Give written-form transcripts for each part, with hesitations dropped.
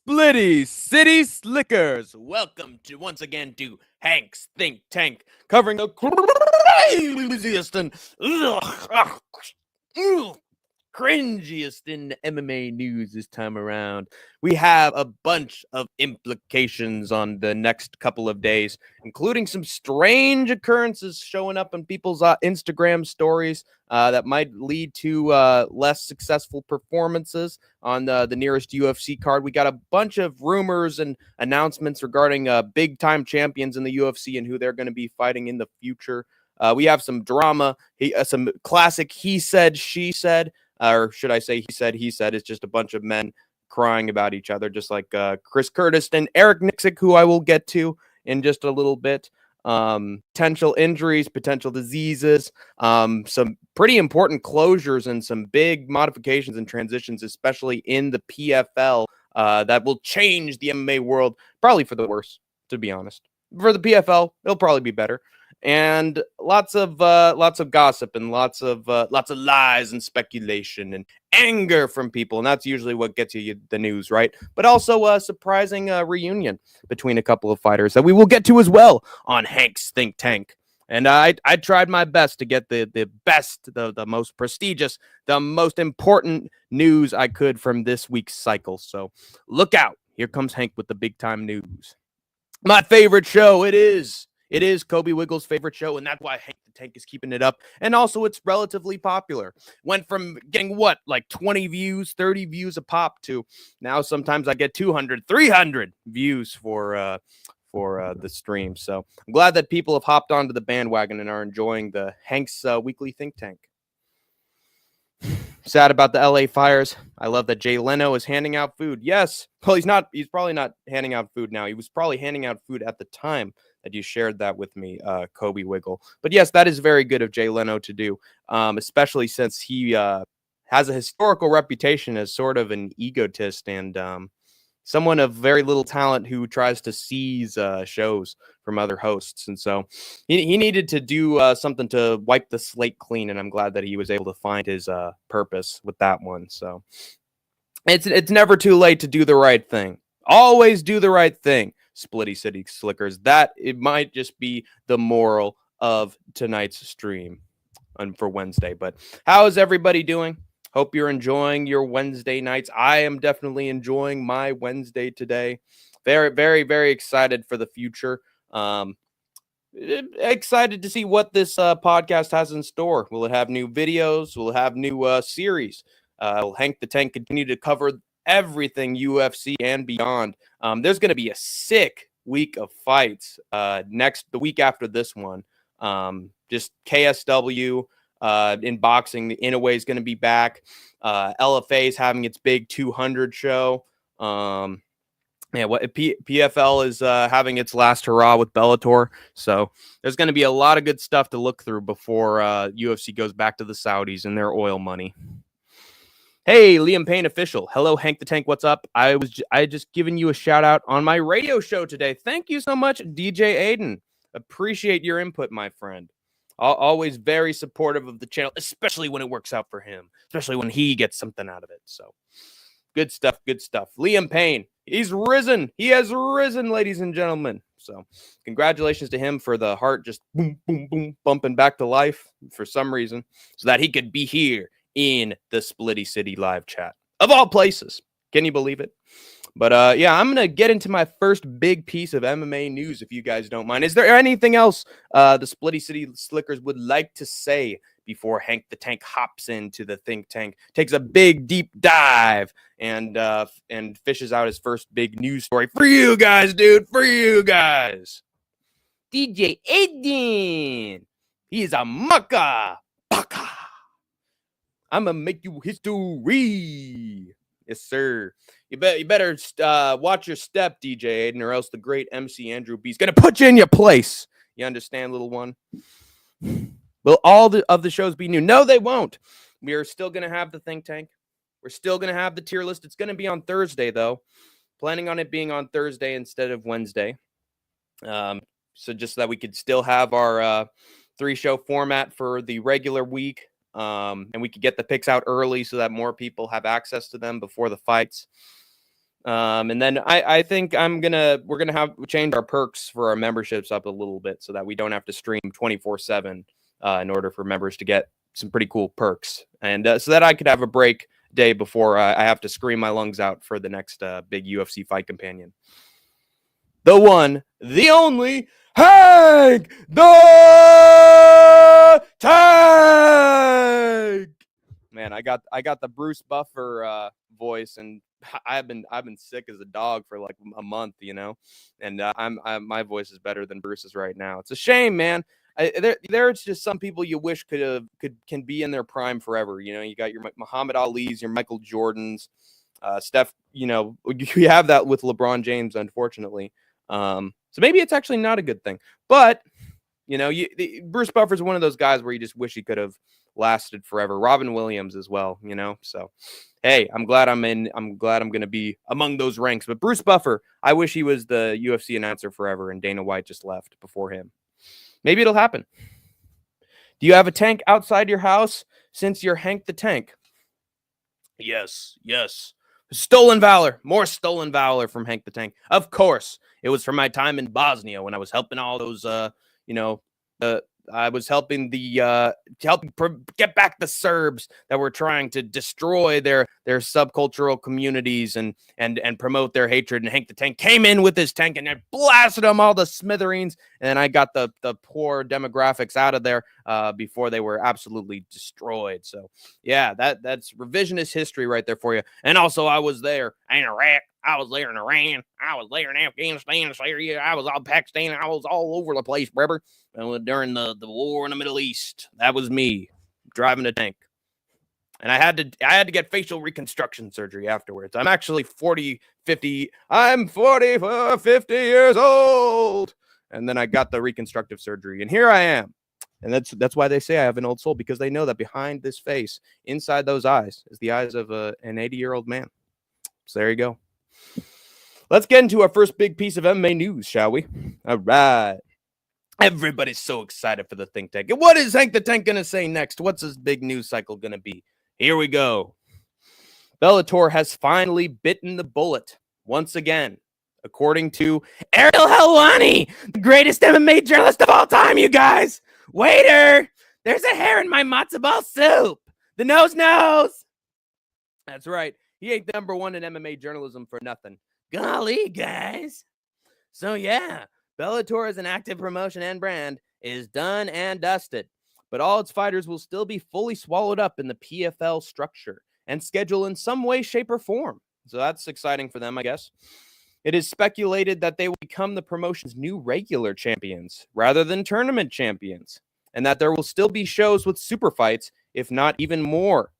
Splitty City Slickers. Welcome to once again to Hank's Think Tank, covering the craziest and cringiest in MMA news this time around. We have a bunch of implications on the next couple of days, including some strange occurrences showing up on people's Instagram stories that might lead to less successful performances on the nearest UFC card. We got a bunch of rumors and announcements regarding big-time champions in the UFC and who they're going to be fighting in the future. We have some drama, some classic he said, she said, or should I say he said, it's just a bunch of men crying about each other, just like Chris Curtis and Eric Nixick, who I will get to in just a little bit. Potential injuries, potential diseases, some pretty important closures and some big modifications and transitions, especially in the PFL, that will change the MMA world, probably for the worse, to be honest. For the PFL, it'll probably be better. And lots of gossip and lots of lies and speculation and anger from people, and that's usually what gets you the news, right? But also a surprising reunion between a couple of fighters that we will get to as well on Hank's Think Tank. And I tried my best to get the best, the most prestigious, the most important news I could from this week's cycle. So look out! Here comes Hank with the big time news. My favorite show, it is Kobe Wiggles' favorite show, and that's why Hank the Tank is keeping it up. And also, it's relatively popular. Went from getting, like 20 views, 30 views a pop to now sometimes I get 200, 300 views for the stream. So I'm glad that people have hopped onto the bandwagon and are enjoying the Hank's weekly think tank. Sad about the LA fires. I love that Jay Leno is handing out food. Yes. Well, he's probably not handing out food now. He was probably handing out food at the time that you shared that with me, Kobe Wiggle. But yes, that is very good of Jay Leno to do, especially since he has a historical reputation as sort of an egotist and someone of very little talent who tries to seize shows from other hosts. And so he needed to do something to wipe the slate clean, and I'm glad that he was able to find his purpose with that one. So it's never too late to do the right thing. Always do the right thing, Splitty City Slickers. That it might just be the moral of tonight's stream for Wednesday. But how is everybody doing? Hope you're enjoying your Wednesday nights. I am definitely enjoying my Wednesday today. Very, very, very excited for the future. Excited to see what this podcast has in store. Will it have new videos? Will it have new series? Will Hank the Tank continue to cover everything UFC and beyond? There's going to be a sick week of fights the week after this one. Just KSW in boxing. The Inoue is going to be back. LFA is having its big 200 show. PFL is having its last hurrah with Bellator. So there's going to be a lot of good stuff to look through before UFC goes back to the Saudis and their oil money. Hey, Liam Payne official. Hello, Hank the Tank. What's up? I just giving you a shout out on my radio show today. Thank you so much, DJ Aiden. Appreciate your input, my friend. Always very supportive of the channel, especially when it works out for him, especially when he gets something out of it. So good stuff, good stuff. Liam Payne, he's risen. He has risen, ladies and gentlemen. So congratulations to him for the heart just boom, boom, boom, bumping back to life for some reason so that he could be here in the Splitty City live chat of all places. Can you believe it? But I'm going to get into my first big piece of MMA news, if you guys don't mind. Is there anything else the Splitty City Slickers would like to say before Hank the Tank hops into the think tank, takes a big, deep dive, and fishes out his first big news story for you guys, dude, for you guys? DJ Aiden, he is a mucka. Baka. I'm going to make you history. Yes, sir. You better watch your step, DJ Aiden, or else the great MC Andrew B is going to put you in your place. You understand, little one? Will all of the shows be new? No, they won't. We are still going to have the think tank. We're still going to have the tier list. It's going to be on Thursday, though. Planning on it being on Thursday instead of Wednesday. So just so that we could still have our 3-show format for the regular week. And we could get the picks out early so that more people have access to them before the fights. And then I think we're gonna have change our perks for our memberships up a little bit so that we don't have to stream 24/7 in order for members to get some pretty cool perks, and so that I could have a break day before I have to scream my lungs out for the next big UFC fight companion. The one, the only, Hank the Tank. Man, I got the Bruce Buffer voice, and I've been sick as a dog for like a month, and my voice is better than Bruce's right now. It's a shame, man. There's just some people you wish can be in their prime forever. You got your Muhammad Ali's, your Michael Jordans, Steph. You have that with LeBron James, unfortunately. So maybe it's actually not a good thing, but Bruce Buffer's one of those guys where you just wish he could have lasted forever. Robin Williams as well, So, hey, I'm glad I'm going to be among those ranks. But Bruce Buffer, I wish he was the UFC announcer forever, and Dana White just left before him. Maybe it'll happen. Do you have a tank outside your house since you're Hank the Tank? Yes. Stolen valor. More stolen valor from Hank the Tank. Of course. It was from my time in Bosnia when I was helping all those, I was helping get back the Serbs that were trying to destroy their subcultural communities and promote their hatred. And Hank the Tank came in with his tank and then blasted them all to smithereens. And I got the poor demographics out of there before they were absolutely destroyed. So yeah, that's revisionist history right there for you. And also, I was there in Iraq. I was there in Iran. I was there in Afghanistan, Syria. I was all Pakistan. I was all over the place, brother. During the war in the Middle East. That was me driving a tank. And I had to get facial reconstruction surgery afterwards. I'm actually 50 years old. And then I got the reconstructive surgery. And here I am. And that's why they say I have an old soul, because they know that behind this face, inside those eyes, is the eyes of an 80-year-old man. So there you go. Let's get into our first big piece of MMA news, shall we? All right. Everybody's so excited for the Think Tank. And what is Hank the Tank going to say next? What's his big news cycle going to be? Here we go. Bellator has finally bitten the bullet once again, according to Ariel Helwani, the greatest MMA journalist of all time, you guys. Waiter, there's a hair in my matzo ball soup. The nose knows. That's right. He ain't number one in MMA journalism for nothing. Golly, guys. So, yeah, Bellator as an active promotion and brand is done and dusted, but all its fighters will still be fully swallowed up in the PFL structure and schedule in some way, shape, or form. So that's exciting for them, I guess. It is speculated that they will become the promotion's new regular champions rather than tournament champions, and that there will still be shows with super fights, if not even more.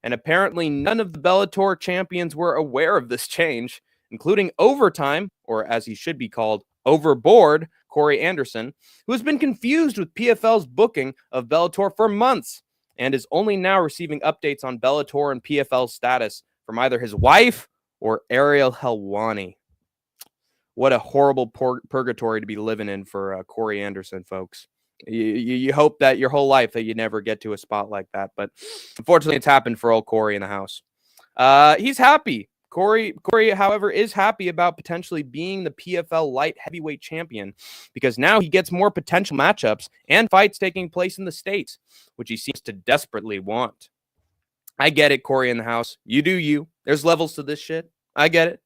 And apparently none of the Bellator champions were aware of this change, including Overtime, or as he should be called, Overboard, Corey Anderson, who has been confused with PFL's booking of Bellator for months and is only now receiving updates on Bellator and PFL status from either his wife or Ariel Helwani. What a horrible purgatory to be living in for Corey Anderson, folks. You hope that your whole life that you never get to a spot like that, but unfortunately it's happened for old Corey in the house. He's happy. Corey, however, is happy about potentially being the PFL light heavyweight champion because now he gets more potential matchups and fights taking place in the States, which he seems to desperately want. I get it, Corey in the house. You do you. There's levels to this shit. I get it.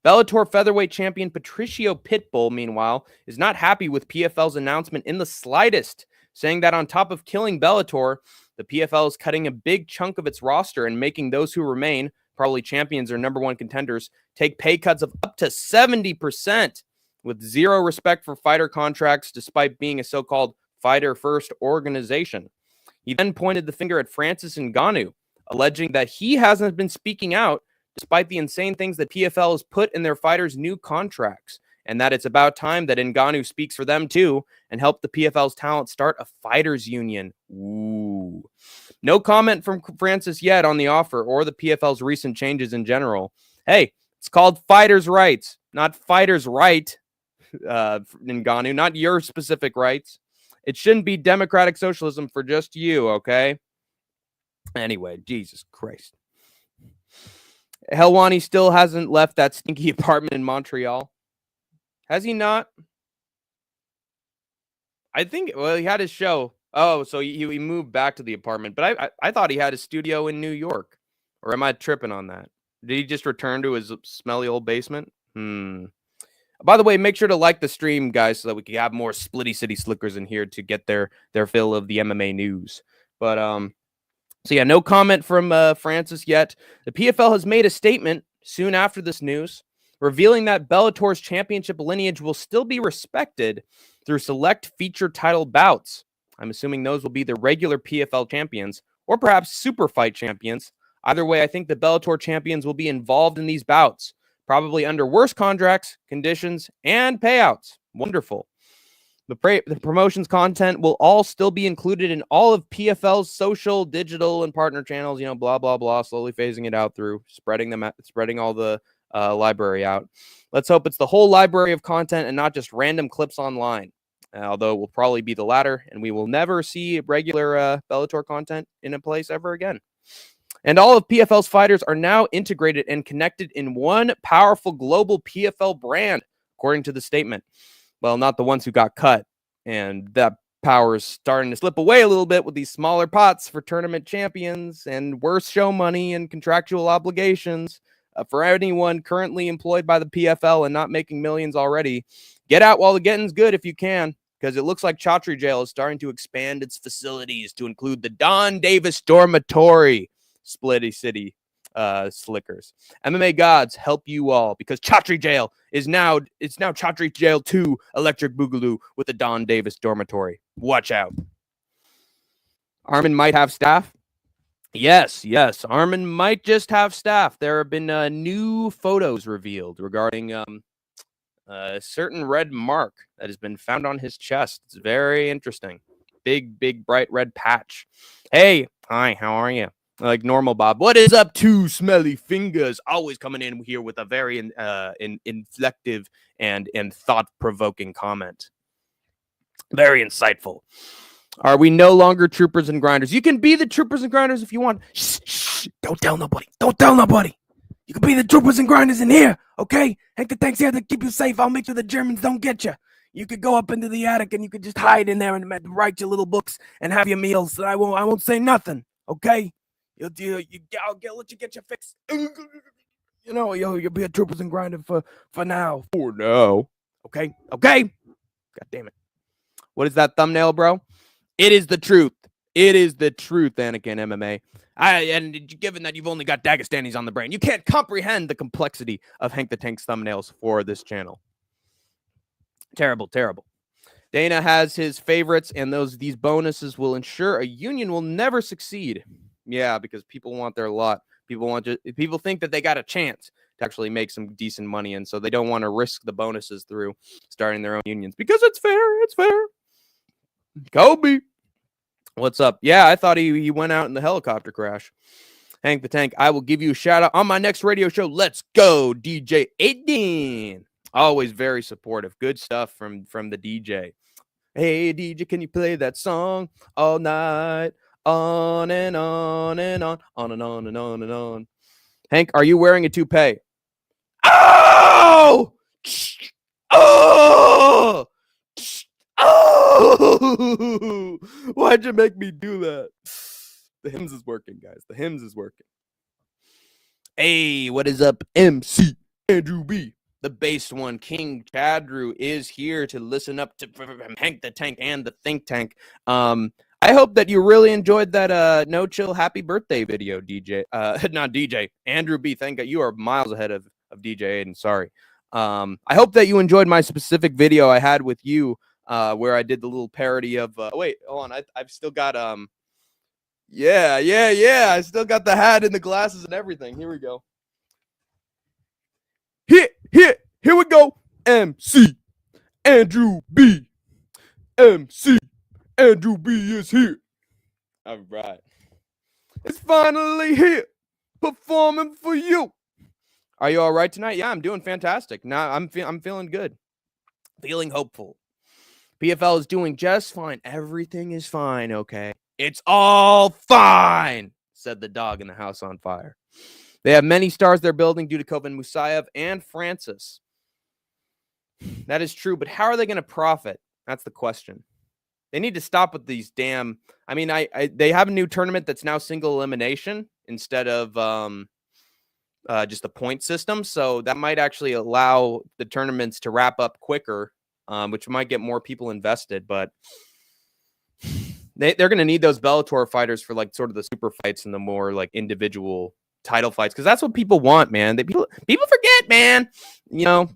Bellator featherweight champion Patricio Pitbull, meanwhile, is not happy with PFL's announcement in the slightest, saying that on top of killing Bellator, the PFL is cutting a big chunk of its roster and making those who remain, probably champions or number one contenders, take pay cuts of up to 70%, with zero respect for fighter contracts despite being a so-called fighter-first organization. He then pointed the finger at Francis Ngannou, alleging that he hasn't been speaking out despite the insane things that PFL has put in their fighters' new contracts, and that it's about time that Ngannou speaks for them too and help the PFL's talent start a fighters union. Ooh. No comment from Francis yet on the offer or the PFL's recent changes in general. Hey, it's called fighters' rights, not fighters' right, Ngannou, not your specific rights. It shouldn't be democratic socialism for just you, okay? Anyway, Jesus Christ. Helwani still hasn't left that stinky apartment in Montreal. Has he not? I think, well, he had his show. Oh, so he moved back to the apartment. But I thought he had a studio in New York. Or am I tripping on that? Did he just return to his smelly old basement? By the way, make sure to like the stream, guys, so that we can have more Splitty City Slickers in here to get their fill of the MMA news. But so yeah, no comment from Francis yet. The PFL has made a statement soon after this news, revealing that Bellator's championship lineage will still be respected through select feature title bouts. I'm assuming those will be the regular PFL champions or perhaps super fight champions. Either way, I think the Bellator champions will be involved in these bouts, probably under worse contracts, conditions, and payouts. Wonderful. The promotions content will all still be included in all of PFL's social, digital, and partner channels, blah, blah, blah, slowly phasing it out through spreading all the library out. Let's hope it's the whole library of content and not just random clips online, although it will probably be the latter, and we will never see regular Bellator content in a place ever again. And all of PFL's fighters are now integrated and connected in one powerful global PFL brand, according to the statement. Well, not the ones who got cut. And that power is starting to slip away a little bit with these smaller pots for tournament champions and worse show money and contractual obligations. For anyone currently employed by the PFL and not making millions already, get out while the getting's good if you can, because it looks like Chaudhry Jail is starting to expand its facilities to include the Don Davis Dormitory. Splitty City Slickers. MMA gods, help you all, because Chaudhry Jail is now Chaudhry Jail 2 Electric Boogaloo with the Don Davis Dormitory. Watch out. Arman might have Staph. Yes, Arman might just have Staph. There have been new photos revealed regarding a certain red mark that has been found on his chest. It's very interesting. Big, bright red patch. Hey, hi, how are you? Like normal, Bob. What is up, two smelly fingers? Always coming in here with a very inflective and thought-provoking comment. Very insightful. Are we no longer troopers and grinders? You can be the troopers and grinders if you want. Shh. Don't tell nobody. You can be the troopers and grinders in here, okay? Hank the Tank's here to keep you safe. I'll make sure the Germans don't get you. You could go up into the attic and you could just hide in there and write your little books and have your meals. I won't say nothing, okay? I'll let you get your fix. You'll be a troopers and grinder for now. For now. Okay? God damn it. What is that thumbnail, bro? It is the truth. Anakin MMA. And given that you've only got Dagestanis on the brain, you can't comprehend the complexity of Hank the Tank's thumbnails for this channel. Terrible. Dana has his favorites, and these bonuses will ensure a union will never succeed. Yeah, because people want their lot. People think that they got a chance to actually make some decent money, and so they don't want to risk the bonuses through starting their own unions because it's fair. Kobe, what's up? Yeah, I thought he went out in the helicopter crash. Hank the Tank, I will give you a shout out on my next radio show. Let's go, DJ Aiden. Always very supportive. Good stuff from the DJ. Hey, DJ, can you play that song all night? On and on and on and on and on and on. Hank, are you wearing a toupee? Oh! Why'd you make me do that? The hymns is working, guys. Hey, what is up, MC Andrew B? The based one, King Chadru, is here to listen up to Hank the Tank and the Think Tank. I hope that you really enjoyed that No Chill Happy Birthday video, DJ. Not DJ, Andrew B. Thank God, you are miles ahead of DJ Aiden. Sorry. I hope that you enjoyed my specific video I had with you, where I did the little parody of. Wait, hold on. I've still got Yeah. I still got the hat and the glasses and everything. Here we go. Here we go. MC Andrew B. MC Andrew B is here. All right. It's finally here, performing for you. Are you all right tonight? Yeah, I'm doing fantastic. Now I'm feeling good, feeling hopeful. PFL is doing just fine. Everything is fine. Okay, it's all fine," said the dog in the house on fire. They have many stars they're building due to Kovin Musayev and Francis. That is true, but how are they going to profit? That's the question. They need to stop with these damn. I mean, they have a new tournament that's now single elimination instead of just a point system. So that might actually allow the tournaments to wrap up quicker, which might get more people invested. But they're going to need those Bellator fighters for like sort of the super fights and the more like individual title fights, because that's what people want, man. People forget, man. You know,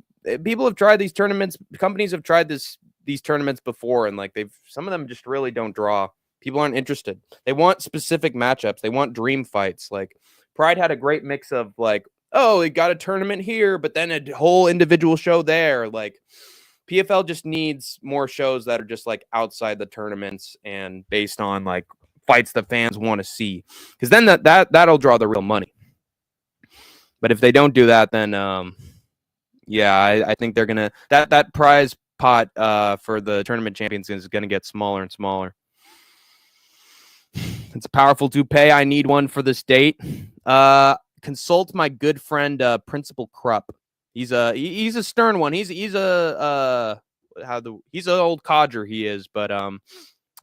people have tried these tournaments. Companies have tried these tournaments before, and like some of them just really don't draw. People aren't interested. They want specific matchups. They want dream fights. Like Pride had a great mix of like, oh, we got a tournament here, but then a whole individual show there. Like PFL just needs more shows that are just like outside the tournaments and based on like fights the fans want to see, because then that'll draw the real money. But if they don't do that, then yeah, I think they're gonna that prize pot for the tournament champions is gonna get smaller and smaller. It's a powerful toupee. I need one for this date. Consult my good friend Principal Krupp. He's a stern one. He's an old codger, he is, but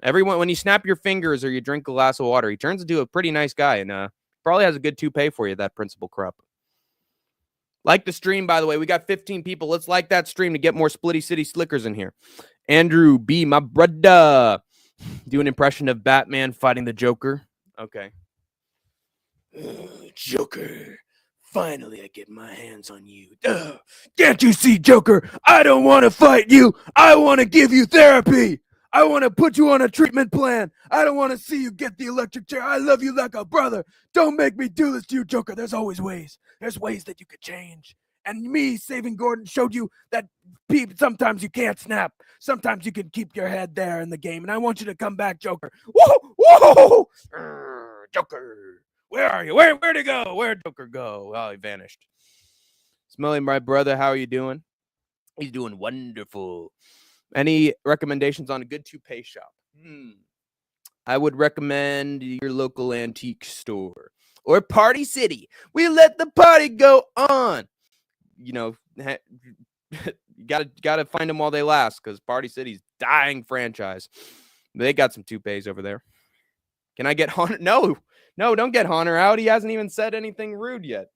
everyone, when you snap your fingers or you drink a glass of water, he turns into a pretty nice guy, and probably has a good toupee for you, that Principal Krupp. Like the stream, by the way. We got 15 people. Let's like that stream to get more Splitty City Slickers in here. Andrew B, my brother. Do an impression of Batman fighting the Joker. Okay. Joker. Finally, I get my hands on you. Can't you see, Joker? I don't want to fight you. I want to give you therapy. I want to put you on a treatment plan. I don't want to see you get the electric chair. I love you like a brother. Don't make me do this to you, Joker. There's always ways. There's ways that you could change. And me saving Gordon showed you that sometimes you can't snap. Sometimes you can keep your head there in the game. And I want you to come back, Joker. Whoa, whoa, Joker. Where are you? Where'd he go? Where'd Joker go? Oh, he vanished. Smelly, my brother, how are you doing? He's doing wonderful. Any recommendations on a good toupee shop? I would recommend your local antique store or Party City. We let the party go on. You know, you gotta find them while they last, because Party City's dying franchise. They got some toupees over there. Can I get Hunter? No, don't get Hunter out. He hasn't even said anything rude yet.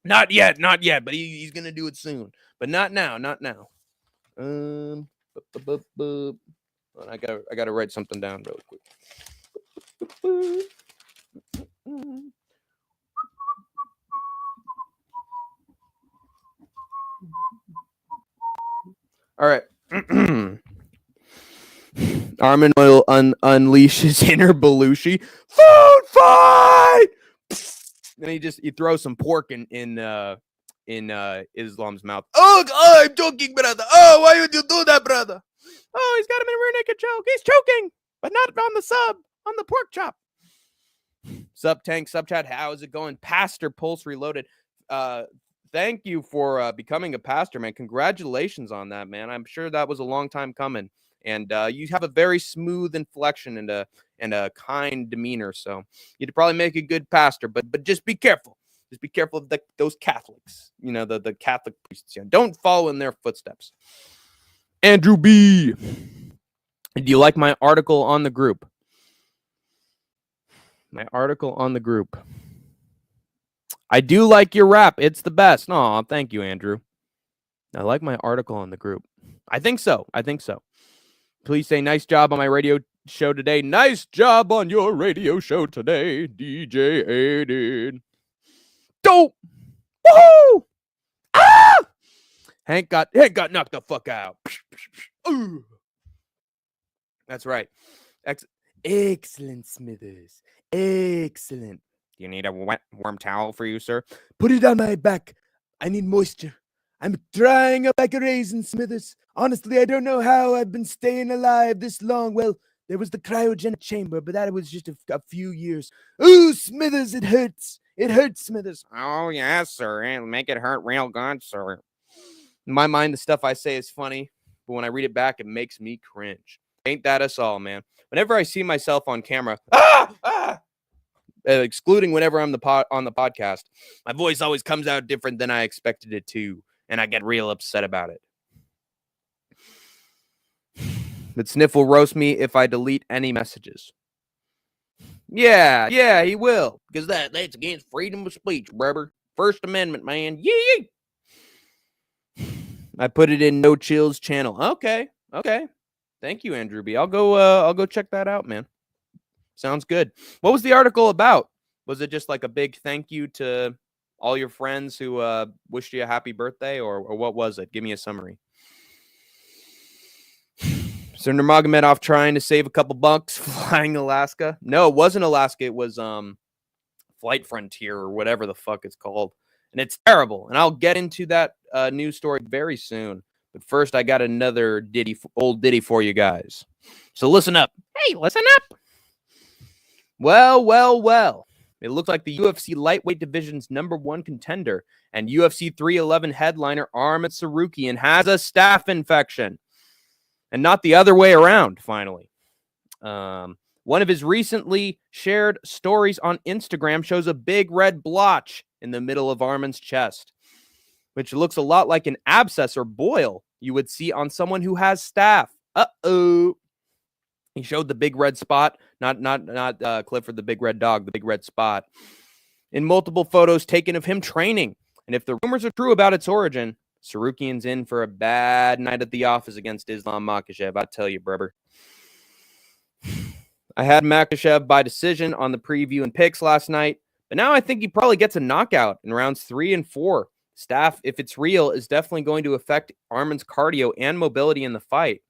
Not yet. But he's gonna do it soon. But not now. I gotta write something down really quick. All right. Arman will unleash his inner Belushi. Food fight! Then he throws some pork in Islam's mouth. Oh, I'm joking, brother. Oh, why would you do that, brother? Oh, he's got him in a rear naked choke. He's choking, but not on the sub, on the pork chop. Sub Tank, Sub Chat, how is it going? Pastor Pulse Reloaded. Thank you for becoming a pastor, man. Congratulations on that, man. I'm sure that was a long time coming. And you have a very smooth inflection and a kind demeanor. So you'd probably make a good pastor, but just be careful. Just be careful of those Catholics, you know, the Catholic priests. Don't follow in their footsteps. Andrew B. Do you like my article on the group? My article on the group. I do like your rap. It's the best. No, thank you, Andrew. I like my article on the group. I think so. Please say nice job on my radio show today. Nice job on your radio show today, DJ Aiden. Dope. Woohoo! Ah! Hank got knocked the fuck out. That's right. Excellent, Smithers. Excellent. Do you need a wet, warm towel for you, sir? Put it on my back. I need moisture. I'm drying up like a raisin, Smithers. Honestly, I don't know how I've been staying alive this long. Well, there was the cryogenic chamber, but that was just a few years. Ooh, Smithers, it hurts. It hurts, Smithers. Oh, yes, sir. And make it hurt real good, sir. In my mind, the stuff I say is funny, but when I read it back, it makes me cringe. Ain't that us all, man? Whenever I see myself on camera, excluding whenever I'm on the podcast, my voice always comes out different than I expected it to, and I get real upset about it. But Sniff will roast me if I delete any messages. Yeah, he will, because that's against freedom of speech, brother. First Amendment, man. Yee! I put it in No Chills channel. Okay. Thank you, Andrew B. I'll go check that out, man. Sounds good. What was the article about? Was it just like a big thank you to all your friends who wished you a happy birthday, or what was it? Give me a summary. So Nurmagomedov trying to save a couple bucks flying Alaska. No, it wasn't Alaska. It was Flight Frontier or whatever the fuck it's called. And it's terrible. And I'll get into that news story very soon. But first, I got another old ditty for you guys. So listen up. Hey, listen up. Well. It looks like the UFC lightweight division's #1 contender and UFC 311 headliner Arman Tsarukyan has a staph infection. And not the other way around, finally. One of his recently shared stories on Instagram shows a big red blotch in the middle of Arman's chest, which looks a lot like an abscess or boil you would see on someone who has staph. Uh-oh. He showed the big red spot, not Clifford the big red dog, the big red spot, in multiple photos taken of him training. And if the rumors are true about its origin, Tsarukyan's in for a bad night at the office against Islam Makhachev. I tell you, brother. I had Makhachev by decision on the preview and picks last night, but now I think he probably gets a knockout in rounds 3 and 4. Staph, if it's real, is definitely going to affect Arman's cardio and mobility in the fight.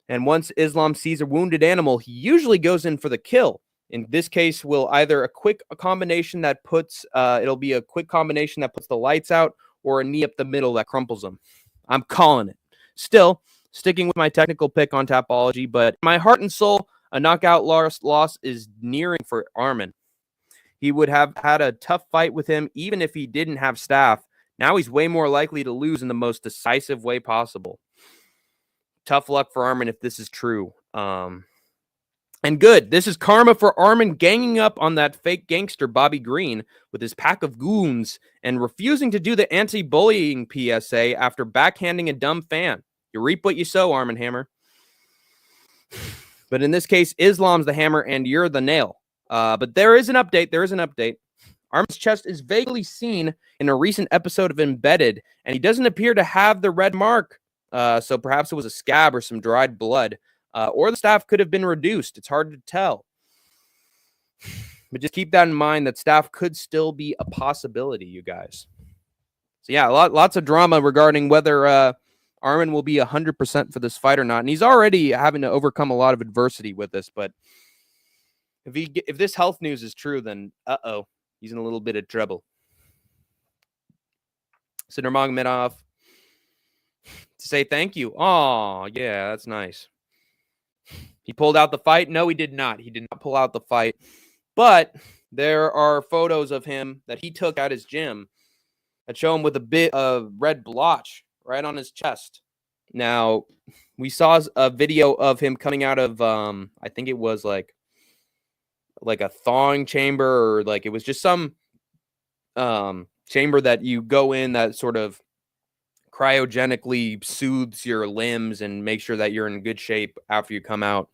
And once Islam sees a wounded animal, he usually goes in for the kill. In this case, it'll be a quick combination that puts the lights out, or a knee up the middle that crumples him. I'm calling it. Still, sticking with my technical pick on Tapology, but my heart and soul, a knockout loss is nearing for Arman. He would have had a tough fight with him even if he didn't have staph. Now he's way more likely to lose in the most decisive way possible. Tough luck for Arman if this is true. And good. This is karma for Arman ganging up on that fake gangster Bobby Green with his pack of goons and refusing to do the anti-bullying PSA after backhanding a dumb fan. You reap what you sow, Arman Hammer. But in this case, Islam's the hammer and you're the nail. But there is an update. Arman's chest is vaguely seen in a recent episode of Embedded, and he doesn't appear to have the red mark. So perhaps it was a scab or some dried blood. Or the staph could have been reduced. It's hard to tell. But just keep that in mind that staph could still be a possibility, you guys. So yeah, lots of drama regarding whether Arman will be 100% for this fight or not. And he's already having to overcome a lot of adversity with this. But if this health news is true, then he's in a little bit of trouble. So Nurmagomedov to say thank you. Oh, yeah, that's nice. He pulled out the fight? No, he did not. He did not pull out the fight. But there are photos of him that he took at his gym that show him with a bit of red blotch right on his chest. Now, we saw a video of him coming out of, I think it was like a thawing chamber, or like it was just some chamber that you go in that sort of cryogenically soothes your limbs and make sure that you're in good shape after you come out,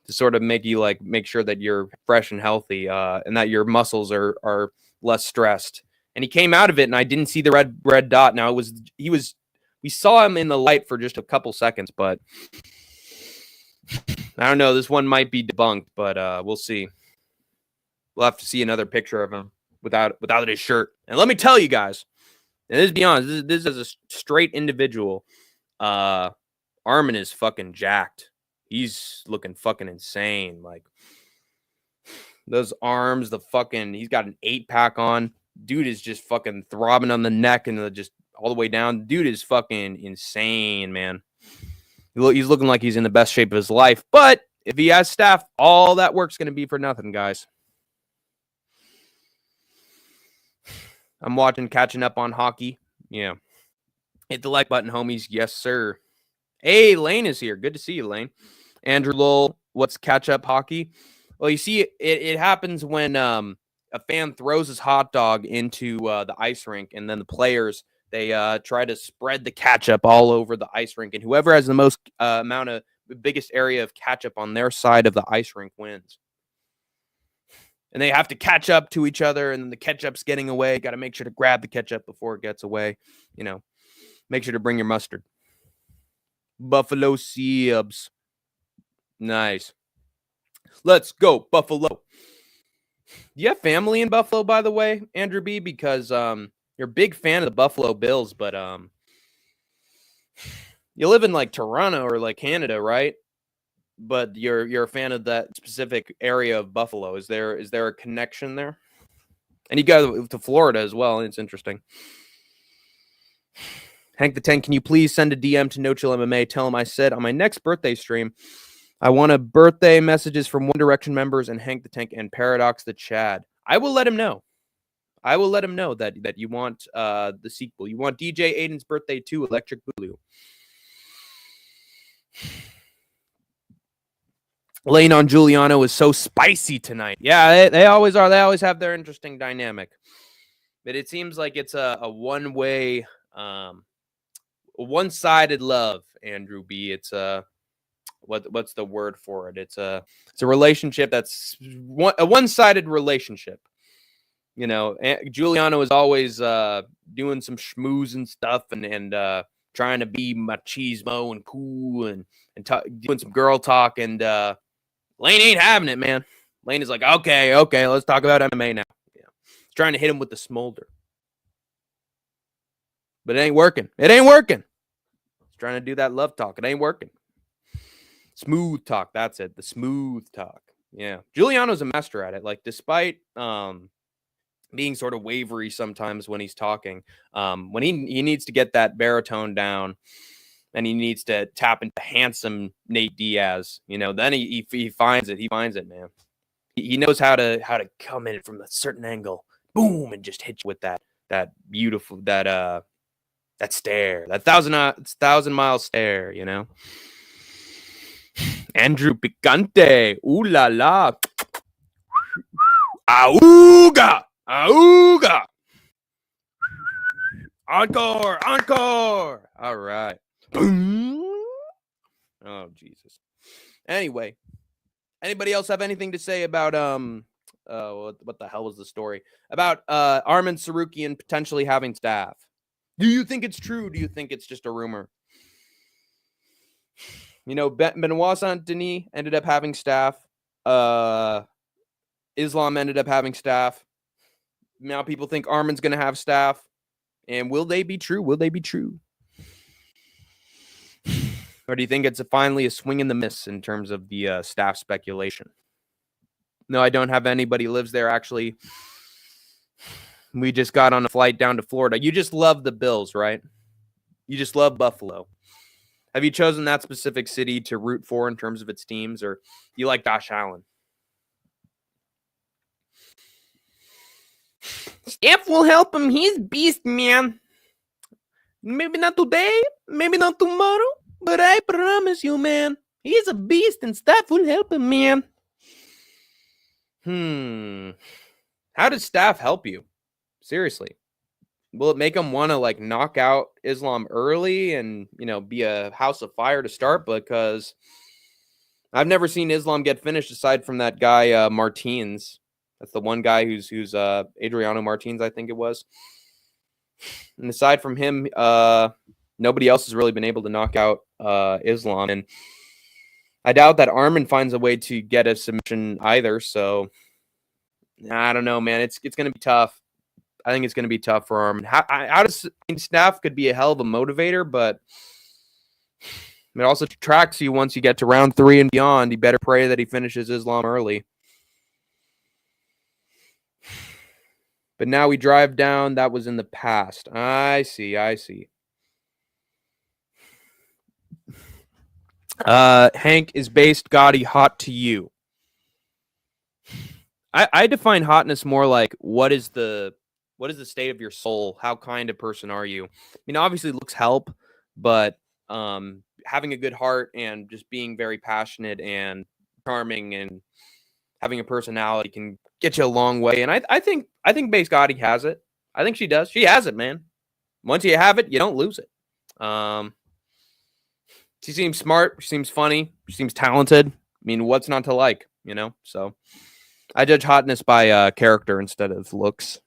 to sort of make sure that you're fresh and healthy, and that your muscles are less stressed. And he came out of it, and I didn't see the red dot. Now we saw him in the light for just a couple seconds, but I don't know. This one might be debunked, but we'll see. We'll have to see another picture of him without his shirt. And let me tell you guys, and this is beyond. This is a straight individual. Arman is fucking jacked. He's looking fucking insane. Like those arms, he's got an 8-pack on. Dude is just fucking throbbing on the neck and just all the way down. Dude is fucking insane, man. He's looking like he's in the best shape of his life. But if he has staph, all that work's going to be for nothing, guys. I'm catching up on hockey. Yeah. Hit the like button, homies. Yes, sir. Hey, Lane is here. Good to see you, Lane. Andrew Lowell, what's catch up hockey? Well, you see, it happens when a fan throws his hot dog into the ice rink, and then the players they try to spread the ketchup all over the ice rink, and whoever has the most amount of the biggest area of ketchup on their side of the ice rink wins. And they have to catch up to each other, and then the ketchup's getting away. Got to make sure to grab the ketchup before it gets away. You know, make sure to bring your mustard. Buffalo Sabres. Nice. Let's go, Buffalo. Do you have family in Buffalo, by the way, Andrew B? Because you're a big fan of the Buffalo Bills, but you live in like Toronto or like Canada, right? But you're a fan of that specific area of Buffalo. Is there a connection there? And you go to Florida as well. It's interesting. Hank the 10, can you please send a DM to No Chill MMA? Tell him I said on my next birthday stream, I want a birthday messages from One Direction members and Hank the Tank and Paradox the Chad. I will let him know. I will let him know that you want the sequel. You want DJ Aiden's birthday too, Electric Boogaloo. Lane on Giuliano is so spicy tonight. Yeah, they always are. They always have their interesting dynamic. But it seems like it's a one-way, one-sided love, Andrew B. It's what's the word for it? It's a relationship that's a one-sided relationship. You know, Giuliano is always doing some schmooze and stuff and trying to be machismo and cool and doing some girl talk. And Lane ain't having it, man. Lane is like, okay, let's talk about MMA now. Yeah. He's trying to hit him with the smolder. But it ain't working. He's trying to do that love talk. It ain't working. Smooth talk. That's it. The smooth talk. Yeah. Giuliano's a master at it. Like, despite being sort of wavery sometimes when he's talking, when he needs to get that baritone down and he needs to tap into handsome Nate Diaz, you know, then he finds it. He finds it, man. He knows how to come in from a certain angle, boom, and just hit you with that beautiful, that stare, that 1,000-mile stare, you know. Andrew Picante, ooh la la, auga, auga, encore. All right. Oh Jesus. Anyway, anybody else have anything to say about what the hell was the story about Arman Sarukian potentially having Staph? Do you think it's true? Do you think it's just a rumor? You know, Benoit Saint Denis ended up having Staph. Islam ended up having Staph. Now people think Arman's going to have Staph. And will they be true? Or do you think it's finally a swing and the miss in terms of the Staph speculation? No, I don't have anybody who lives there, actually. We just got on a flight down to Florida. You just love the Bills, right? You just love Buffalo. Have you chosen that specific city to root for in terms of its teams, or do you like Josh Allen? Staph will help him. He's beast, man. Maybe not today, maybe not tomorrow, but I promise you, man, he's a beast and Staph will help him, man. How does Staph help you? Seriously. Will it make him want to like knock out Islam early and, you know, be a house of fire to start? Because I've never seen Islam get finished aside from that guy Martins. That's the one guy who's Adriano Martins, I think it was. And aside from him, nobody else has really been able to knock out Islam. And I doubt that Arman finds a way to get a submission either. So I don't know, man. It's going to be tough. I think it's going to be tough for Arman. Staph could be a hell of a motivator, but it also tracks you once you get to round 3 and beyond. You better pray that he finishes Islam early. But now we drive down. That was in the past. I see. Hank, is based Gotti hot to you? I define hotness more like what is the state of your soul? How kind of person are you? I mean, obviously looks help, but having a good heart and just being very passionate and charming and having a personality can get you a long way. And I think Base Gotti has it. I think she does. She has it, man. Once you have it, you don't lose it. She seems smart. She seems funny. She seems talented. I mean, what's not to like, you know? So I judge hotness by character instead of looks.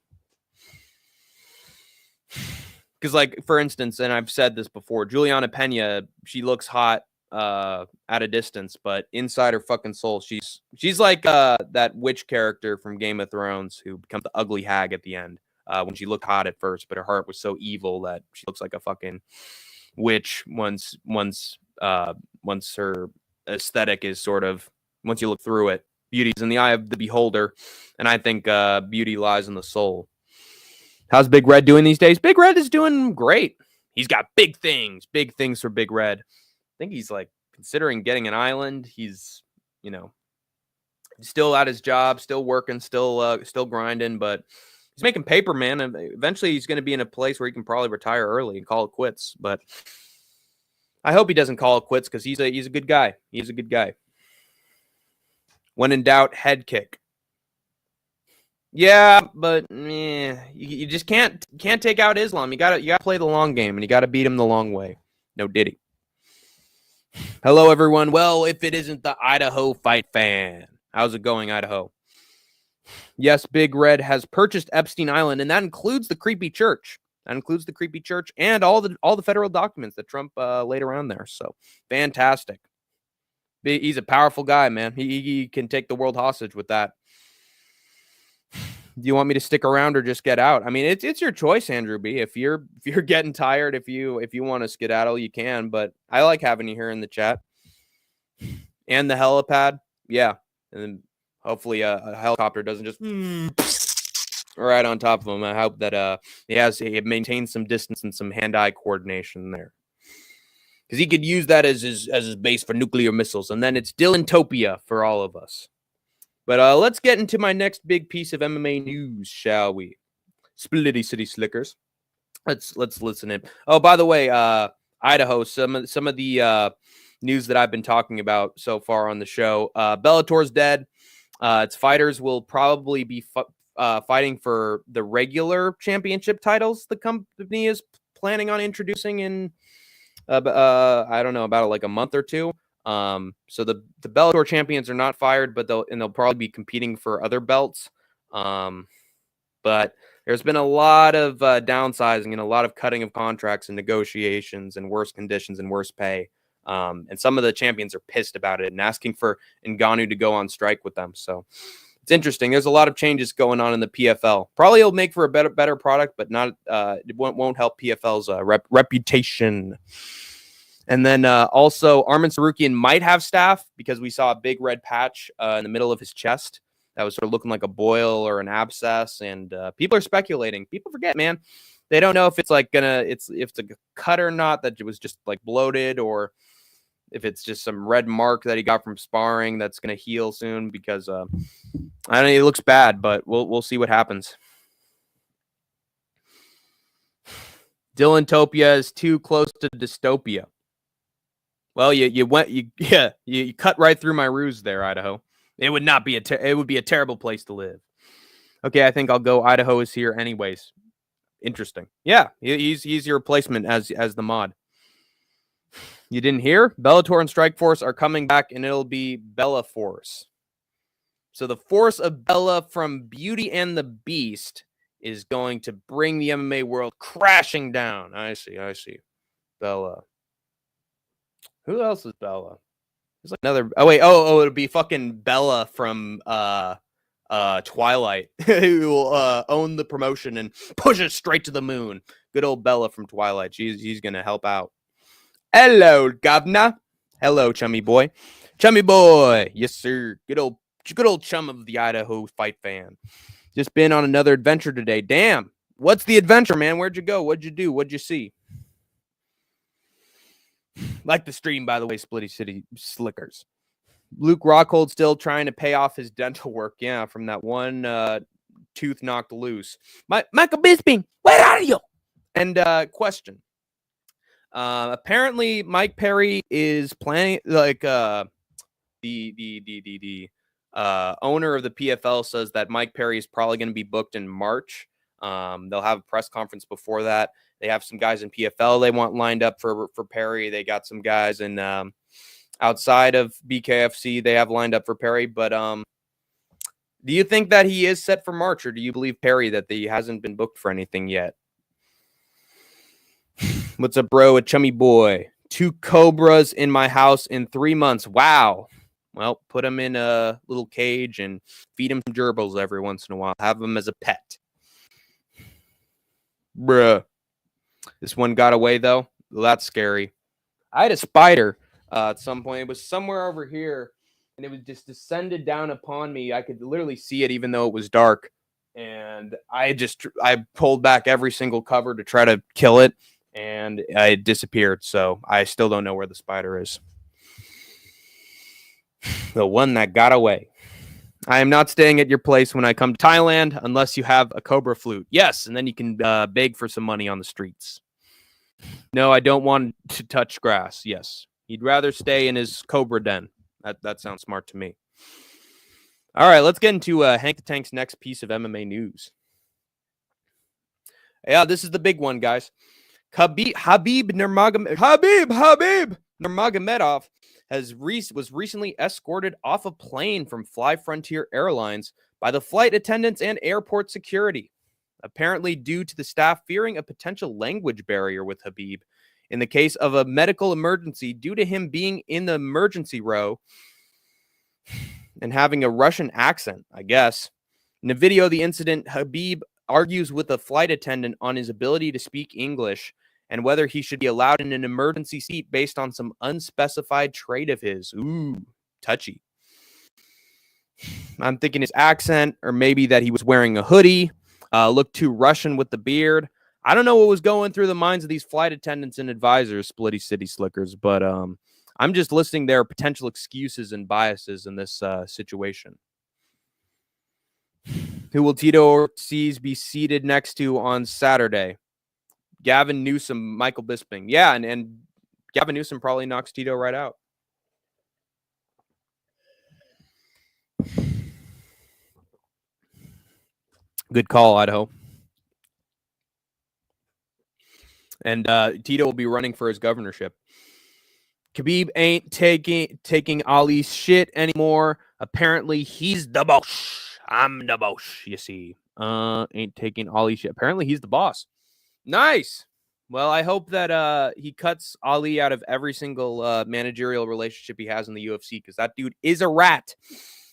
Because, like, for instance, and I've said this before, Juliana Pena, she looks hot at a distance, but inside her fucking soul, she's like that witch character from Game of Thrones who becomes the ugly hag at the end. When she looked hot at first, but her heart was so evil that she looks like a fucking witch once her aesthetic is sort of, once you look through it, beauty's in the eye of the beholder, and I think beauty lies in the soul. How's Big Red doing these days? Big Red is doing great. He's got big things for Big Red. I think he's like considering getting an island. He's, you know, still at his job, still working, still grinding, but he's making paper, man. And eventually he's going to be in a place where he can probably retire early and call it quits. But I hope he doesn't call it quits because he's a good guy. He's a good guy. When in doubt, head kick. Yeah, but you just can't take out Islam. You gotta play the long game, and you gotta beat him the long way. No diddy. Hello, everyone. Well, if it isn't the Idaho Fight Fan, how's it going, Idaho? Yes, Big Red has purchased Epstein Island, and that includes the creepy church. That includes the creepy church and all the federal documents that Trump laid around there. So fantastic. He's a powerful guy, man. He can take the world hostage with that. Do you want me to stick around or just get out? I mean, it's your choice, Andrew B. If you're getting tired, if you want to skedaddle, you can. But I like having you here in the chat. And the helipad, yeah. And then hopefully a helicopter doesn't just right on top of him. I hope that he maintains some distance and some hand-eye coordination there, because he could use that as his base for nuclear missiles, and then it's Dylantopia for all of us. But let's get into my next big piece of MMA news, shall we? Splitty City Slickers. Let's listen in. Oh, by the way, Idaho, some of the news that I've been talking about so far on the show. Bellator's dead. Its fighters will probably be fighting for the regular championship titles the company is planning on introducing in I don't know, about like a month or two. So the Bellator champions are not fired, but they'll probably be competing for other belts. But there's been a lot of downsizing and a lot of cutting of contracts and negotiations and worse conditions and worse pay. And some of the champions are pissed about it and asking for Ngannou to go on strike with them. So it's interesting. There's a lot of changes going on in the PFL. Probably it'll make for a better product, but not it won't help PFL's reputation. And then also Arman Sarukian might have staph, because we saw a big red patch in the middle of his chest that was sort of looking like a boil or an abscess. And people are speculating. People forget, man. They don't know if it's like if it's a cut or not, that it was just like bloated, or if it's just some red mark that he got from sparring that's going to heal soon, because I don't know, it looks bad, but we'll see what happens. Dylantopia is too close to dystopia. Well, you cut right through my ruse there, Idaho. It would not be it would be a terrible place to live. Okay, I think I'll go. Idaho is here anyways. Interesting. Yeah, he's your replacement as the mod. You didn't hear? Bellator and Strikeforce are coming back, and it'll be Bella Force. So the force of Bella from Beauty and the Beast is going to bring the MMA world crashing down. I see. Bella. Who else is Bella? There's like another. Oh wait. Oh, it'll be fucking Bella from Twilight, who will own the promotion and push it straight to the moon. Good old Bella from Twilight. He's gonna help out. Hello, governor. Hello, chummy boy. Chummy boy. Yes, sir. Good old chum of the Idaho Fight Fan. Just been on another adventure today. Damn. What's the adventure, man? Where'd you go? What'd you do? What'd you see? Like the stream, by the way, Splitty City Slickers. Luke Rockhold still trying to pay off his dental work. Yeah, from that one tooth knocked loose. Michael Bisping, where are you? And question. Apparently, Mike Perry is planning like the owner of the PFL says that Mike Perry is probably going to be booked in March. They'll have a press conference before that. They have some guys in PFL they want lined up for Perry. They got some guys in outside of BKFC they have lined up for Perry. But do you think that he is set for March, or do you believe, Perry, that he hasn't been booked for anything yet? What's up, bro? A chummy boy. 2 cobras in my house in 3 months. Wow. Well, put him in a little cage and feed him some gerbils every once in a while. Have him as a pet. Bruh. This one got away, though. Well, that's scary. I had a spider at some point. It was somewhere over here, and it was just descended down upon me. I could literally see it, even though it was dark. And I pulled back every single cover to try to kill it, and it disappeared. So I still don't know where the spider is. The one that got away. I am not staying at your place when I come to Thailand unless you have a cobra flute. Yes, and then you can beg for some money on the streets. No, I don't want to touch grass. Yes. He'd rather stay in his cobra den. That sounds smart to me. All right, let's get into Hank the Tank's next piece of MMA news. Yeah, this is the big one, guys. Khabib Nurmagomedov was recently escorted off a plane from Fly Frontier Airlines by the flight attendants and airport security, apparently due to the staff fearing a potential language barrier with Khabib in the case of a medical emergency due to him being in the emergency row and having a Russian accent, I guess. In the video of the incident, Khabib argues with a flight attendant on his ability to speak English and whether he should be allowed in an emergency seat based on some unspecified trait of his. Ooh, touchy. I'm thinking his accent, or maybe that he was wearing a hoodie, looked too Russian with the beard. I don't know what was going through the minds of these flight attendants and advisors, Splitty City Slickers, but I'm just listing their potential excuses and biases in this situation. Who will Tito Ortiz be seated next to on Saturday? Gavin Newsom, Michael Bisping. Yeah, and Gavin Newsom probably knocks Tito right out. Good call, Idaho. And Tito will be running for his governorship. Khabib ain't taking Ali's shit anymore. Apparently, he's the boss. I'm the boss, you see. Ain't taking Ali's shit. Apparently, he's the boss. Nice. Well, I hope that he cuts Ali out of every single managerial relationship he has in the UFC, because that dude is a rat.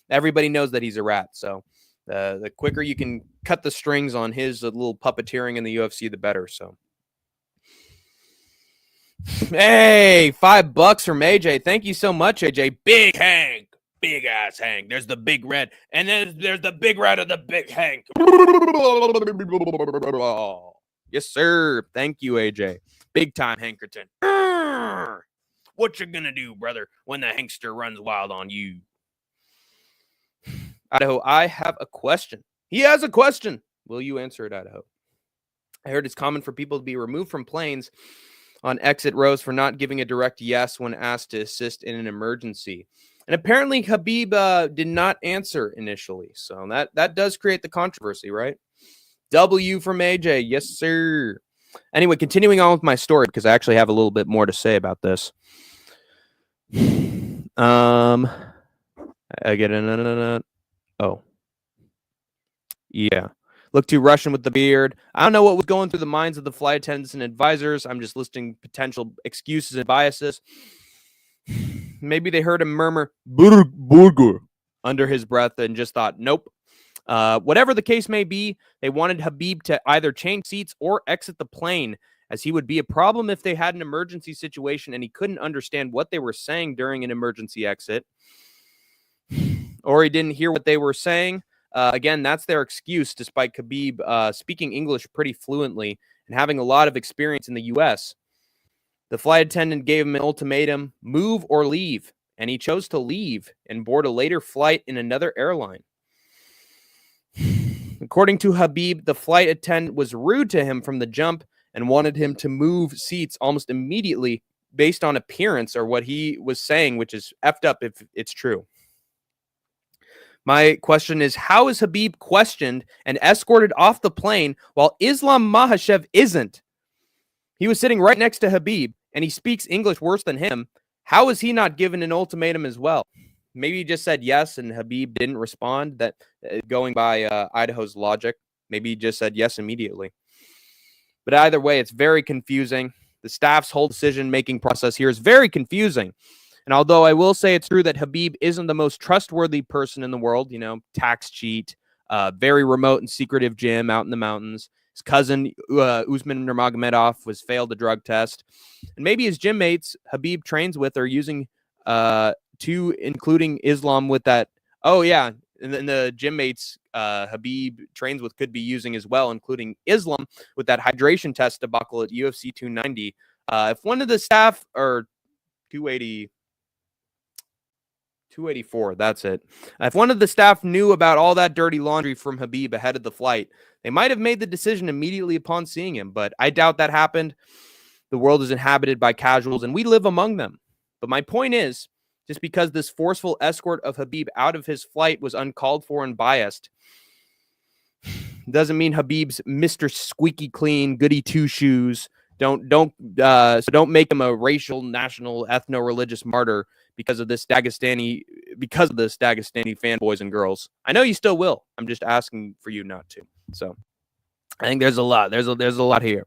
Everybody knows that he's a rat. So the quicker you can cut the strings on his little puppeteering in the UFC, the better. So, hey, $5 from AJ. Thank you so much, AJ. Big Hank. Big ass Hank. There's the big red. And then there's the big red of the big Hank. Yes, sir. Thank you, AJ. Big time Hankerton. What you gonna do, brother, when the Hankster runs wild on you? Idaho, I have a question. He has a question. Will you answer it, Idaho? I heard it's common for people to be removed from planes on exit rows for not giving a direct yes when asked to assist in an emergency. And apparently Khabib did not answer initially. So that does create the controversy, right? W from AJ. Yes, sir. Anyway, continuing on with my story, because I actually have a little bit more to say about this. I get it. Oh. Yeah. Look too Russian with the beard. I don't know what was going through the minds of the flight attendants and advisors. I'm just listing potential excuses and biases. Maybe they heard him murmur burger under his breath and just thought, nope. Whatever the case may be, they wanted Khabib to either change seats or exit the plane, as he would be a problem if they had an emergency situation and he couldn't understand what they were saying during an emergency exit, or he didn't hear what they were saying. Again, that's their excuse, despite Khabib speaking English pretty fluently and having a lot of experience in the U.S. The flight attendant gave him an ultimatum, move or leave, and he chose to leave and board a later flight in another airline. According to Khabib, the flight attendant was rude to him from the jump and wanted him to move seats almost immediately based on appearance or what he was saying, which is effed up if it's true. My question is, how is Khabib questioned and escorted off the plane while Islam Makhachev isn't? He was sitting right next to Khabib, and he speaks English worse than him. How is he not given an ultimatum as well? Maybe he just said yes, and Khabib didn't respond. That going by Idaho's logic, maybe he just said yes immediately. But either way, it's very confusing. The staff's whole decision-making process here is very confusing. And although I will say it's true that Khabib isn't the most trustworthy person in the world, tax cheat, very remote and secretive gym out in the mountains. His cousin, Usman Nurmagomedov, was failed a drug test. And maybe his gym mates Khabib trains with are using including Islam with that. Oh, yeah. And then the gym mates Khabib trains with could be using as well, including Islam with that hydration test debacle at UFC 290. If one of the staff, or 284, that's it. If one of the staff knew about all that dirty laundry from Khabib ahead of the flight, they might have made the decision immediately upon seeing him, but I doubt that happened. The world is inhabited by casuals, and we live among them. But my point is, just because this forceful escort of Khabib out of his flight was uncalled for and biased, doesn't mean Khabib's Mr. Squeaky Clean, goody two shoes. Don't make him a racial, national, ethno-religious martyr because of this Dagestani fanboys and girls. I know you still will. I'm just asking for you not to. So I think there's a lot. There's a lot here.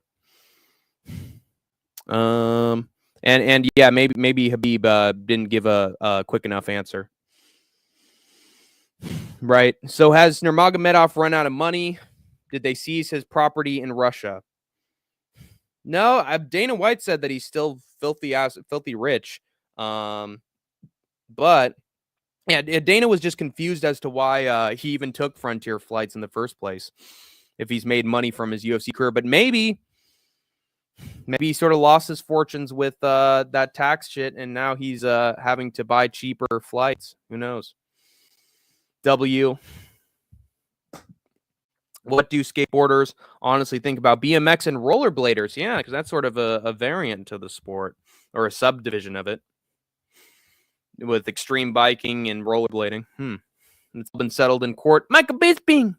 And yeah, maybe Khabib didn't give a quick enough answer. Right. So has Nurmagomedov run out of money? Did they seize his property in Russia? No, Dana White said that he's still filthy rich. But yeah, Dana was just confused as to why he even took Frontier flights in the first place. If he's made money from his UFC career, but maybe he sort of lost his fortunes with that tax shit, and now he's having to buy cheaper flights. Who knows? What do skateboarders honestly think about BMX and rollerbladers? Yeah, because that's sort of a variant to the sport, or a subdivision of it, with extreme biking and rollerblading. It's been settled in court. Michael Bisping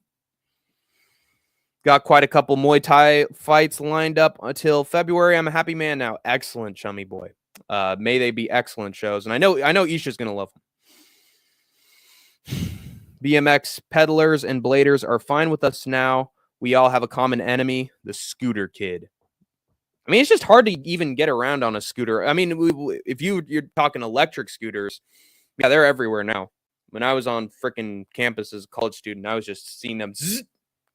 got quite a couple Muay Thai fights lined up until February. I'm a happy man now. Excellent, chummy boy. May they be excellent shows. And I know Isha's going to love them. BMX peddlers and bladers are fine with us now. We all have a common enemy, the scooter kid. I mean, it's just hard to even get around on a scooter. I mean, if you're talking electric scooters, yeah, they're everywhere now. When I was on freaking campus as a college student, I was just seeing them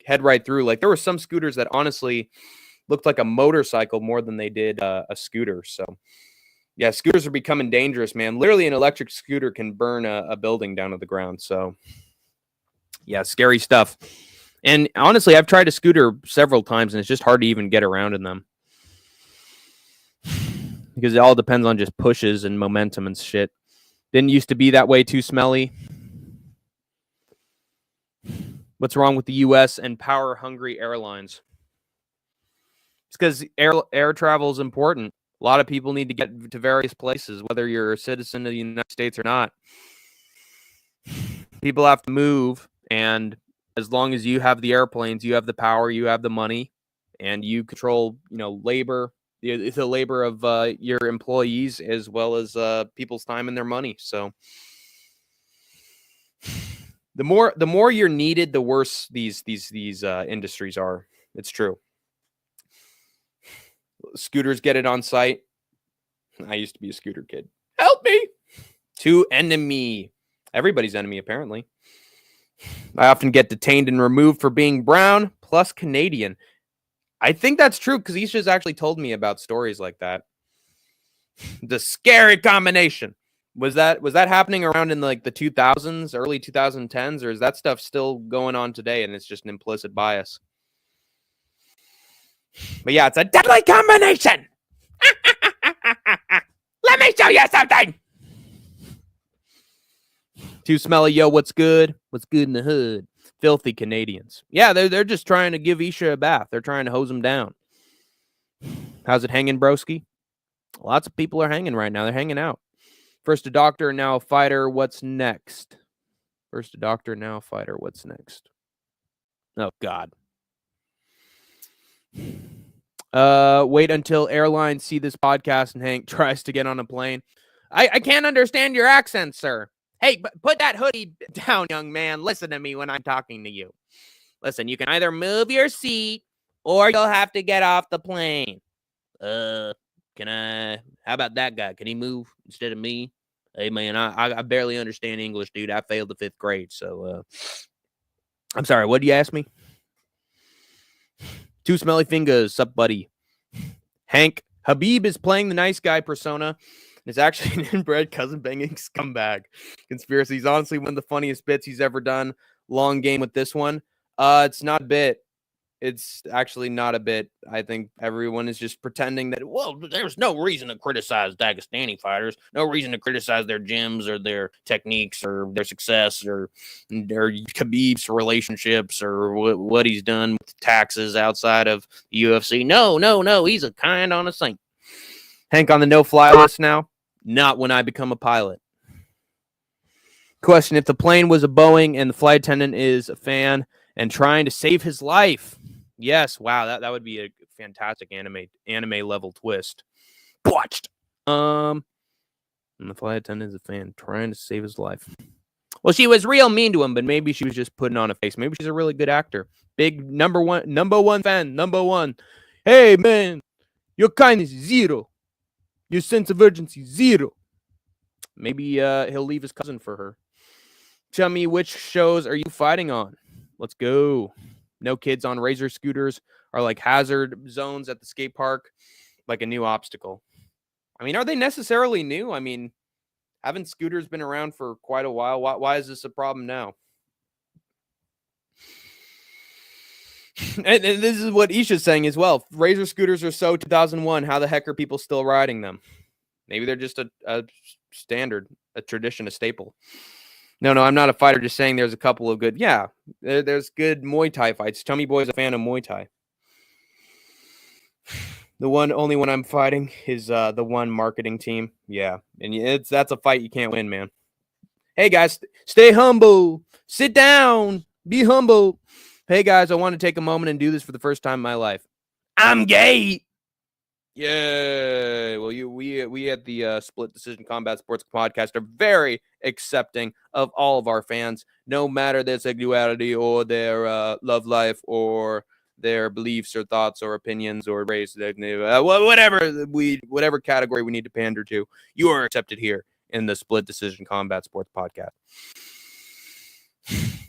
head right through. Like, there were some scooters that honestly looked like a motorcycle more than they did a scooter. So, yeah, scooters are becoming dangerous, man. Literally, an electric scooter can burn a building down to the ground. So, yeah, scary stuff. And honestly, I've tried a scooter several times, and it's just hard to even get around in them. Because it all depends on just pushes and momentum and shit. Didn't used to be that way, too smelly. What's wrong with the U.S. and power-hungry airlines? It's because air travel is important. A lot of people need to get to various places, whether you're a citizen of the United States or not. People have to move, and as long as you have the airplanes, you have the power, you have the money, and you control, labor, the labor of your employees as well as people's time and their money. So the more you're needed, the worse these industries are. It's true. Scooters get it on site. I used to be a scooter kid. Help me. To enemy. Everybody's enemy, apparently. I often get detained and removed for being brown plus Canadian. I think that's true because Isha's actually told me about stories like that. The scary combination. Was that happening around in like the 2000s, early 2010s, or is that stuff still going on today and it's just an implicit bias? But yeah, it's a deadly combination. Let me show you something. Too smelly, yo, what's good? What's good in the hood? Filthy Canadians. Yeah, they're just trying to give Isha a bath. They're trying to hose him down. How's it hanging, broski? Lots of people are hanging right now. They're hanging out. First a doctor, now a fighter. What's next? First a doctor, now a fighter. What's next? Oh, God. Wait until airlines see this podcast and Hank tries to get on a plane. I can't understand your accent, sir. Hey, put that hoodie down, young man. Listen to me when I'm talking to you. Listen, you can either move your seat or you'll have to get off the plane. How about that guy? Can he move instead of me? Hey, man, I barely understand English, dude. I failed the 5th grade, so, I'm sorry, what did you ask me? Two smelly fingers, sup, buddy? Hank, Khabib is playing the nice guy persona. It's actually an inbred cousin banging scumbag. Conspiracy is honestly one of the funniest bits he's ever done. Long game with this one. It's not a bit. It's actually not a bit. I think everyone is just pretending that, well, there's no reason to criticize Dagestani fighters. No reason to criticize their gyms or their techniques or their success or Khabib's relationships or what he's done with taxes outside of the UFC. No. He's a kind on a saint. Hank on the no-fly list now? Not when I become a pilot. Question, if the plane was a Boeing and the flight attendant is a fan and trying to save his life. Yes, wow, that would be a fantastic anime level twist. Watched. And the flight attendant is a fan trying to save his life. Well, she was real mean to him, but maybe she was just putting on a face. Maybe she's a really good actor. Big number one fan, number one. Hey man, your kindness is 0. Your sense of urgency 0. Maybe he'll leave his cousin for her. Tell me, which shows are you fighting on? Let's go. No kids on razor scooters are like hazard zones at the skate park, like a new obstacle. I mean, are they necessarily new? I mean, haven't scooters been around for quite a while? Why is this a problem now? And this is what Isha's saying as well. Razor scooters are so 2001. How the heck are people still riding them? Maybe they're just a standard, a tradition, a staple. No, I'm not a fighter. Just saying there's a couple of good. Yeah, there's good Muay Thai fights. Tummy Boy's a fan of Muay Thai. The only one I'm fighting is the one marketing team. Yeah, and that's a fight you can't win, man. Hey, guys, stay humble. Sit down. Be humble. Hey, guys, I want to take a moment and do this for the first time in my life. I'm gay. Yeah, well, we at the Split Decision Combat Sports Podcast are very accepting of all of our fans, no matter their sexuality or their love life or their beliefs or thoughts or opinions or race, whatever category we need to pander to. You are accepted here in the Split Decision Combat Sports Podcast.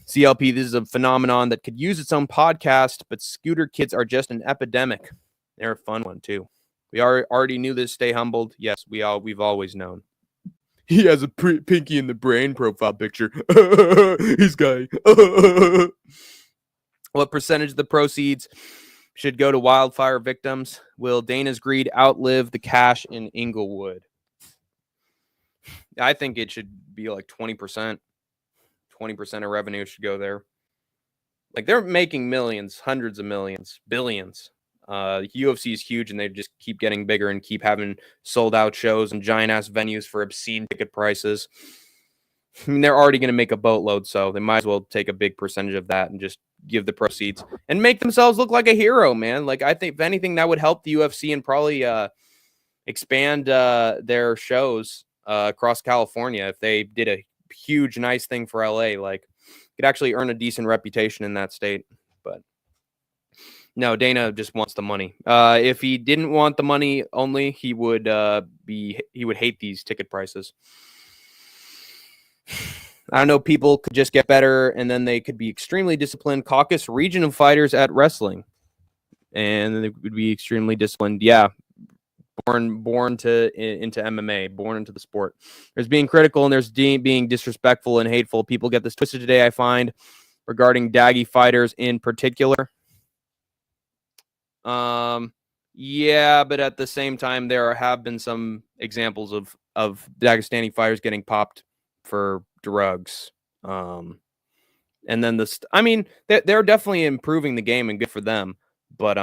CLP, this is a phenomenon that could use its own podcast, but scooter kids are just an epidemic. They're a fun one too. We already knew this. Stay humbled. Yes, we've always known. He has a pinky in the brain profile picture. He's gay. What percentage of the proceeds should go to wildfire victims? Will Dana's greed outlive the cash in Inglewood? I think it should be like 20%. 20% of revenue should go there. Like, they're making millions, hundreds of millions, billions. UFC is huge, and they just keep getting bigger and keep having sold out shows and giant ass venues for obscene ticket prices. I mean, they're already going to make a boatload, so they might as well take a big percentage of that and just give the proceeds and make themselves look like a hero, man. Like, I think if anything, that would help the UFC and probably expand their shows across California if they did a huge, nice thing for LA. Like, could actually earn a decent reputation in that state. But no, Dana just wants the money. If he didn't want the money only, he would hate these ticket prices. I don't know, people could just get better and then they could be extremely disciplined. Caucus region of fighters at wrestling. And they would be extremely disciplined. Yeah. Born into MMA, born into the sport. There's being critical and there's being disrespectful and hateful. People get this twisted today, I find, regarding Daggy fighters in particular. Yeah, but at the same time, there have been some examples of Dagestani fighters getting popped for drugs. And then they're definitely improving the game and good for them. But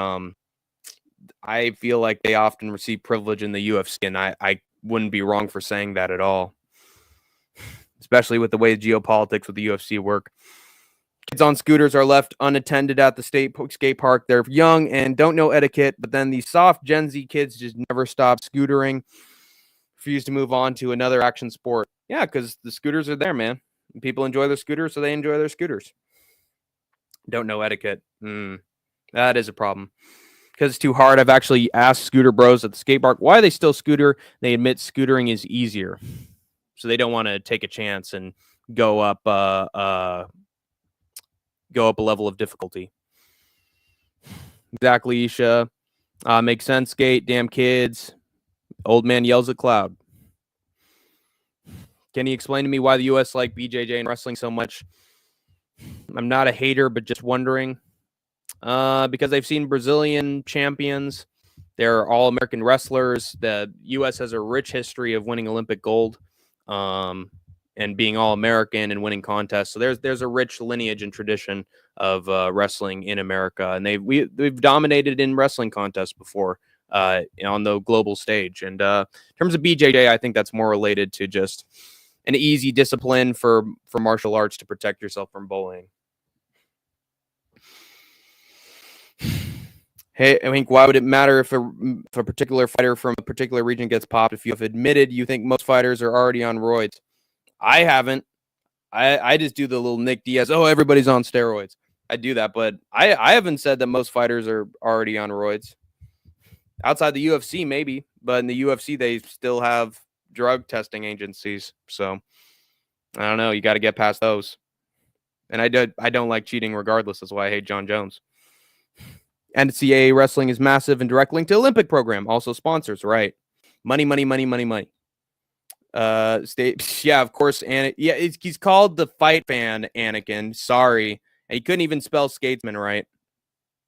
I feel like they often receive privilege in the UFC, and I wouldn't be wrong for saying that at all. especially with the way geopolitics with the UFC work. Kids on scooters are left unattended at the skate park. They're young and don't know etiquette, but then these soft Gen Z kids just never stop scootering, refuse to move on to another action sport. Yeah, because the scooters are there, man. People enjoy their scooters, so they enjoy their scooters. Don't know etiquette. That is a problem. Because it's too hard. I've actually asked scooter bros at the skate park why they still scooter. They admit scootering is easier, so they don't want to take a chance and go up a level of difficulty. Exactly, Isha. Makes sense, skate. Damn kids. Old man yells at cloud. Can you explain to me why the U.S. like BJJ and wrestling so much? I'm not a hater, but just wondering. Because I've seen Brazilian champions. They're all American wrestlers. The U.S. has a rich history of winning Olympic gold, and being all American and winning contests. So there's a rich lineage and tradition of wrestling in America, and we've dominated in wrestling contests before on the global stage. And in terms of BJJ, I think that's more related to just an easy discipline for martial arts to protect yourself from bullying. Hey, I think why would it matter if a particular fighter from a particular region gets popped if you have admitted you think most fighters are already on roids? I haven't. I just do the little Nick Diaz, oh, everybody's on steroids. I do that, but I haven't said that most fighters are already on roids. Outside the UFC, maybe, but in the UFC, they still have drug testing agencies. So I don't know. You got to get past those. And I don't like cheating regardless. That's why I hate John Jones. NCAA wrestling is massive and direct link to Olympic program. Also sponsors, right? Money, money, money, money, money. Yeah, of course. And yeah, he's called the fight fan Anakin. Sorry. And he couldn't even spell skatesman right.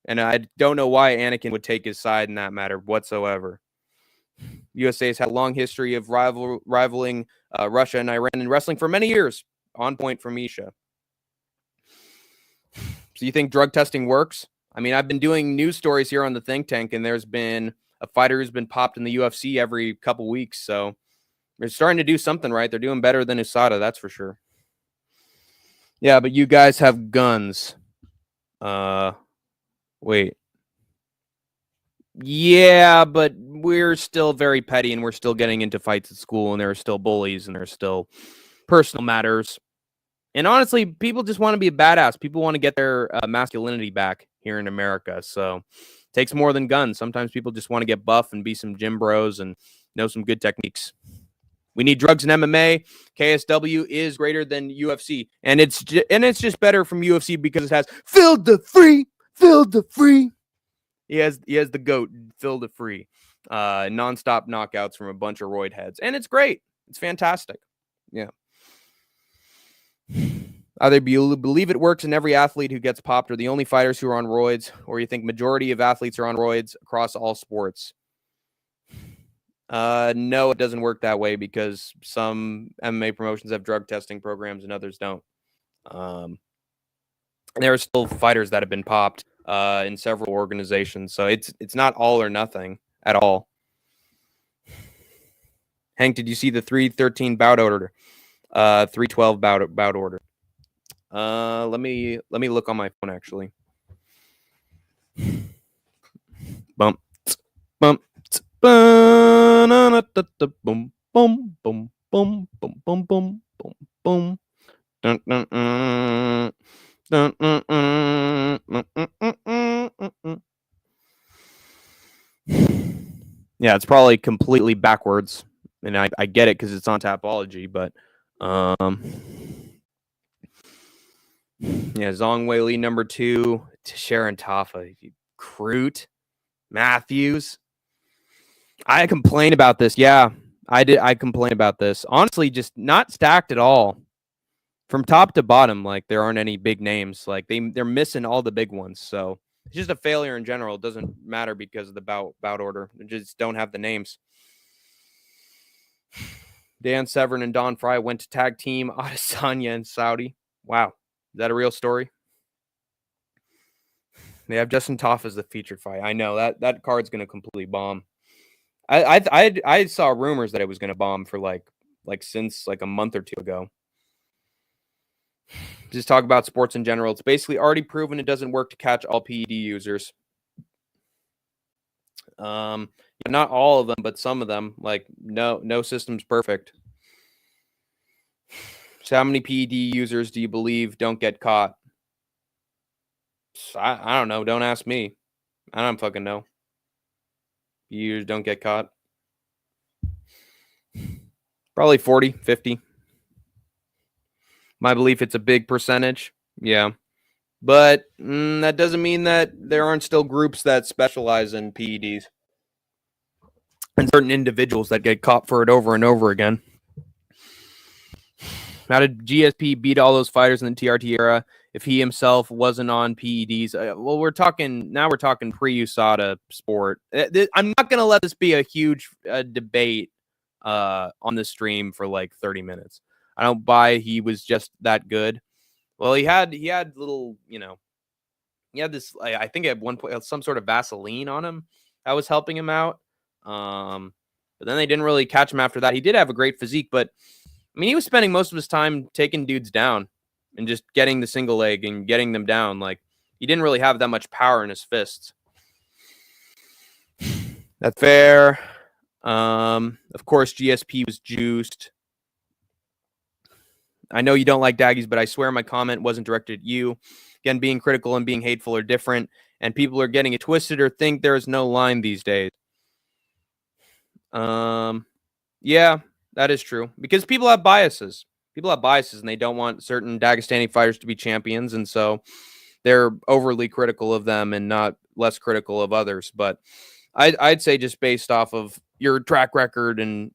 And I don't know why Anakin would take his side in that matter whatsoever. USA has had a long history of rivaling Russia and Iran in wrestling for many years. On point from Misha. So you think drug testing works? I mean, I've been doing news stories here on the Think Tank, and there's been a fighter who's been popped in the UFC every couple weeks. So they're starting to do something right. They're doing better than USADA, that's for sure. Yeah, but you guys have guns. Wait. Yeah, but we're still very petty, and we're still getting into fights at school, and there are still bullies, and there's still personal matters. And honestly, people just want to be a badass. People want to get their masculinity back here in America. So it takes more than guns. Sometimes people just want to get buff and be some gym bros and know some good techniques. We need drugs in MMA. KSW is greater than UFC. And it's just better from UFC because it has Phil the Free. He has the GOAT, Phil the Free. Nonstop knockouts from a bunch of roid heads. And it's great. It's fantastic. Yeah. Either you believe it works in every athlete who gets popped or the only fighters who are on roids, or you think majority of athletes are on roids across all sports. No, it doesn't work that way because some MMA promotions have drug testing programs and others don't. There are still fighters that have been popped in several organizations, so it's not all or nothing at all. Hank, did you see the 313 bout order? 312 bout order. Let me look on my phone actually. Bump. Boom, boom, boom, boom, boom, boom, boom, boom, boom. Yeah, it's probably completely backwards, and I get it because it's on Tapology, but yeah, Zhang Weili number 2, Sharon Tafa, Crute, Matthews. I complain about this. Yeah, I did. I complain about this. Honestly, just not stacked at all. From top to bottom, like there aren't any big names. Like they're missing all the big ones. So it's just a failure in general. It doesn't matter because of the bout order. They just don't have the names. Dan Severn and Don Fry went to tag team Adesanya in Saudi. Wow. Is that a real story? They have Justin Toff as the featured fight. I know that card's going to completely bomb. I saw rumors that it was going to bomb for like since like a month or two ago. Just talk about sports in general. It's basically already proven it doesn't work to catch all PED users. Not all of them, but some of them. Like no system's perfect. So how many PED users do you believe don't get caught? I don't know. Don't ask me. I don't fucking know. You don't get caught. Probably 40, 50. My belief, it's a big percentage. Yeah. But that doesn't mean that there aren't still groups that specialize in PEDs and certain individuals that get caught for it over and over again. How did GSP beat all those fighters in the TRT era if he himself wasn't on PEDs? Well, we're talking pre-USADA sport. I'm not going to let this be a huge debate on the stream for like 30 minutes. I don't buy he was just that good. Well, he had little, he had this, I think at one point, some sort of Vaseline on him that was helping him out. But then they didn't really catch him after that. He did have a great physique, but I mean, he was spending most of his time taking dudes down and just getting the single leg and getting them down. Like, he didn't really have that much power in his fists. That's fair. Of course, GSP was juiced. I know you don't like Daggies, but I swear my comment wasn't directed at you. Again, being critical and being hateful are different, and people are getting it twisted or think there is no line these days. Yeah, that is true. Because people have biases. People have biases, and they don't want certain Dagestani fighters to be champions, and so they're overly critical of them and not less critical of others. But I'd say just based off of your track record and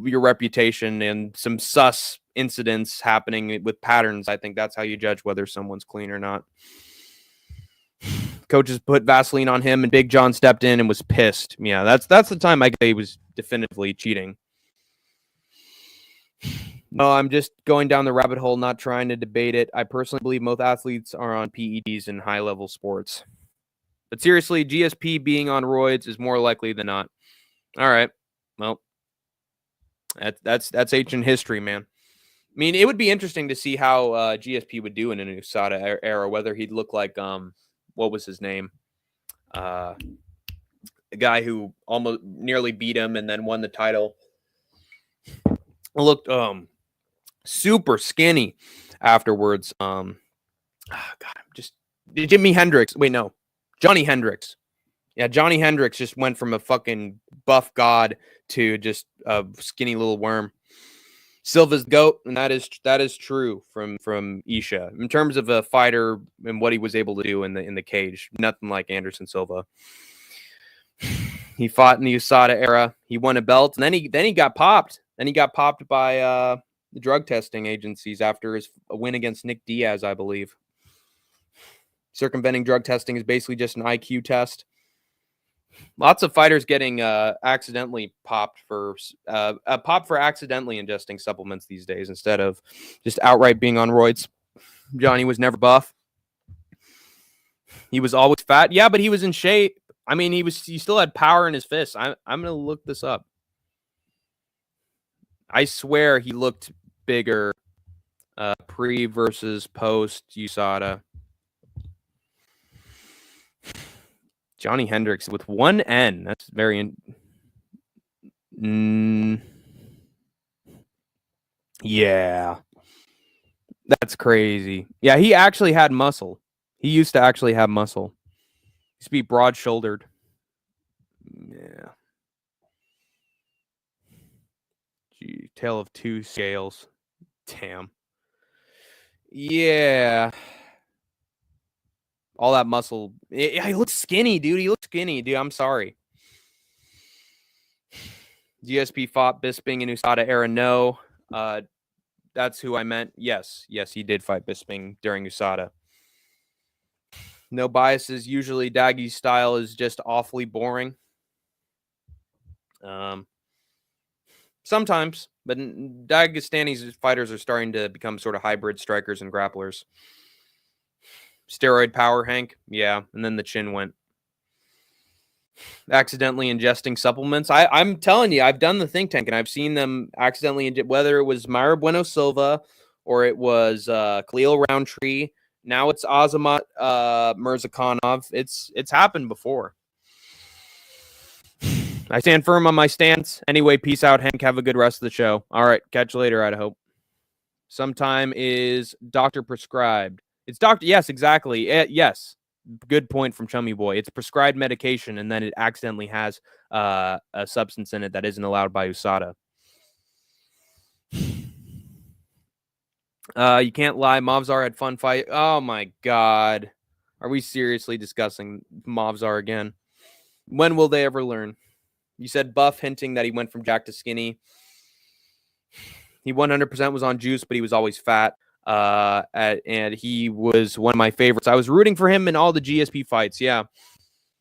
your reputation and some sus incidents happening with patterns, I think that's how you judge whether someone's clean or not. Coaches put Vaseline on him and Big John stepped in and was pissed. Yeah, that's the time I could say he was definitively cheating. No, I'm just going down the rabbit hole, not trying to debate it. I personally believe most athletes are on PEDs in high-level sports. But seriously, GSP being on roids is more likely than not. All right. Well, that's ancient history, man. I mean, it would be interesting to see how GSP would do in an USADA era, whether he'd look like, what was his name? The guy who almost nearly beat him and then won the title. Looked super skinny afterwards. God, just Jimi Hendrix. Wait, no. Johnny Hendrix. Yeah, Johnny Hendrix just went from a fucking buff god to just a skinny little worm. Silva's GOAT, and that is true from Isha. In terms of a fighter and what he was able to do in the cage, nothing like Anderson Silva. He fought in the USADA era. He won a belt, and then he got popped. Then he got popped by the drug testing agencies after his win against Nick Diaz, I believe. Circumventing drug testing is basically just an IQ test. Lots of fighters getting accidentally popped for accidentally ingesting supplements these days instead of just outright being on roids. Johnny was never buff. He was always fat. Yeah, but he was in shape. I mean, he still had power in his fists. I'm gonna look this up. I swear he looked bigger pre versus post USADA. Johnny Hendrix with one N. That's very... Yeah. That's crazy. Yeah, he actually had muscle. He used to actually have muscle. He used to be broad-shouldered. Yeah. Gee, tale of two scales. Damn. Yeah. All that muscle. Yeah, he looks skinny, dude. He looks skinny, dude. I'm sorry. GSP fought Bisping in USADA era. No. That's who I meant. Yes, he did fight Bisping during USADA. No biases. Usually Dagi's style is just awfully boring. Sometimes, but Dagestani's fighters are starting to become sort of hybrid strikers and grapplers. Steroid power, Hank. Yeah, and then the chin went. Accidentally ingesting supplements. I'm telling you, I've done the think tank, and I've seen them accidentally, whether it was Mayra Bueno Silva or it was Khalil Roundtree. Now it's Azamat Mirzakhanov. It's happened before. I stand firm on my stance. Anyway, peace out, Hank. Have a good rest of the show. All right, catch you later, Idaho. Sometime is doctor prescribed. It's doctor. Yes, exactly. Yes. Good point from Chummy Boy. It's prescribed medication, and then it accidentally has a substance in it that isn't allowed by USADA. You can't lie. Movzar had fun fight. Oh my God. Are we seriously discussing Movzar again? When will they ever learn? You said Buff hinting that he went from jacked to skinny. He 100% was on juice, but he was always fat. And he was one of my favorites. I was rooting for him in all the GSP fights. Yeah.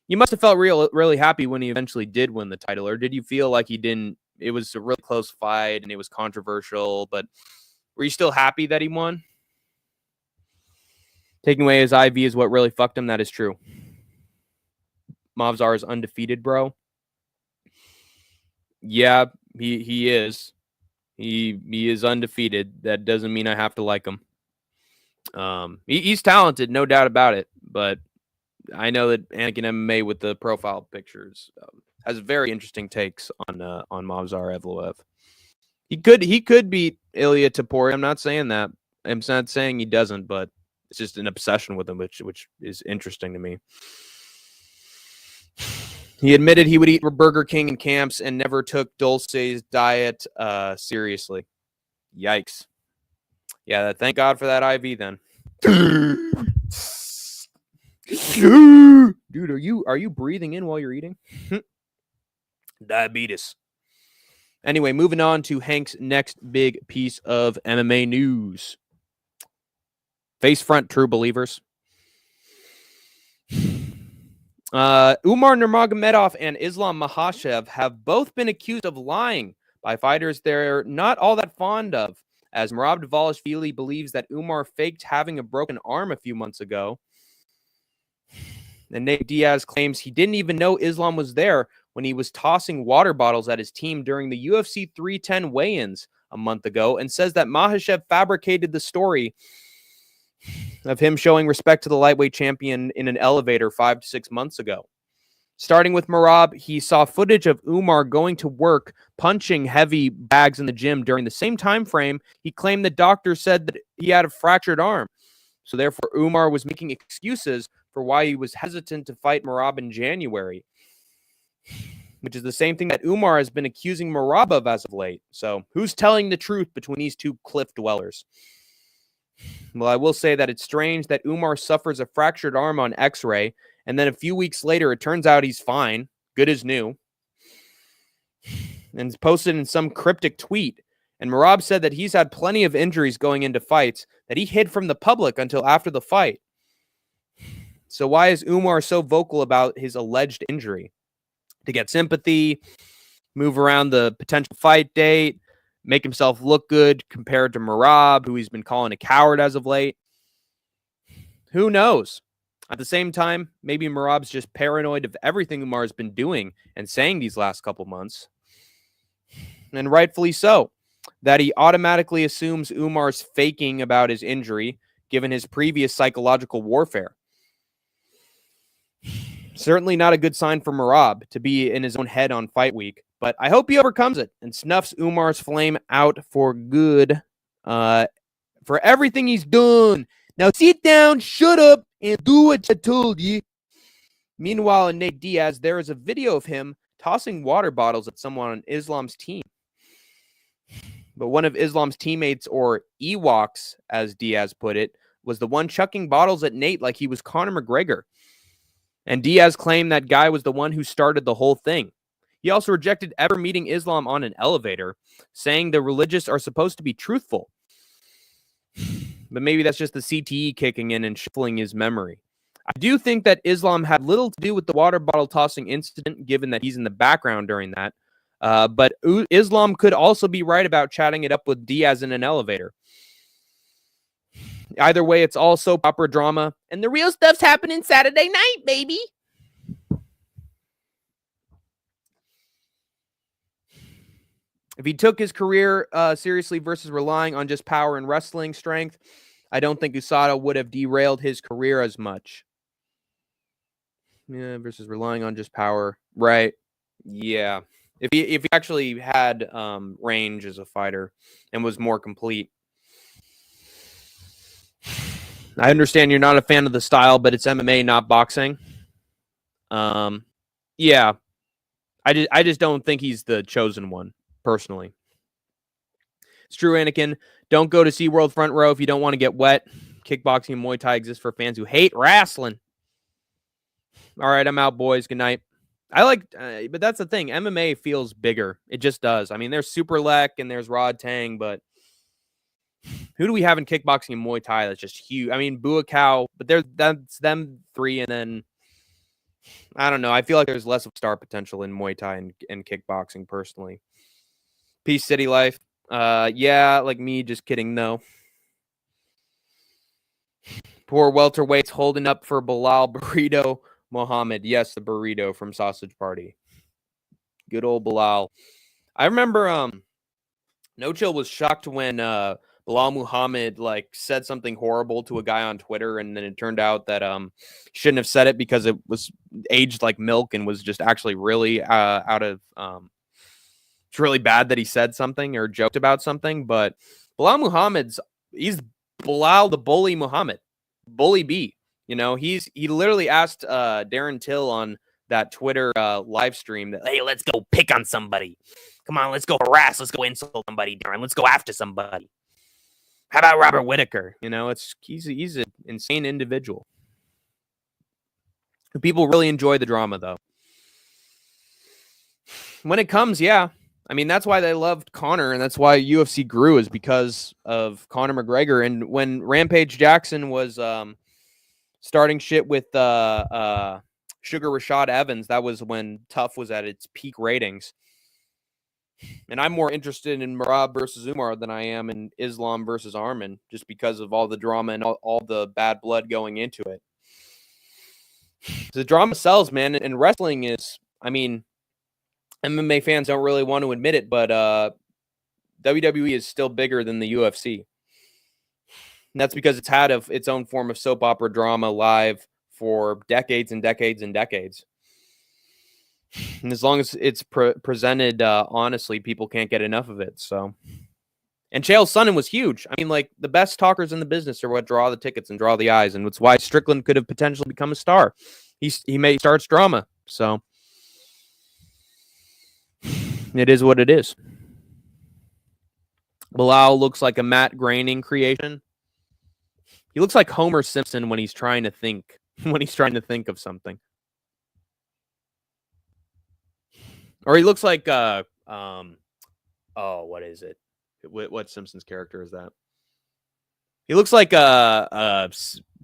You must have felt really happy when he eventually did win the title, or did you feel like he didn't? It was a really close fight and it was controversial, but were you still happy that he won? Taking away his IV is what really fucked him. That is true. Movzar is undefeated, bro. Yeah, he is. He is undefeated. That doesn't mean I have to like him. He's talented, no doubt about it. But I know that Anakin MMA with the profile pictures has very interesting takes on Movzar Evloev. He could beat Ilya Taporia. I'm not saying that. I'm not saying he doesn't, but it's just an obsession with him, which is interesting to me. He admitted he would eat Burger King in camps and never took Dulce's diet seriously. Yikes. Yeah, thank God for that IV then. Dude, are you breathing in while you're eating? Diabetes. Anyway, moving on to Hank's next big piece of MMA news. Face front true believers. Umar Nurmagomedov and Islam Makhachev have both been accused of lying by fighters they're not all that fond of, as Merab Dvalishvili believes that Umar faked having a broken arm a few months ago. And Nate Diaz claims he didn't even know Islam was there when he was tossing water bottles at his team during the UFC 310 weigh-ins a month ago, and says that Makhachev fabricated the story of him showing respect to the lightweight champion in an elevator 5 to 6 months ago. Starting with Merab, he saw footage of Umar going to work, punching heavy bags in the gym during the same time frame. He claimed the doctor said that he had a fractured arm. So therefore, Umar was making excuses for why he was hesitant to fight Merab in January, which is the same thing that Umar has been accusing Merab of as of late. So who's telling the truth between these two cliff dwellers? Well, I will say that it's strange that Umar suffers a fractured arm on x-ray, and then a few weeks later, it turns out he's fine, good as new, and it's posted in some cryptic tweet. And Merab said that he's had plenty of injuries going into fights that he hid from the public until after the fight. So why is Umar so vocal about his alleged injury? To get sympathy, move around the potential fight date, make himself look good compared to Merab, who he's been calling a coward as of late? Who knows? At the same time, maybe Merab's just paranoid of everything Umar's been doing and saying these last couple months. And rightfully so, that he automatically assumes Umar's faking about his injury, given his previous psychological warfare. Certainly not a good sign for Merab to be in his own head on fight week, but I hope he overcomes it and snuffs Umar's flame out for good, for everything he's done. Now sit down, shut up, and do what I told you. Meanwhile, in Nate Diaz, there is a video of him tossing water bottles at someone on Islam's team. But one of Islam's teammates, or Ewoks, as Diaz put it, was the one chucking bottles at Nate like he was Conor McGregor. And Diaz claimed that guy was the one who started the whole thing. He also rejected ever meeting Islam on an elevator, saying the religious are supposed to be truthful. But maybe that's just the CTE kicking in and shuffling his memory. I do think that Islam had little to do with the water bottle tossing incident, given that he's in the background during that. But Islam could also be right about chatting it up with Diaz in an elevator. Either way, it's all soap opera drama, and the real stuff's happening Saturday night, baby. If he took his career seriously versus relying on just power and wrestling strength, I don't think USADA would have derailed his career as much. Yeah, versus relying on just power. Right. Yeah. If he actually had range as a fighter and was more complete. I understand you're not a fan of the style, but it's MMA, not boxing. Yeah. I just don't think he's the chosen one, personally. It's true, Anakin. Don't go to SeaWorld front row if you don't want to get wet. Kickboxing and Muay Thai exists for fans who hate wrestling. All right, I'm out, boys. Good night. I like, but that's the thing. MMA feels bigger. It just does. I mean, there's Super Lek and there's Rod Tang, but who do we have in kickboxing and Muay Thai that's just huge? I mean, Buakaw, but that's them three, and then I don't know. I feel like there's less of star potential in Muay Thai and kickboxing, personally. Peace City Life. Yeah, like me. Just kidding. No. Poor welterweights holding up for Bilal Burrito Muhammad. Yes, the burrito from Sausage Party. Good old Bilal. I remember No Chill was shocked when Bilal Muhammad like said something horrible to a guy on Twitter, and then it turned out that shouldn't have said it because it was aged like milk and was just actually really out of it's really bad that he said something or joked about something. But Bilal Muhammad's he's Bilal the Bully Muhammad. Bully B. You know, he literally asked Darren Till on that Twitter live stream that, hey, let's go pick on somebody. Come on, let's go harass. Let's go insult somebody, Darren. Let's go after somebody. How about Robert Whitaker? You know, he's an insane individual. People really enjoy the drama, though. When it comes, yeah. I mean, that's why they loved Conor, and that's why UFC grew, is because of Conor McGregor. And when Rampage Jackson was starting shit with Sugar Rashad Evans, that was when Tough was at its peak ratings. And I'm more interested in Merab versus Umar than I am in Islam versus Arman, just because of all the drama and all the bad blood going into it. The drama sells, man, and wrestling is, I mean, MMA fans don't really want to admit it, but WWE is still bigger than the UFC. And that's because it's had its own form of soap opera drama live for decades and decades and decades. And as long as it's presented honestly, people can't get enough of it. So, and Chael Sonnen was huge. I mean, like, the best talkers in the business are what draw the tickets and draw the eyes, and it's why Strickland could have potentially become a star. He starts drama, so it is what it is. Bilal looks like a Matt Groening creation. He looks like Homer Simpson when he's trying to think of something. Or he looks like what is it? What Simpsons character is that? He looks like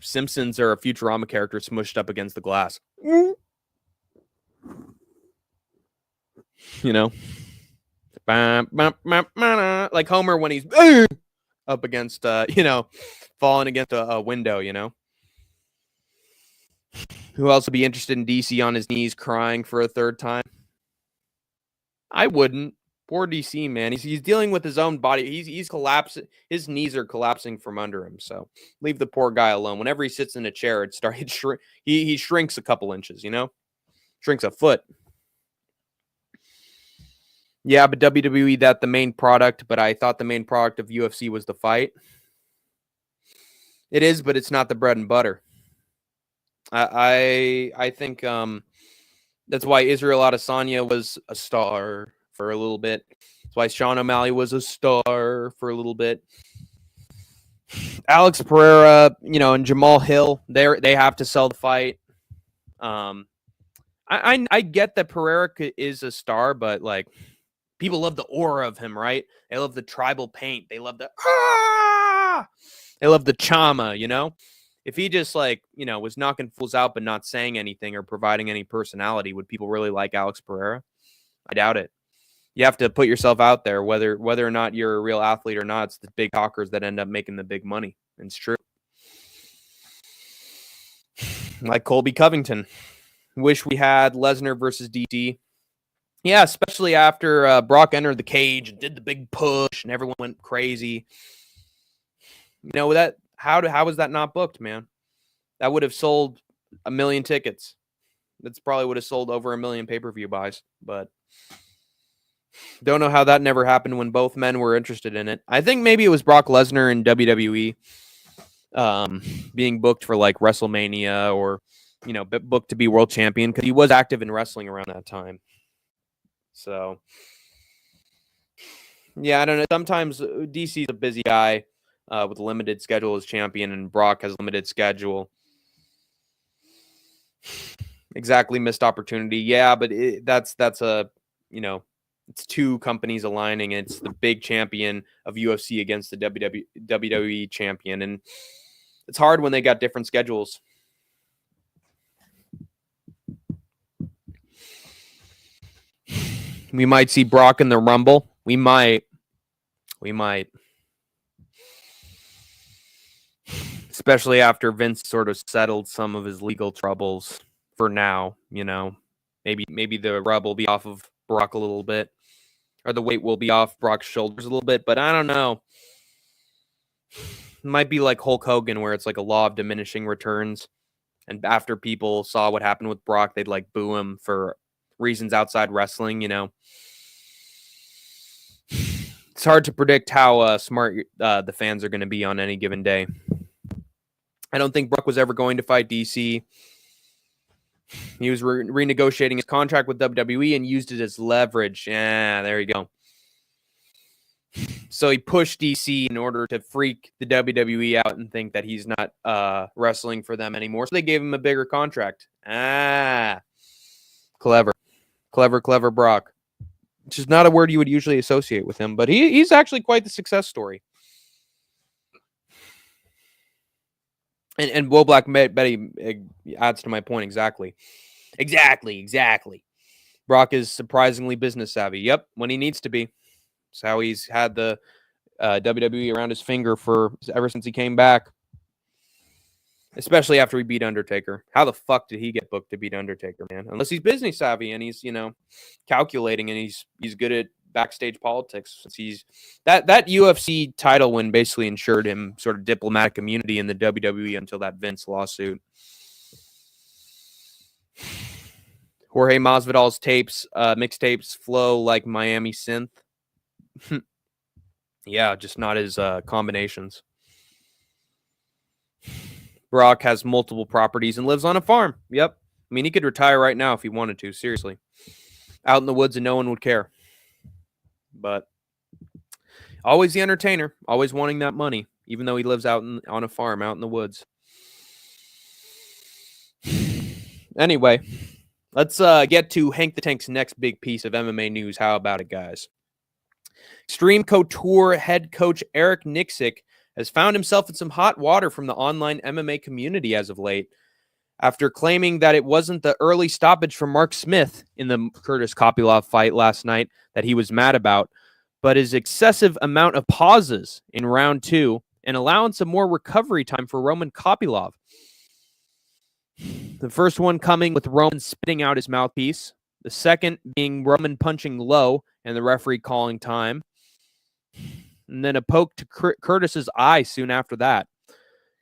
Simpsons or a Futurama character smushed up against the glass. You know? Like Homer when he's up against falling against a window, you know? Who else would be interested in DC on his knees crying for a third time? I wouldn't. Poor DC, man. He's dealing with his own body. He's collapsing. His knees are collapsing from under him. So leave the poor guy alone. Whenever he sits in a chair, he shrinks a couple inches, you know? Shrinks a foot. Yeah, but WWE, that the main product, but I thought the main product of UFC was the fight. It is, but it's not the bread and butter. I think that's why Israel Adesanya was a star for a little bit. That's why Sean O'Malley was a star for a little bit. Alex Pereira, and Jamal Hill, they have to sell the fight. I get that Pereira is a star, but like, people love the aura of him, right? They love the tribal paint. They love they love the chama, you know? If he just was knocking fools out but not saying anything or providing any personality, would people really like Alex Pereira? I doubt it. You have to put yourself out there, whether or not you're a real athlete or not. It's the big talkers that end up making the big money. And it's true. Like Colby Covington. Wish we had Lesnar versus DC. Yeah, especially after Brock entered the cage and did the big push and everyone went crazy. How was that not booked, man? That would have sold 1 million tickets. That's probably would have sold over 1 million pay-per-view buys, but don't know how that never happened when both men were interested in it. I think maybe it was Brock Lesnar and WWE being booked for like WrestleMania or, booked to be world champion because he was active in wrestling around that time. So, yeah, I don't know. Sometimes DC's a busy guy with a limited schedule as champion, and Brock has a limited schedule. Exactly, missed opportunity. Yeah, but that's a, it's two companies aligning. It's the big champion of UFC against the WWE champion, and it's hard when they got different schedules. We might see Brock in the Rumble. We might. Especially after Vince sort of settled some of his legal troubles for now, Maybe the rub will be off of Brock a little bit, or the weight will be off Brock's shoulders a little bit, but I don't know. It might be like Hulk Hogan, where it's like a law of diminishing returns. And after people saw what happened with Brock, they'd like boo him for reasons outside wrestling, It's hard to predict how smart the fans are going to be on any given day. I don't think Brock was ever going to fight DC. He was renegotiating his contract with WWE and used it as leverage. Yeah, there you go. So he pushed DC in order to freak the WWE out and think that he's not wrestling for them anymore. So they gave him a bigger contract. Clever Brock. Which is not a word you would usually associate with him, but he's actually quite the success story. And Will Black Betty adds to my point exactly. Exactly. Brock is surprisingly business savvy. Yep, when he needs to be. It's how he's had the WWE around his finger ever since he came back. Especially after he beat Undertaker. How the fuck did he get booked to beat Undertaker, man? Unless he's business savvy and he's, calculating and he's good at backstage politics. Since he's that UFC title win basically ensured him sort of diplomatic immunity in the WWE until that Vince lawsuit. Jorge Masvidal's mixtapes flow like Miami synth. Yeah, just not his combinations. Brock has multiple properties and lives on a farm. Yep. I mean, he could retire right now if he wanted to, seriously. Out in the woods and no one would care. But always the entertainer, always wanting that money, even though he lives out on a farm out in the woods. Anyway, let's get to Hank the Tank's next big piece of MMA news. How about it, guys? Extreme Couture head coach Eric Nixick has found himself in some hot water from the online MMA community as of late, after claiming that it wasn't the early stoppage from Mark Smith in the Curtis Kopylov fight last night that he was mad about, but his excessive amount of pauses in round 2 and allowing some more recovery time for Roman Kopylov. The first one coming with Roman spitting out his mouthpiece, the second being Roman punching low and the referee calling time, and then a poke to Curtis's eye soon after that.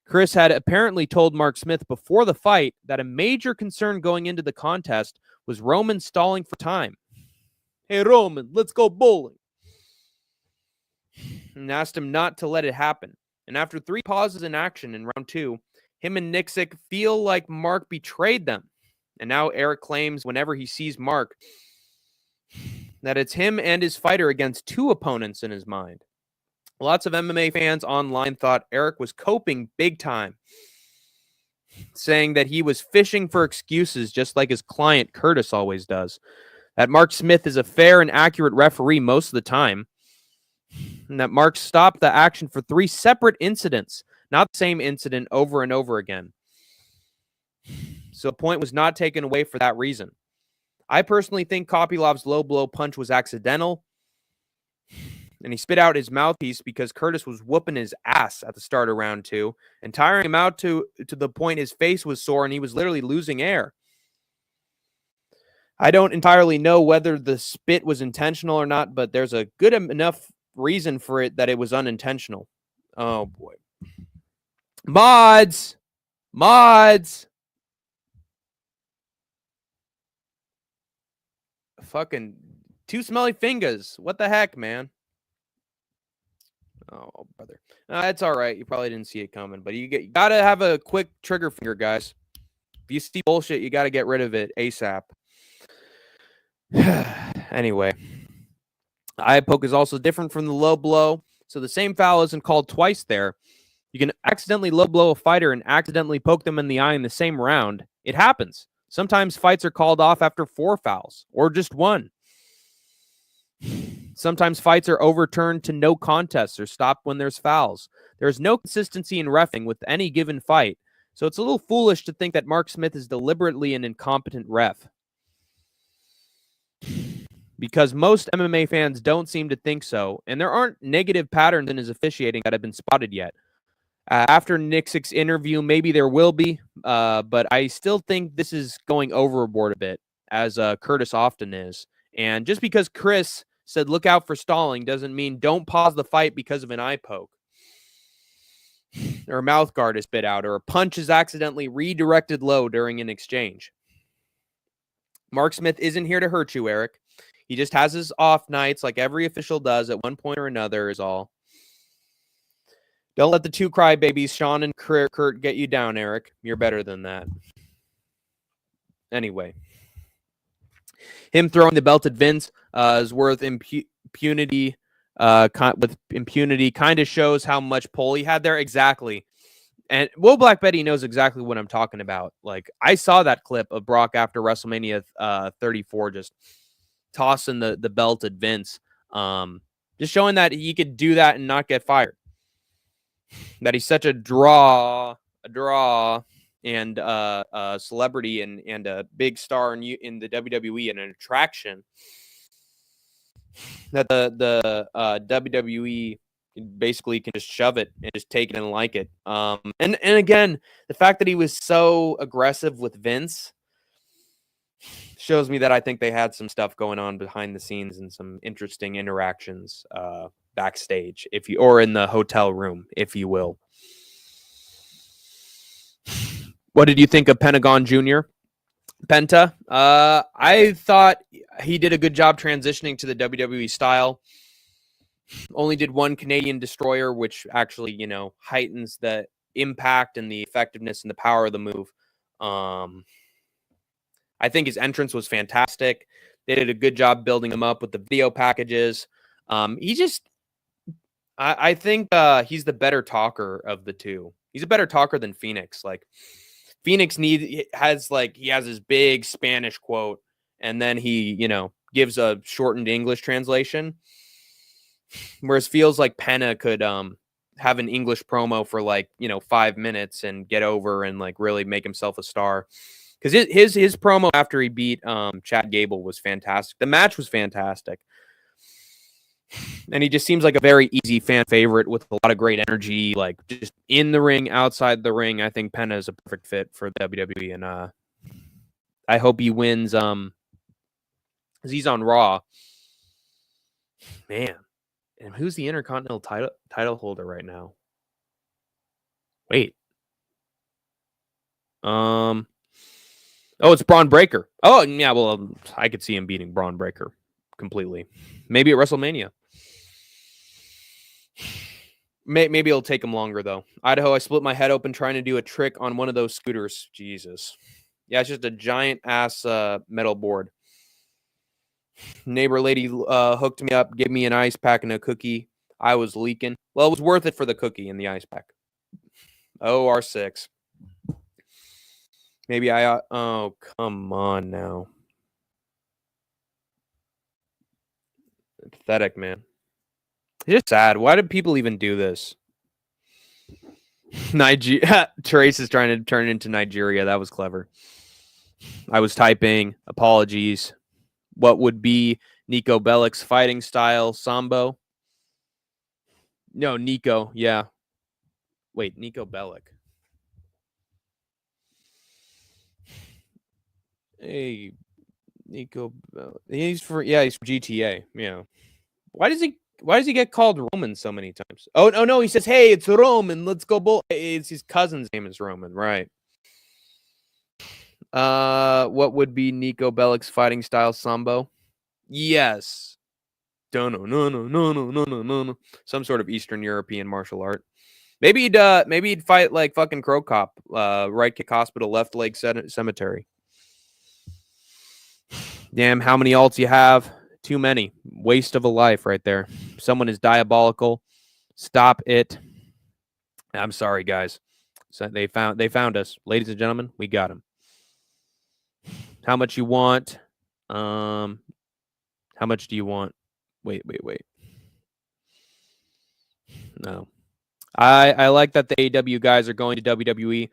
Chris had apparently told Mark Smith before the fight that a major concern going into the contest was Roman stalling for time. Hey, Roman, let's go bowling. And asked him not to let it happen. And after 3 pauses in action in round 2, him and Nixick feel like Mark betrayed them. And now Eric claims whenever he sees Mark that it's him and his fighter against 2 opponents in his mind. Lots of MMA fans online thought Eric was coping big time, saying that he was fishing for excuses just like his client Curtis always does, that Mark Smith is a fair and accurate referee most of the time, and that Mark stopped the action for 3 separate incidents, not the same incident over and over again. So the point was not taken away for that reason. I personally think Kopylov's low blow punch was accidental, and he spit out his mouthpiece because Curtis was whooping his ass at the start of round 2 and tiring him out to the point his face was sore and he was literally losing air. I don't entirely know whether the spit was intentional or not, but there's a good enough reason for it that it was unintentional. Oh boy. Mods! Mods! Fucking two smelly fingers. What the heck, man? Oh, brother. It's all right. You probably didn't see it coming, but you gotta have a quick trigger finger, guys. If you see bullshit, you gotta get rid of it ASAP. Anyway, eye poke is also different from the low blow, so the same foul isn't called twice there. You can accidentally low blow a fighter and accidentally poke them in the eye in the same round. It happens. Sometimes fights are called off after 4 fouls or just 1. Sometimes fights are overturned to no contests or stopped when there's fouls. There's no consistency in reffing with any given fight, so it's a little foolish to think that Mark Smith is deliberately an incompetent ref. Because most MMA fans don't seem to think so, and there aren't negative patterns in his officiating that have been spotted yet. After Nixick's interview, maybe there will be, but I still think this is going overboard a bit, as Curtis often is. And just because Chris said look out for stalling doesn't mean don't pause the fight because of an eye poke, or a mouth guard is bit out, or a punch is accidentally redirected low during an exchange. Mark Smith isn't here to hurt you, Eric. He just has his off nights like every official does at one point or another is all. Don't let the two crybabies, Sean and Kurt, get you down, Eric. You're better than that. Anyway, him throwing the belt at Vince is worth impunity. With impunity, kind of shows how much pull he had there. Exactly. And Will Black Betty knows exactly what I'm talking about. Like, I saw that clip of Brock after WrestleMania 34 just tossing the belt at Vince. Just showing that he could do that and not get fired. That he's such a draw, and a celebrity and a big star in the WWE and an attraction that the WWE basically can just shove it and just take it and like it. And again, the fact that he was so aggressive with Vince shows me that I think they had some stuff going on behind the scenes and some interesting interactions backstage, or in the hotel room, if you will. What did you think of Pentagon Jr.? Penta? I thought he did a good job transitioning to the WWE style. Only did one Canadian destroyer, which actually, heightens the impact and the effectiveness and the power of the move. I think his entrance was fantastic. They did a good job building him up with the video packages. I think he's the better talker of the two. He's a better talker than Phoenix. Like, Phoenix has his big Spanish quote, and then he, gives a shortened English translation. Whereas feels like Penna could have an English promo for 5 minutes and get over and really make himself a star. Because his promo after he beat Chad Gable was fantastic. The match was fantastic. And he just seems like a very easy fan favorite with a lot of great energy, just in the ring, outside the ring. I think Penna is a perfect fit for WWE, and I hope he wins. Because he's on Raw, man. And who's the Intercontinental title holder right now? Wait. Oh, it's Braun Breaker. Oh, yeah. Well, I could see him beating Braun Breaker completely. Maybe at WrestleMania. Maybe it'll take him longer, though. Idaho, I split my head open trying to do a trick on one of those scooters. Jesus. Yeah, it's just a giant-ass metal board. Neighbor lady hooked me up, gave me an ice pack and a cookie. I was leaking. Well, it was worth it for the cookie and the ice pack. Oh, R6. Maybe oh, come on now. Pathetic, man. It's just sad. Why do people even do this? Trace is trying to turn it into Nigeria. That was clever. I was typing apologies. What would be Nico Bellic's fighting style? Sambo? No, Nico. Yeah. Wait, Nico Bellic. Hey, Nico. He's from GTA. Yeah. Why does he get called Roman so many times? Oh no, he says, "Hey, it's Roman. Let's go bull." It's his cousin's name is Roman, right? What would be Nico Bellic's fighting style? Sambo? Yes. No. Some sort of Eastern European martial art. Maybe he'd fight like fucking Crow Cop, right kick hospital, left leg cemetery. Damn, how many alts you have? Too many. Waste of a life right there. Someone is diabolical. Stop it. I'm sorry, guys. So they found us, ladies and gentlemen. We got him. How much you want? How much do you want? Wait. No. I like that the AEW guys are going to WWE.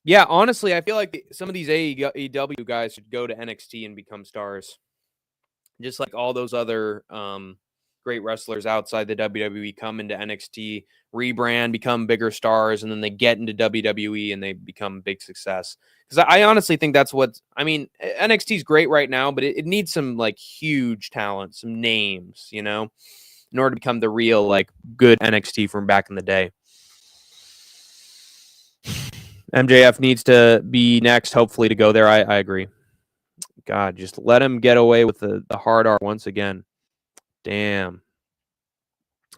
Yeah, honestly, I feel like some of these AEW guys should go to NXT and become stars. Just like all those other great wrestlers outside the WWE come into NXT, rebrand, become bigger stars, and then they get into WWE and they become big success. Because I honestly think that's what NXT is great right now, but it needs some like huge talent, some names, in order to become the real like good NXT from back in the day. MJF needs to be next, hopefully, to go there. I agree. God, just let him get away with the hard R once again. Damn.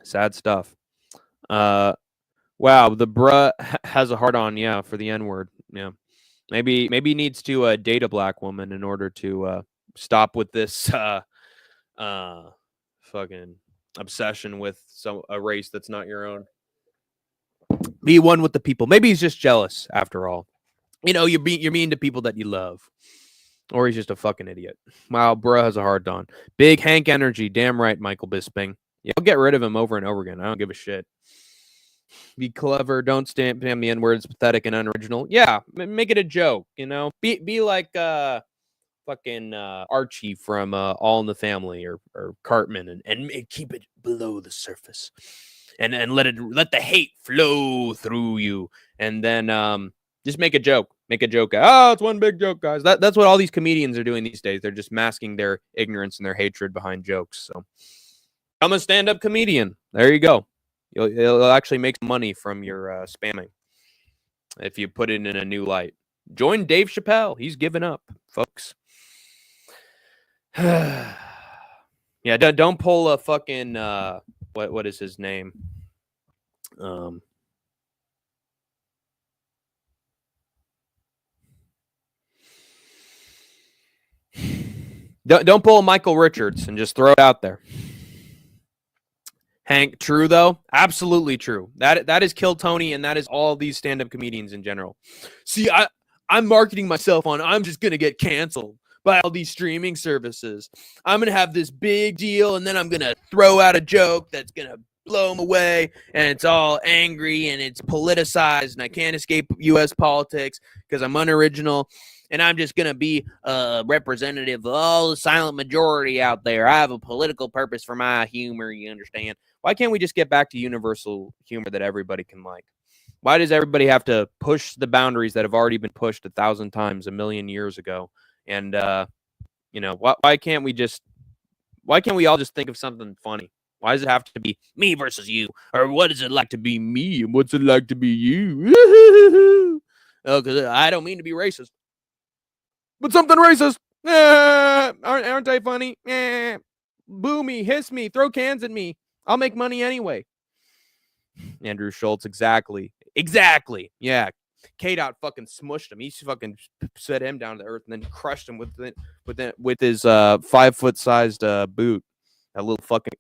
Sad stuff. Wow, the bruh has a hard on, yeah, for the N-word. Yeah. Maybe he needs to date a black woman in order to stop with this fucking obsession with a race that's not your own. Be one with the people. Maybe he's just jealous after all. You're mean to people that you love. Or he's just a fucking idiot. Wow, bruh has a hard on. Big Hank energy. Damn right, Michael Bisping. Yeah, I'll get rid of him over and over again. I don't give a shit. Be clever. Don't spam the N-word. It's pathetic and unoriginal. Yeah, make it a joke, Be like fucking Archie from All in the Family or Cartman and keep it below the surface. And let the hate flow through you. And then just make a joke. Make a joke. Oh, it's one big joke, guys. That's what all these comedians are doing these days. They're just masking their ignorance and their hatred behind jokes. So I'm a stand-up comedian. There you go. You'll actually make money from your spamming if you put it in a new light. Join Dave Chappelle. He's given up, folks. Yeah, don't pull a fucking what is his name? Don't pull a Michael Richards and just throw it out there. Hank, true though? Absolutely true. That is Kill Tony, and that is all these stand-up comedians in general. See, I'm marketing myself on I'm just gonna get canceled by all these streaming services. I'm gonna have this big deal, and then I'm gonna throw out a joke that's gonna blow them away, and it's all angry and it's politicized, and I can't escape U.S. politics because I'm unoriginal. And I'm just going to be a representative of all the silent majority out there. I have a political purpose for my humor, you understand? Why can't we just get back to universal humor that everybody can like? Why does everybody have to push the boundaries that have already been pushed 1,000 times a million years ago? And, why can't we all just think of something funny? Why does it have to be me versus you? Or what is it like to be me? And what's it like to be you? Oh, because I don't mean to be racist. But something racist. Aren't I funny? Boo me, hiss me, throw cans at me. I'll make money anyway. Andrew Schultz, exactly. Yeah. K-Dot fucking smushed him. He fucking set him down to earth and then crushed him with his 5-foot sized boot. That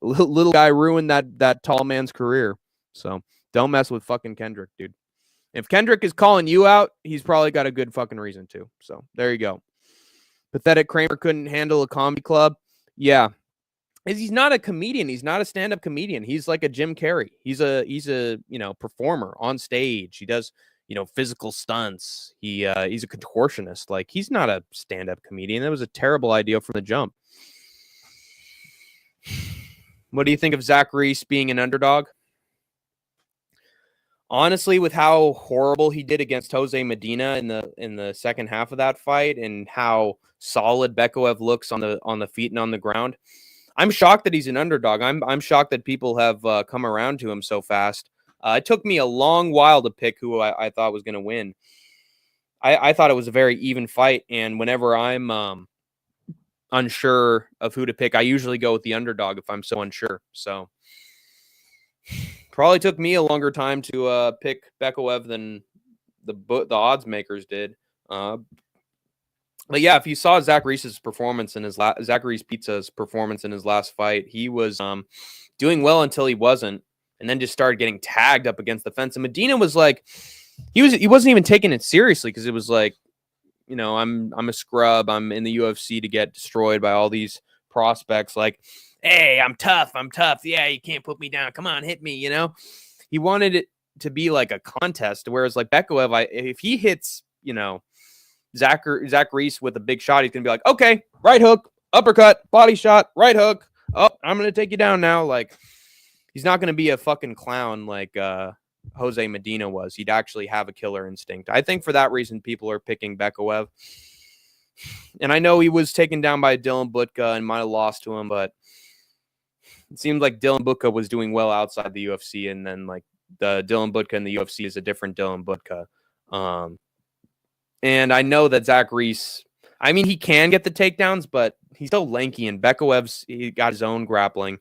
little guy ruined that tall man's career. So don't mess with fucking Kendrick, dude. If Kendrick is calling you out, he's probably got a good fucking reason to. So there you go. Pathetic Kramer couldn't handle a comedy club. Yeah. He's not a comedian. He's not a stand-up comedian. He's like a Jim Carrey. He's a performer on stage. He does, physical stunts. He's a contortionist. Like, he's not a stand-up comedian. That was a terrible idea from the jump. What do you think of Zach Reese being an underdog? Honestly, with how horrible he did against Jose Medina in the second half of that fight, and how solid Bekaev looks on the feet and on the ground, I'm shocked that he's an underdog. I'm shocked that people have come around to him so fast. It took me a long while to pick who I thought was going to win. I thought it was a very even fight, and whenever I'm unsure of who to pick, I usually go with the underdog if I'm so unsure. So probably took me a longer time to pick Bekaev than the odds makers did. But yeah, if you saw Zach Reese's performance in his Zach Reese Pizza's performance in his last fight, he was doing well until he wasn't, and then just started getting tagged up against the fence. And Medina was like, he wasn't even taking it seriously, because it was like, you know, I'm a scrub. I'm in the UFC to get destroyed by all these prospects. Like, hey, I'm tough. Yeah, you can't put me down. Come on, hit me. You know, he wanted it to be like a contest. Whereas like Bekaev, if he hits, you know, Zach Reese with a big shot, he's gonna be like, okay, right hook, uppercut, body shot, right hook. Oh, I'm gonna take you down now. Like, he's not gonna be a fucking clown like Jose Medina was. He'd actually have a killer instinct. I think for that reason, people are picking Bekaev. And I know he was taken down by Dylan Butka and might have lost to him, but it seemed like Dylan Butka was doing well outside the UFC, and then like the Dylan Butka in the UFC is a different Dylan Butka. And I know that Zach Reese, I mean, he can get the takedowns, but he's so lanky, and Bekaev's, he got his own grappling.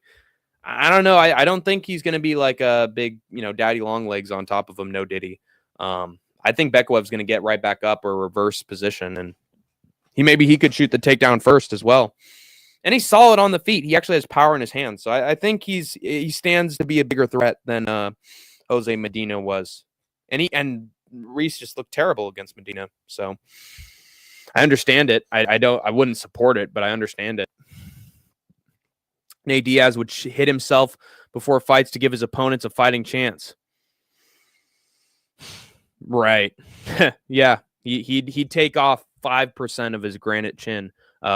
I don't know. I don't think he's going to be like a big, you know, daddy long legs on top of him. No diddy. I think Bekaev's going to get right back up or reverse position, and he could shoot the takedown first as well. And he's solid on the feet. He actually has power in his hands. So I think he stands to be a bigger threat than Jose Medina was. And Reese just looked terrible against Medina. So I understand it. I wouldn't support it, but I understand it. Nate Diaz would hit himself before fights to give his opponents a fighting chance. Right. Yeah. He'd take off 5% of his granite chin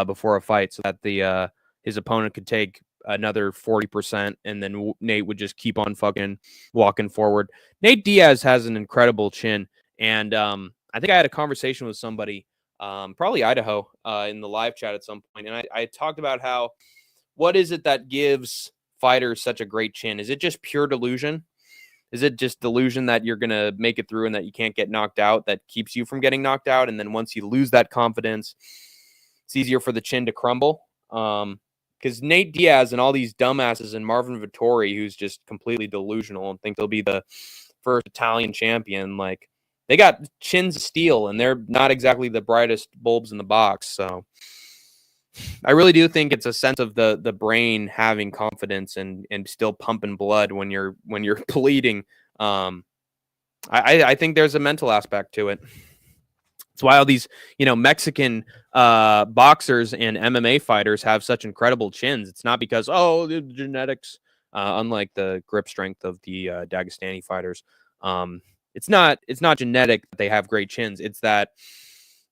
before a fight, so that his opponent could take another 40%, and then Nate would just keep on fucking walking forward. Nate Diaz has an incredible chin, and I think I had a conversation with somebody, probably Idaho, in the live chat at some point, and I talked about how, what is it that gives fighters such a great chin? Is it just pure delusion? Is it just delusion that you're going to make it through and that you can't get knocked out, that keeps you from getting knocked out? And then once you lose that confidence, it's easier for the chin to crumble. Because Nate Diaz and all these dumbasses, and Marvin Vettori, who's just completely delusional and think they'll be the first Italian champion, like, they got chins of steel, and they're not exactly the brightest bulbs in the box. So I really do think it's a sense of the brain having confidence and still pumping blood when you're bleeding. I think there's a mental aspect to it. It's why all these, you know, Mexican boxers and MMA fighters have such incredible chins. It's not because, oh, the genetics, unlike the grip strength of the Dagestani fighters. It's not genetic that they have great chins. It's that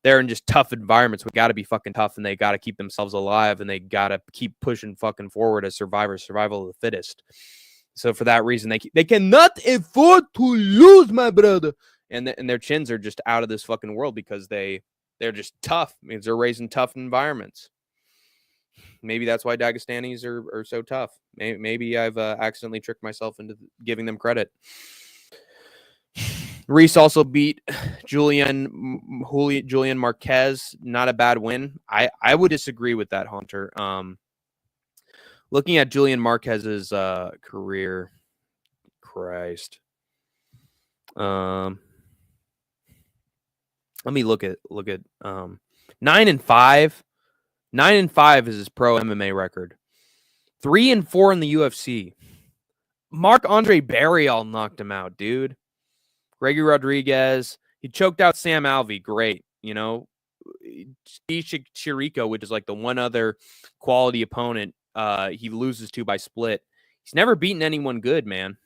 they're in just tough environments. We got to be fucking tough, and they got to keep themselves alive, and they got to keep pushing fucking forward as survivors, survival of the fittest. So for that reason, they cannot afford to lose, my brother. And their chins are just out of this fucking world, because they're just tough. It means they're raised in tough environments. Maybe that's why Dagestanis are so tough. Maybe I've accidentally tricked myself into giving them credit. Reese also beat Julian Marquez. Not a bad win. I would disagree with that, Hunter. Looking at Julian Marquez's career, Christ. Let me look at 9-5. 9-5 is his pro MMA record. 3-4 in the UFC. Marc-Andre Barrial knocked him out, dude. Gregory Rodriguez. He choked out Sam Alvey. Great. You know, Steve Chirico, which is like the one other quality opponent he loses to by split. He's never beaten anyone good, man.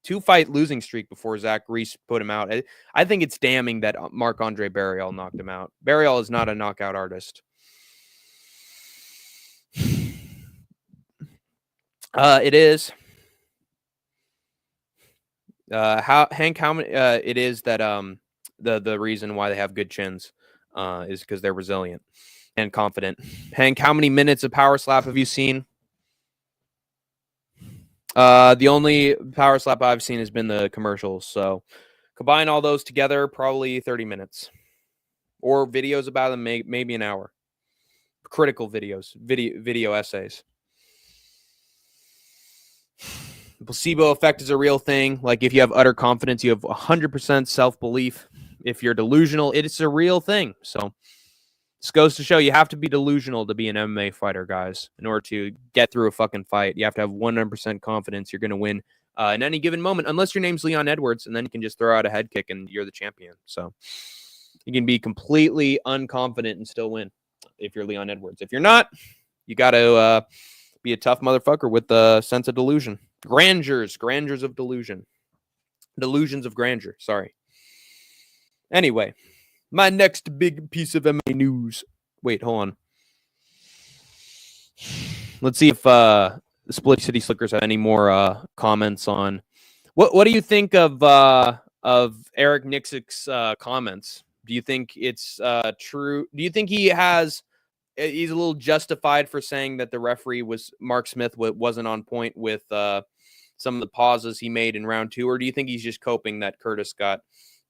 2-fight losing streak before Zach Reese put him out. I think it's damning that Marc-Andre Barrial knocked him out. Barrial is not a knockout artist. It is. How many? It is that the reason why they have good chins, is because they're resilient and confident. Hank, how many minutes of power slap have you seen? The only power slap I've seen has been the commercials. So combine all those together, probably 30 minutes, or videos about them, maybe an hour. Critical videos, video essays. The placebo effect is a real thing. Like if you have utter confidence, you have 100% self-belief. If you're delusional, it's a real thing. So this goes to show you have to be delusional to be an MMA fighter, guys. In order to get through a fucking fight, you have to have 100% confidence you're going to win in any given moment, unless your name's Leon Edwards, and then you can just throw out a head kick and you're the champion. So you can be completely unconfident and still win if you're Leon Edwards. If you're not, you got to be a tough motherfucker with a sense of delusion. Grandeurs of delusion. Delusions of grandeur, sorry. Anyway, my next big piece of MMA news. Wait, hold on. Let's see if the Split City Slickers have any more comments on what do you think of Eric Nixick's comments? Do you think it's true? Do you think he's a little justified for saying that the referee Mark Smith wasn't on point with some of the pauses he made in round 2, or do you think he's just coping that Curtis got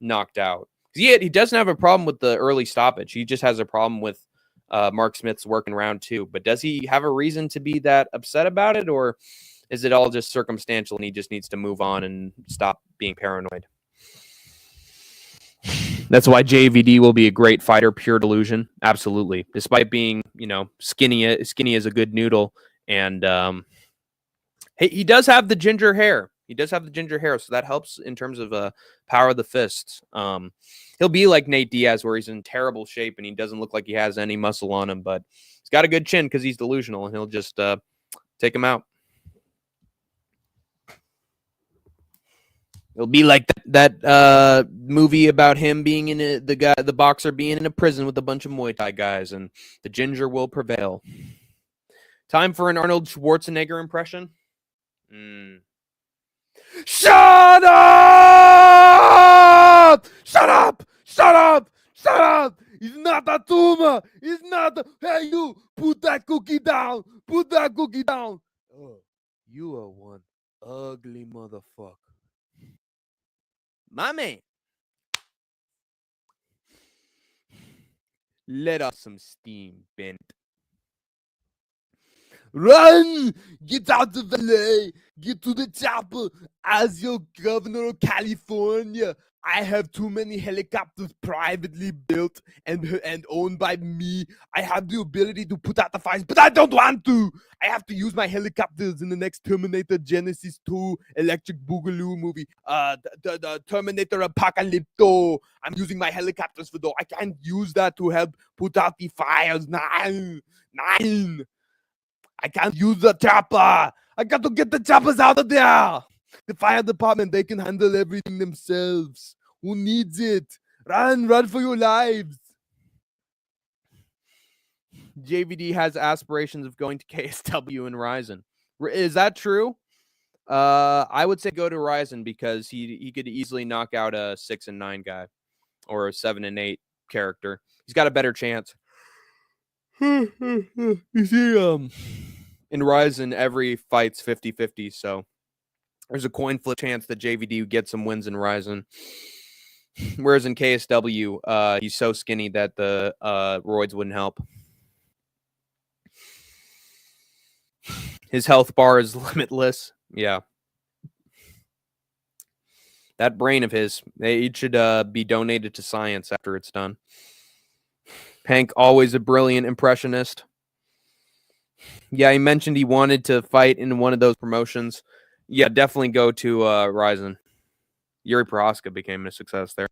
knocked out? He doesn't have a problem with the early stoppage. He just has a problem with Mark Smith's work in round 2. But does he have a reason to be that upset about it, or is it all just circumstantial and he just needs to move on and stop being paranoid? That's why JVD will be a great fighter, pure delusion. Absolutely. Despite being, skinny as a good noodle. And he does have the ginger hair. So that helps in terms of power of the fists. He'll be like Nate Diaz, where he's in terrible shape and he doesn't look like he has any muscle on him, but he's got a good chin because he's delusional, and he'll just take him out. It'll be like that movie about him being in the boxer being in a prison with a bunch of Muay Thai guys, and the ginger will prevail. Time for an Arnold Schwarzenegger impression. Shut up! Shut up! Shut up! Shut up! It's not a tumor! It's not a... Hey, you! Put that cookie down! Put that cookie down! Oh, you are one ugly motherfucker. My man. Let off some steam, Bent. Run! Get out of LA! Get to the chopper! As your governor of California, I have too many helicopters privately built and owned by me. I have the ability to put out the fires, but I don't want to! I have to use my helicopters in the next Terminator Genesis 2 Electric Boogaloo movie. The Terminator Apocalypto. I'm using my helicopters for though. I can't use that to help put out the fires. Nine. I can't use the chopper. I got to get the choppers out of there. The fire department, they can handle everything themselves. Who needs it? Run for your lives. JVD has aspirations of going to KSW and Ryzen. Is that true? I would say go to Ryzen because he could easily knock out a 6-9 guy or a 7-8 character. He's got a better chance. You see, in Ryzen, every fight's 50-50, so there's a coin flip chance that JVD would get some wins in Ryzen. Whereas in KSW, he's so skinny that the roids wouldn't help. His health bar is limitless. Yeah. That brain of his, it should be donated to science after it's done. Hank, always a brilliant impressionist. Yeah, he mentioned he wanted to fight in one of those promotions. Yeah, definitely go to Ryzen. Yuri Prohaska became a success there.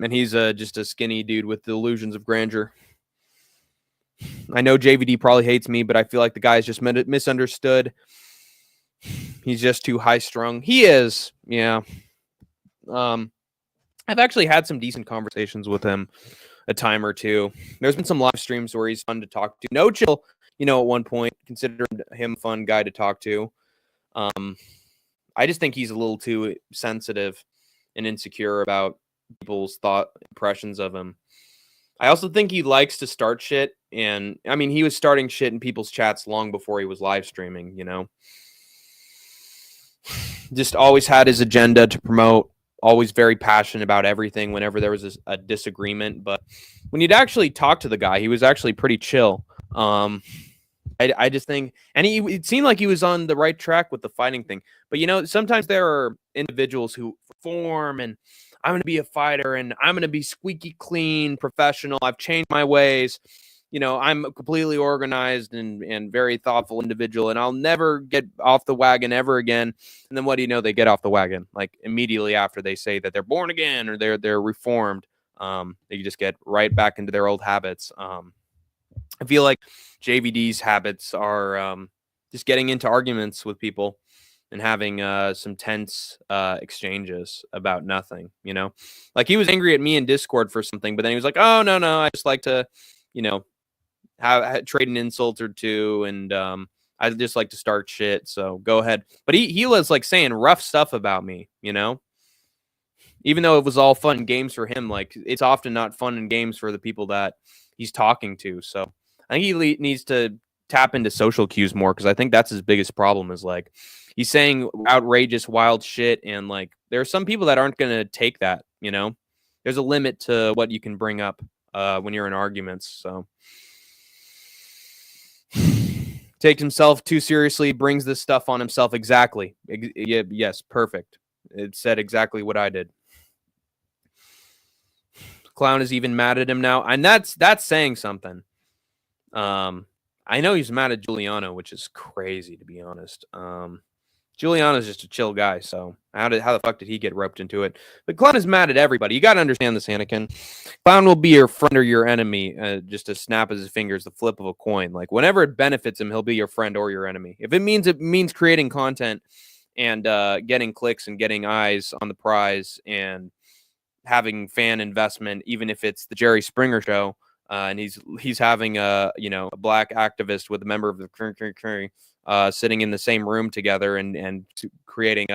And he's just a skinny dude with delusions of grandeur. I know JVD probably hates me, but I feel like the guy's just misunderstood. He's just too high-strung. He is, yeah. I've actually had some decent conversations with him a time or two. There's been some live streams where he's fun to talk to. No chill, at one point, considered him a fun guy to talk to. I just think he's a little too sensitive and insecure about people's thought impressions of him. I also think he likes to start shit. And I mean, he was starting shit in people's chats long before he was live streaming, you know? Just always had his agenda to promote, always very passionate about everything whenever there was a disagreement. But when you'd actually talk to the guy, he was actually pretty chill. I just think, and it seemed like he was on the right track with the fighting thing. But, you know, sometimes there are individuals who perform and I'm going to be a fighter and I'm going to be squeaky clean, professional. I've changed my ways. You know, I'm a completely organized and very thoughtful individual, and I'll never get off the wagon ever again. And then what do you know? They get off the wagon like immediately after they say that they're born again or they're reformed. They just get right back into their old habits. I feel like JVD's habits are just getting into arguments with people and having some tense exchanges about nothing, you know? Like he was angry at me in Discord for something, but then he was like, oh, no, I just like to, you know, trade an insult or two, and I just like to start shit, so go ahead. But he was like saying rough stuff about me, you know? Even though it was all fun and games for him, like it's often not fun and games for the people that he's talking to. So I think he needs to tap into social cues more, because I think that's his biggest problem is like he's saying outrageous, wild shit. And like there are some people that aren't going to take that, you know? There's a limit to what you can bring up when you're in arguments. So takes himself too seriously, brings this stuff on himself. Exactly. Yes, perfect. It said exactly what I did. Clown is even mad at him now, and that's saying something. I know he's mad at Giuliano, which is crazy, to be honest. Giuliano's just a chill guy, so how the fuck did he get roped into it? But Clown is mad at everybody. You got to understand this, Anakin. Clown will be your friend or your enemy, just a snap of his fingers, the flip of a coin. Like whenever it benefits him, he'll be your friend or your enemy. If it means creating content and getting clicks and getting eyes on the prize and having fan investment, even if it's the Jerry Springer show, and he's having a black activist with a member of the sitting in the same room together and creating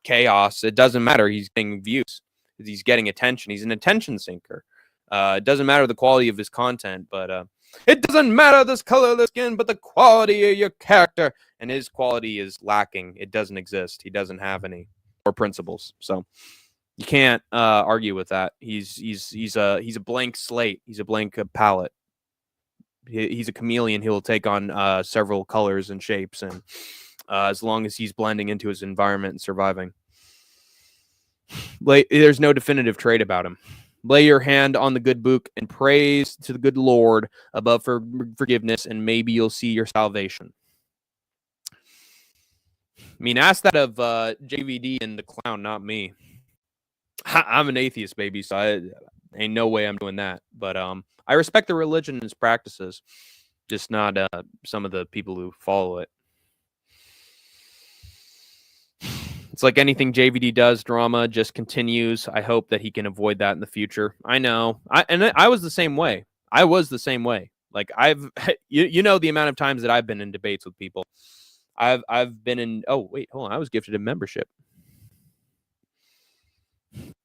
chaos. It doesn't matter. He's getting views. He's getting attention. He's an attention sinker. It doesn't matter the quality of his content, but it doesn't matter this color of the skin, but the quality of your character. And his quality is lacking. It doesn't exist. He doesn't have any or principles. So you can't argue with that. He's a blank slate. He's a blank palette. He's a chameleon. He'll take on several colors and shapes, and as long as he's blending into his environment and surviving. There's no definitive trait about him. Lay your hand on the good book and praise to the good Lord above for forgiveness, and maybe you'll see your salvation. I mean, ask that of JVD and the Clown, not me. I'm an atheist, baby, so ain't no way I'm doing that. But I respect the religion and its practices, just not some of the people who follow it. It's like anything JVD does, drama just continues. I hope that he can avoid that in the future. I know. I was the same way. I was the same way. Like you know the amount of times that I've been in debates with people. I've been in. Oh wait, hold on. I was gifted a membership.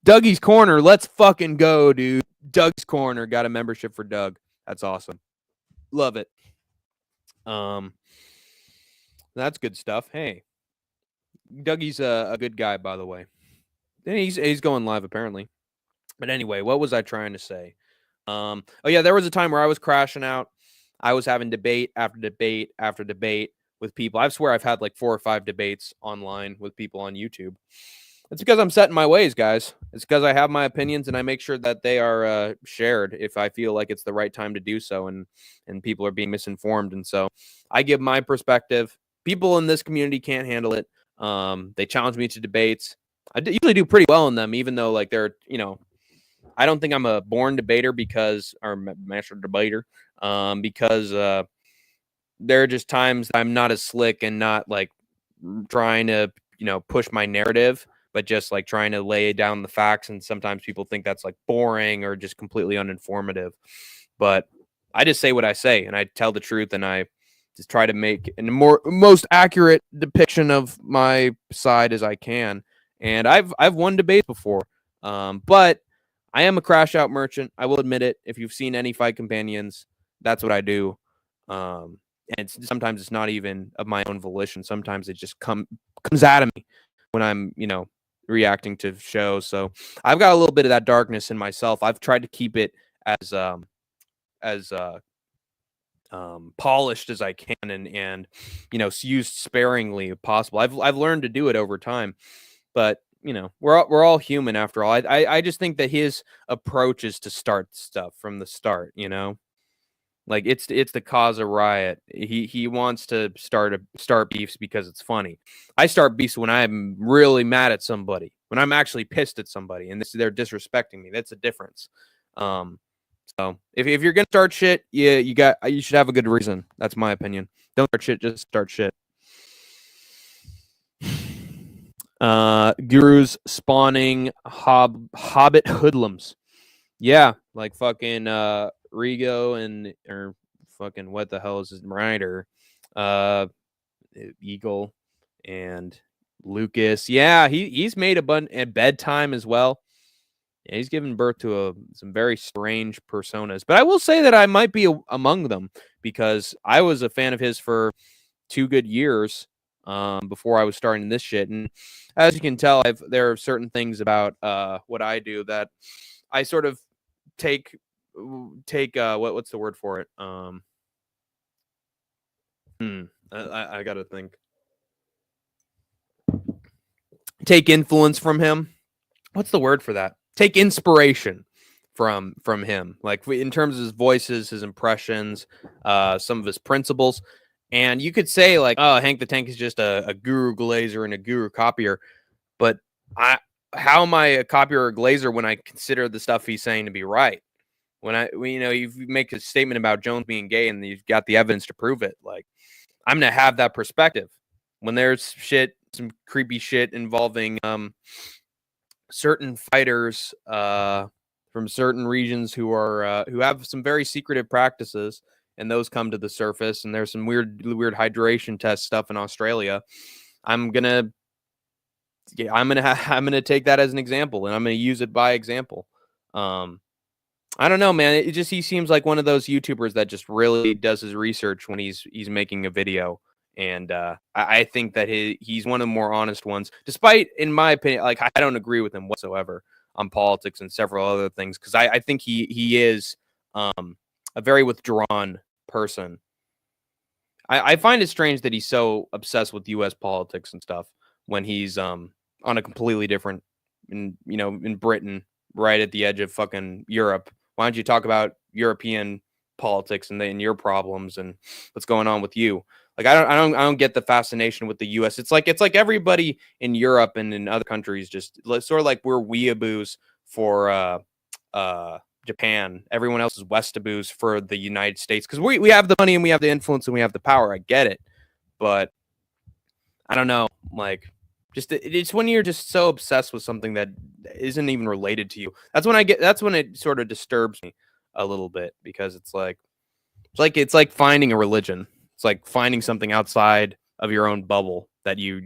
Dougie's Corner, let's fucking go, dude. Doug's Corner got a membership for Doug. That's awesome. Love it. That's good stuff. Hey, Dougie's a good guy, by the way. And he's going live apparently. But anyway, what was I trying to say? Oh yeah, there was a time where I was crashing out. I was having debate after debate after debate with people. I swear I've had like 4 or 5 debates online with people on YouTube. It's because I'm set in my ways, guys. It's because I have my opinions and I make sure that they are shared if I feel like it's the right time to do so, and people are being misinformed. And so I give my perspective. People in this community can't handle it. They challenge me to debates. I usually do pretty well in them, even though like they're, I don't think I'm a born debater or master debater because there are just times I'm not as slick and not like trying to, push my narrative, but just like trying to lay down the facts. And sometimes people think that's like boring or just completely uninformative. But I just say what I say and I tell the truth and I just try to make a most accurate depiction of my side as I can. And I've won debates before, but I am a crash out merchant. I will admit it. If you've seen any Fight Companions, that's what I do. And sometimes it's not even of my own volition. Sometimes it just comes out of me when I'm, reacting to shows. So I've got a little bit of that darkness in myself. I've tried to keep it as polished as I can, and used sparingly if possible. I've learned to do it over time, but we're all human after all. I just think that his approach is to start stuff from the start. Like it's the cause a riot. He wants to start beefs because it's funny. I start beefs when I'm really mad at somebody, when I'm actually pissed at somebody, and they're disrespecting me. That's a difference. So if you're gonna start shit, you should have a good reason. That's my opinion. Don't start shit, just start shit. Gurus spawning hobbit hoodlums. Yeah, like fucking Rigo or fucking what the hell is his rider? Eagle and Lucas. Yeah, he's made a bunch at bedtime as well. Yeah, he's given birth to some very strange personas. But I will say that I might be among them because I was a fan of his for 2 good years before I was starting this shit. And as you can tell, there are certain things about what I do that I sort of take what's the word for it? I got to think. Take influence from him. What's the word for that? Take inspiration from him, like in terms of his voices, his impressions, some of his principles. And you could say like, oh, Hank the Tank is just a guru glazer and a guru copier, but how am I a copier or glazer when I consider the stuff he's saying to be right? When you make a statement about Jones being gay and you've got the evidence to prove it, like I'm gonna have that perspective. When there's some creepy shit involving certain fighters from certain regions who have some very secretive practices, and those come to the surface, and there's some weird hydration test stuff in Australia. I'm gonna take that as an example, and I'm gonna use it by example. I don't know, man. He seems like one of those YouTubers that just really does his research when he's making a video. And I think that he's one of the more honest ones, despite, in my opinion, like I don't agree with him whatsoever on politics and several other things, because I think he is a very withdrawn person. I find it strange that he's so obsessed with U.S. politics and stuff when he's on a completely different, in Britain, right at the edge of fucking Europe. Why don't you talk about European politics and your problems and what's going on with you? Like I don't get the fascination with the U.S. It's like everybody in Europe and in other countries just sort of like we're weeaboos for Japan. Everyone else is westaboos for the United States because we have the money and we have the influence and we have the power. I get it, but I don't know. Like it's when you're just so obsessed with something that isn't even related to you. That's when it sort of disturbs me a little bit because it's like finding a religion. It's like finding something outside of your own bubble that you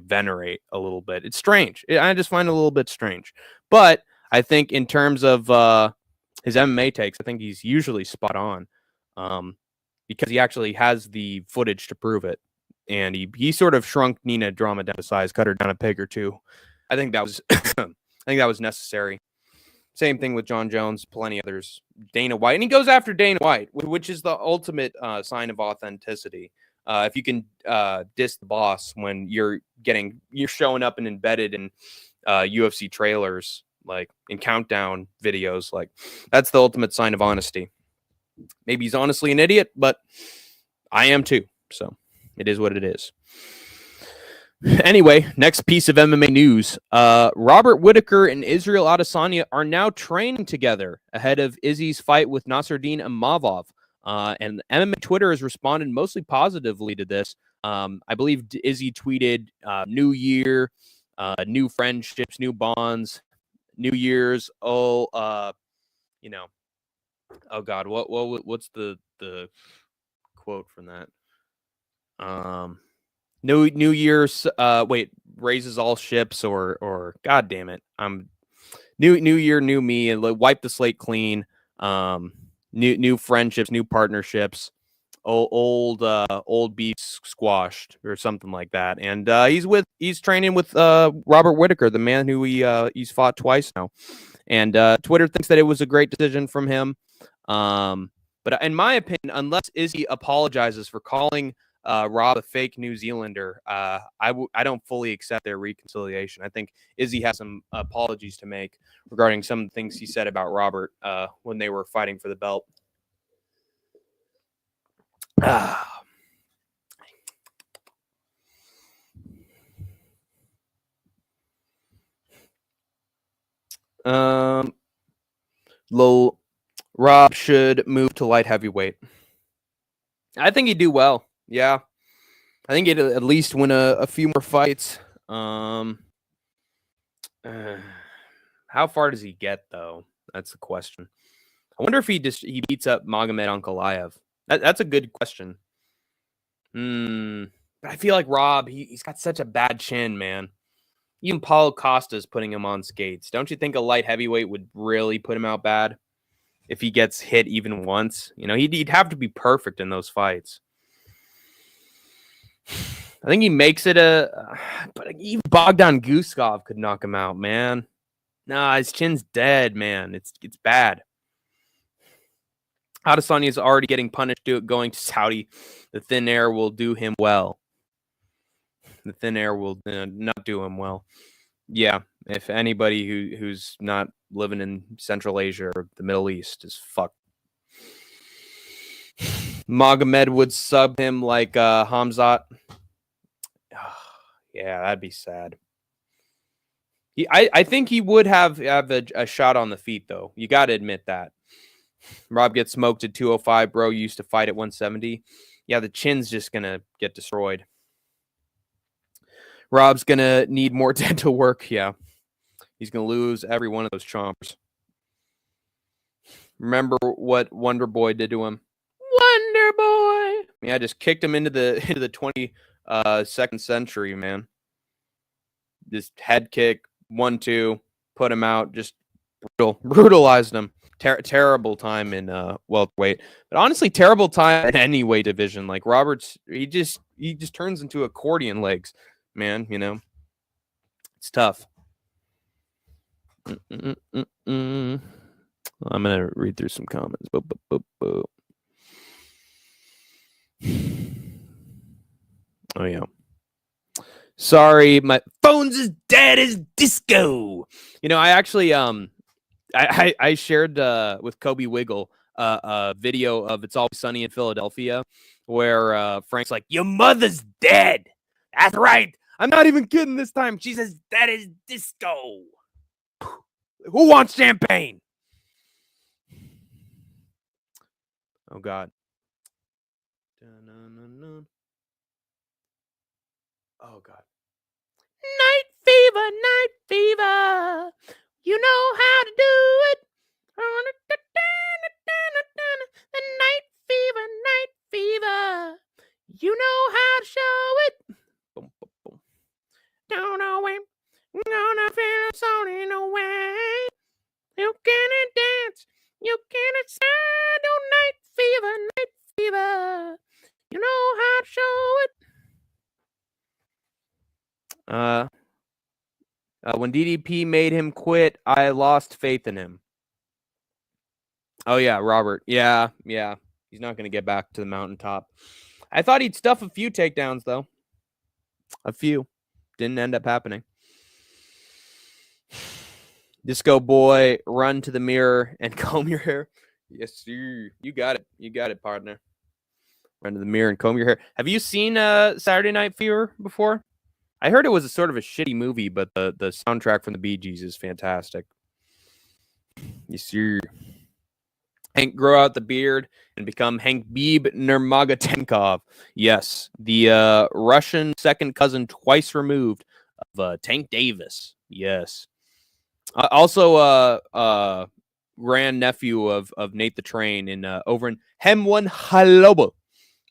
venerate a little bit. It's strange. I just find it a little bit strange. But I think in terms of his MMA takes, I think he's usually spot on because he actually has the footage to prove it. And he sort of shrunk Nina Drama down to size, cut her down a peg or two. I think that was necessary. Same thing with John Jones, plenty others. Dana White, and he goes after Dana White, which is the ultimate sign of authenticity. If you can diss the boss when you're showing up and embedded in UFC trailers, like in countdown videos, like that's the ultimate sign of honesty. Maybe he's honestly an idiot, but I am too. So it is what it is. Anyway, next piece of MMA news. Robert Whittaker and Israel Adesanya are now training together ahead of Izzy's fight with Nasruddin Imavov. And MMA Twitter has responded mostly positively to this. I believe Izzy tweeted, new year, new friendships, new bonds, New Year's. Oh God, what's the quote from that? New Year's raises all ships or God damn it. New year, new me, and wipe the slate clean. New friendships, new partnerships. Old beats squashed or something like that. And he's training with Robert Whitaker, the man who he's fought twice now. And Twitter thinks that it was a great decision from him. But in my opinion, unless Izzy apologizes for calling Rob a fake New Zealander, I don't fully accept their reconciliation. I think Izzy has some apologies to make regarding some of the things he said about Robert when they were fighting for the belt. Rob should move to light heavyweight. I think he'd do well. Yeah. I think he'd at least win a few more fights. How far does he get, though? That's the question. I wonder if he beats up Magomed Ankalaev. That's a good question. But I feel like Rob, he's got such a bad chin, man. Even Paulo Costa's putting him on skates. Don't you think a light heavyweight would really put him out bad if he gets hit even once? You know, he'd have to be perfect in those fights. I think he makes it but even Bogdan Guskov could knock him out, man. Nah, his chin's dead, man. It's bad. Adesanya is already getting punished going to Saudi. The thin air will do him well. The thin air will not do him well. Yeah, if anybody who's not living in Central Asia or the Middle East is fucked. Magomed would sub him like Hamzat. Yeah, that'd be sad. I think he would have a shot on the feet, though. You got to admit that. Rob gets smoked at 205, bro. You used to fight at 170. Yeah, the chin's just going to get destroyed. Rob's going to need more dental work. Yeah. He's going to lose every one of those chompers. Remember what Wonder Boy did to him? Wonder Boy. Yeah, just kicked him into the 22nd century, man. Just head kick, 1-2, put him out, just brutalized him. Terrible time in welterweight, but honestly, terrible time in any weight division. Like Roberts, he just turns into accordion legs, man. You know, it's tough. I'm gonna read through some comments. Oh yeah. Sorry, my phone's as dead as disco. You know, I actually I shared with Kobe Wiggle a video of It's Always Sunny in Philadelphia where Frank's like, your mother's dead. That's right. I'm not even kidding this time. She says, that is disco. Who wants champagne? Oh, God. Oh, God. Night fever. You know how to do it. The night fever. You know how to show it. Boom, boom, boom. Don't know when. Gonna feel sorry no way. You cannot dance. You cannot stand. Oh, night fever. You know how to show it. When DDP made him quit, I lost faith in him. Oh, yeah, Robert. Yeah. He's not going to get back to the mountaintop. I thought he'd stuff a few takedowns, though. A few. Didn't end up happening. Disco boy, run to the mirror and comb your hair. Yes, sir. You got it, partner. Run to the mirror and comb your hair. Have you seen Saturday Night Fever before? I heard it was a sort of a shitty movie, but the soundtrack from the Bee Gees is fantastic. Yes, sir. Hank grow out the beard and become Khabib Nurmagomedov. Yes, the Russian second cousin twice removed of Tank Davis. Yes. Also grandnephew of Nate the Train in over in Hemwan Halobo.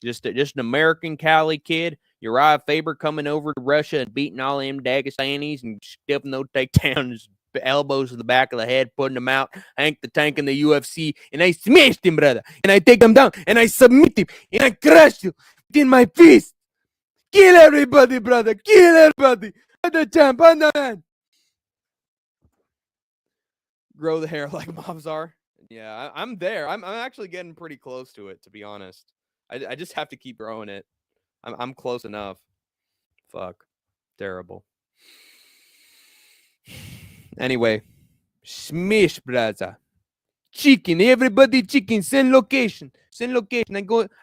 Just an American Cali kid. Uriah Faber coming over to Russia and beating all them Dagestanis and stuffing those takedowns, elbows to the back of the head, putting them out. Hank the Tank in the UFC, and I smashed him, brother. And I take him down, and I submit him, and I crush you in my fist. Kill everybody, brother. Kill everybody. I'm the champ. I'm the man. Grow the hair like Mobzar. Yeah, I'm there. I'm actually getting pretty close to it, to be honest. I just have to keep growing it. I'm close enough. Fuck. Terrible. Anyway, smash, brother. Chicken, everybody chicken. Send location. Send location.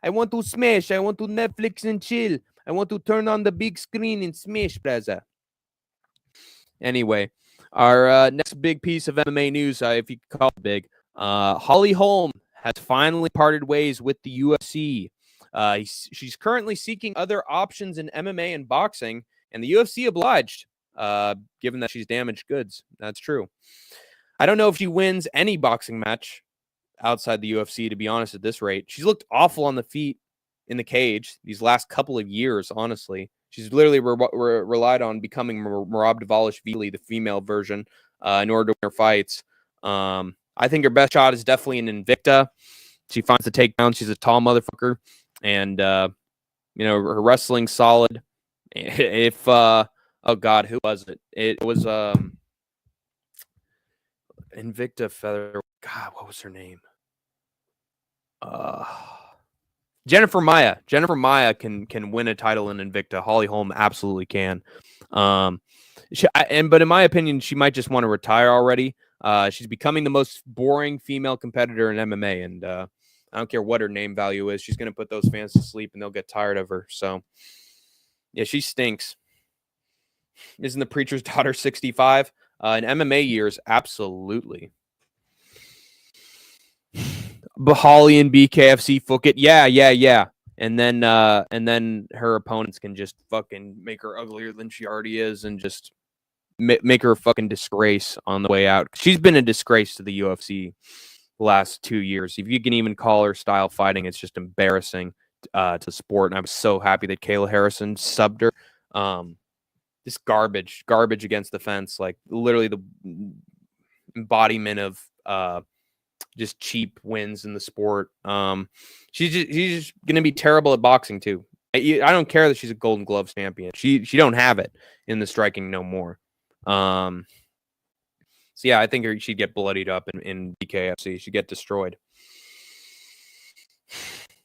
I want to smash. I want to Netflix and chill. I want to turn on the big screen and smash, brother. Anyway, our next big piece of MMA news, if you call it big, Holly Holm has finally parted ways with the UFC. She's currently seeking other options in MMA and boxing, and the UFC obliged, given that she's damaged goods. That's true. I don't know if she wins any boxing match outside the UFC, to be honest, at this rate. She's looked awful on the feet in the cage these last couple of years, honestly. She's literally relied on becoming Merab Dvalishvili, the female version, in order to win her fights. I think her best shot is definitely an Invicta. She finds the takedown. She's a tall motherfucker. And, her wrestling's solid. If, oh God, who was it? It was Invicta Feather. God, what was her name? Jennifer Maia. Jennifer Maia can win a title in Invicta. Holly Holm absolutely can. But in my opinion, she might just want to retire already. She's becoming the most boring female competitor in MMA, and I don't care what her name value is. She's going to put those fans to sleep, and they'll get tired of her. So, yeah, she stinks. Isn't the preacher's daughter 65? In MMA years, absolutely. Bahali and BKFC Fookit. Yeah. And then her opponents can just fucking make her uglier than she already is and just make her a fucking disgrace on the way out. She's been a disgrace to the UFC the last 2 years. If you can even call her style fighting, it's just embarrassing to sport. And I was so happy that Kayla Harrison subbed her. This garbage against the fence, like literally the embodiment of just cheap wins in the sport. She's just gonna be terrible at boxing too. I don't care that she's a Golden Gloves champion. She don't have it in the striking no more. So yeah, I think she'd get bloodied up in BKFC. She'd get destroyed.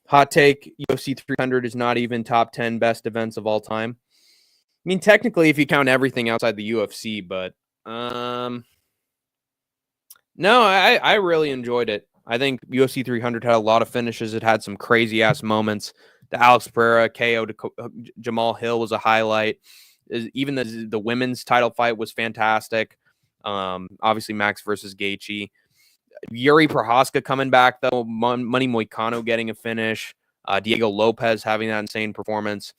Hot take: UFC 300 is not even top 10 best events of all time. I mean, technically, if you count everything outside the UFC, but no, I really enjoyed it. I think UFC 300 had a lot of finishes. It had some crazy ass moments. The Alex Pereira KO to Jamal Hill was a highlight. Even the women's title fight was fantastic. Obviously Max versus Gaethje. Yuri Prohaska coming back though. Money Moicano getting a finish. Diego Lopez having that insane performance.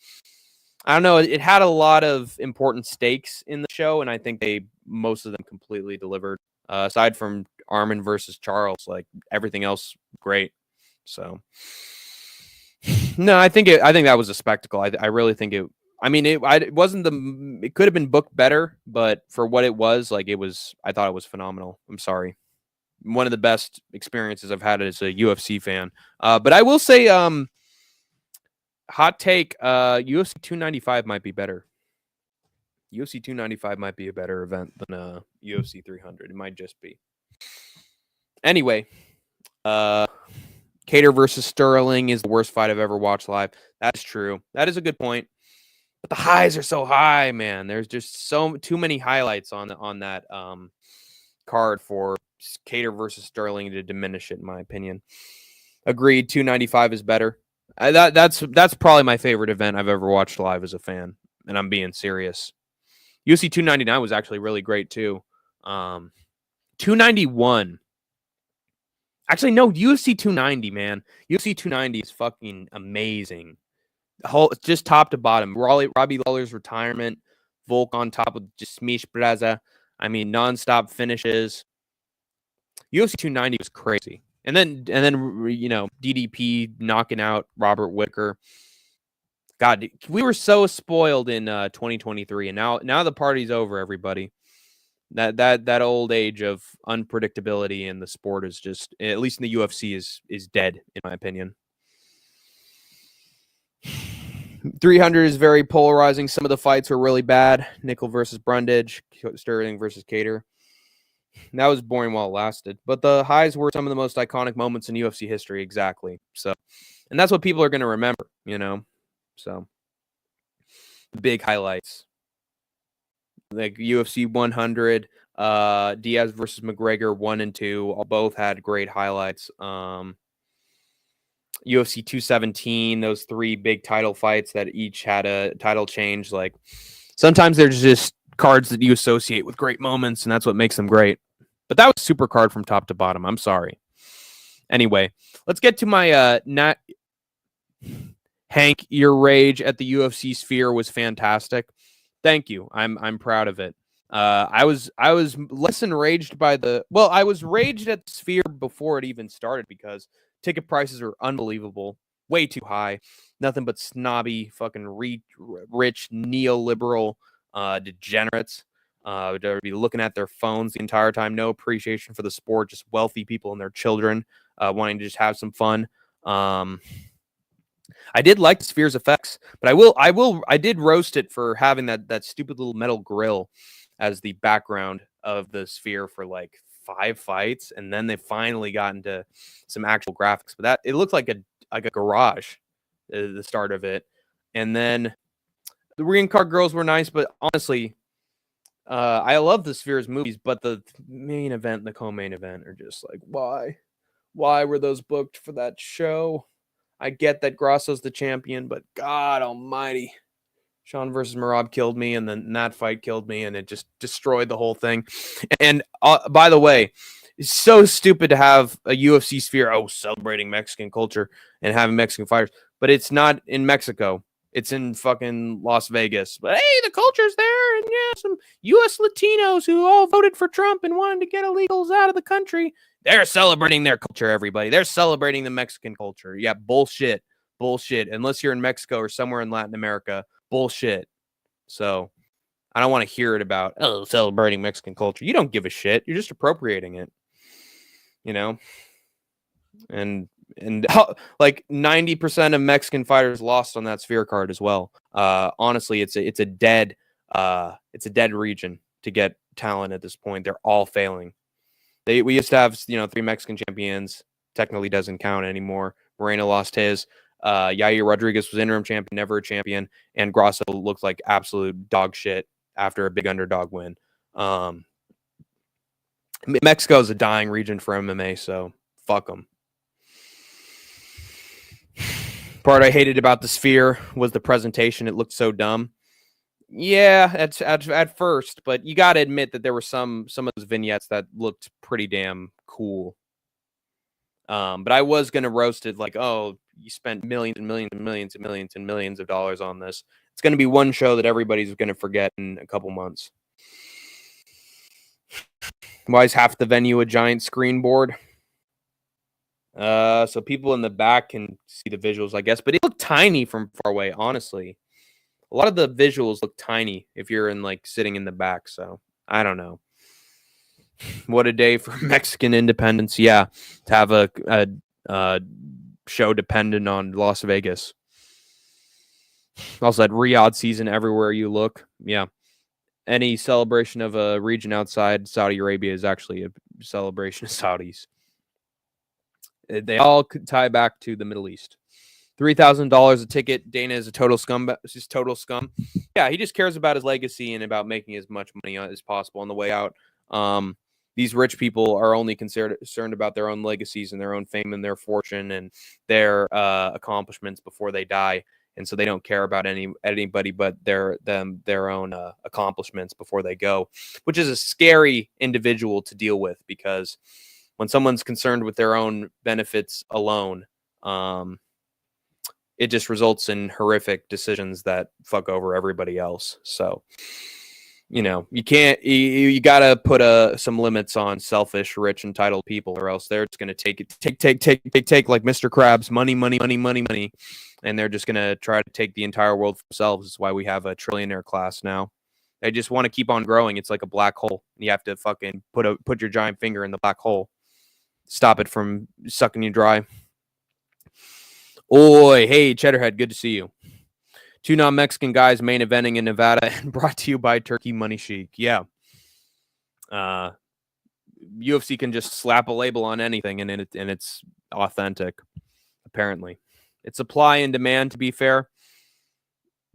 I don't know. It had a lot of important stakes in the show, and I think most of them completely delivered. Aside from Arman versus Charles, like everything else, great. So, no, I think that was a spectacle. I really think it. I mean, it wasn't it could have been booked better, but for what it was, I thought it was phenomenal. I'm sorry, one of the best experiences I've had as a UFC fan. But I will say, hot take, UFC 295 might be better. UFC 295 might be a better event than UFC 300. It might just be. Anyway, Kattar versus Sterling is the worst fight I've ever watched live. That's true. That is a good point. But the highs are so high, man. There's just too many highlights on that card for Kattar versus Sterling to diminish it, in my opinion. Agreed. 295 is better. That's probably my favorite event I've ever watched live as a fan, and I'm being serious. UFC 299 was actually really great too. 291. Actually, no, UFC 290, man. UFC 290 is fucking amazing. Just top to bottom. Robbie Lawler's retirement. Volk on top of just Smish Braza. I mean, nonstop finishes. UFC 290 was crazy. And then DDP knocking out Robert Whitaker. God, we were so spoiled in 2023, and now the party's over, everybody. That old age of unpredictability in the sport is just, at least in the UFC, is dead, in my opinion. 300 is very polarizing. Some of the fights were really bad. Nickel versus Brundage, Sterling versus Cater. That was boring while it lasted. But the highs were some of the most iconic moments in UFC history, exactly. So, and that's what people are going to remember, So, big highlights. Like UFC 100, Diaz versus McGregor 1 and 2, both had great highlights. UFC 217, those 3 big title fights that each had a title change. Like, sometimes there's just cards that you associate with great moments, and that's what makes them great. But that was super card from top to bottom. I'm sorry. Anyway, let's get to my Hank, your rage at the UFC sphere was fantastic. Thank you. I'm proud of it. I was less enraged by I was raged at the sphere before it even started because ticket prices are unbelievable, way too high. Nothing but snobby, fucking rich neoliberal degenerates. They'll be looking at their phones the entire time. No appreciation for the sport. Just wealthy people and their children wanting to just have some fun. I did like the Sphere's effects, but I did roast it for having that stupid little metal grill as the background of the Sphere for like 5 fights, and then they finally got into some actual graphics. But it looked like a garage, the start of it, and then the Ring Card Girls were nice, but honestly, I love the Sphere's movies, but the main event and the co-main event are just like, why were those booked for that show? I get that Grasso's the champion, but God almighty, Sean versus Marab killed me, and then that fight killed me, and it just destroyed the whole thing. And by the way, it's so stupid to have a UFC sphere, celebrating Mexican culture and having Mexican fighters, but it's not in Mexico. It's in fucking Las Vegas. But hey, the culture's there, and yeah, some U.S. Latinos who all voted for Trump and wanted to get illegals out of the country. They're celebrating their culture, everybody. They're celebrating the Mexican culture. Yeah, bullshit. Bullshit. Unless you're in Mexico or somewhere in Latin America, bullshit. So I don't want to hear it about, celebrating Mexican culture. You don't give a shit. You're just appropriating it. And like 90% of Mexican fighters lost on that sphere card as well. Honestly, it's a dead region to get talent at this point. They're all failing. We used to have 3 Mexican champions. Technically doesn't count anymore. Moreno lost his. Yair Rodriguez was interim champion, never a champion, and Grasso looked like absolute dog shit after a big underdog win. Mexico is a dying region for MMA, so fuck them. Part I hated about the sphere was the presentation. It looked so dumb. Yeah, at first, but you got to admit that there were some of those vignettes that looked pretty damn cool. But I was going to roast it like, you spent millions and millions and millions and millions and millions of dollars on this. It's going to be one show that everybody's going to forget in a couple months. Why is half the venue a giant screen board? So people in the back can see the visuals, I guess, but it looked tiny from far away, honestly. A lot of the visuals look tiny if you're in sitting in the back, so I don't know. What a day for Mexican independence. Yeah, to have a show dependent on Las Vegas. Also, that Riyadh season everywhere you look. Yeah. Any celebration of a region outside Saudi Arabia is actually a celebration of Saudis. They all tie back to the Middle East. $3,000 a ticket. Dana is a total scum. He's total scum. Yeah, he just cares about his legacy and about making as much money as possible on the way out. These rich people are only concerned about their own legacies and their own fame and their fortune and their accomplishments before they die, and so they don't care about anybody but their own accomplishments before they go, which is a scary individual to deal with, because when someone's concerned with their own benefits alone, it just results in horrific decisions that fuck over everybody else. So you can't. You got to put some limits on selfish, rich, entitled people, or else they're just going to take like Mr. Krabs, money, money, money, money, money, and they're just going to try to take the entire world for themselves. That's why we have a trillionaire class now. They just want to keep on growing. It's like a black hole. You have to fucking put your giant finger in the black hole, stop it from sucking you dry. Oi, hey, Cheddarhead, good to see you. 2 non-Mexican guys main eventing in Nevada and brought to you by Turkey Money Chic. Yeah. UFC can just slap a label on anything and it's authentic, apparently. It's supply and demand, to be fair.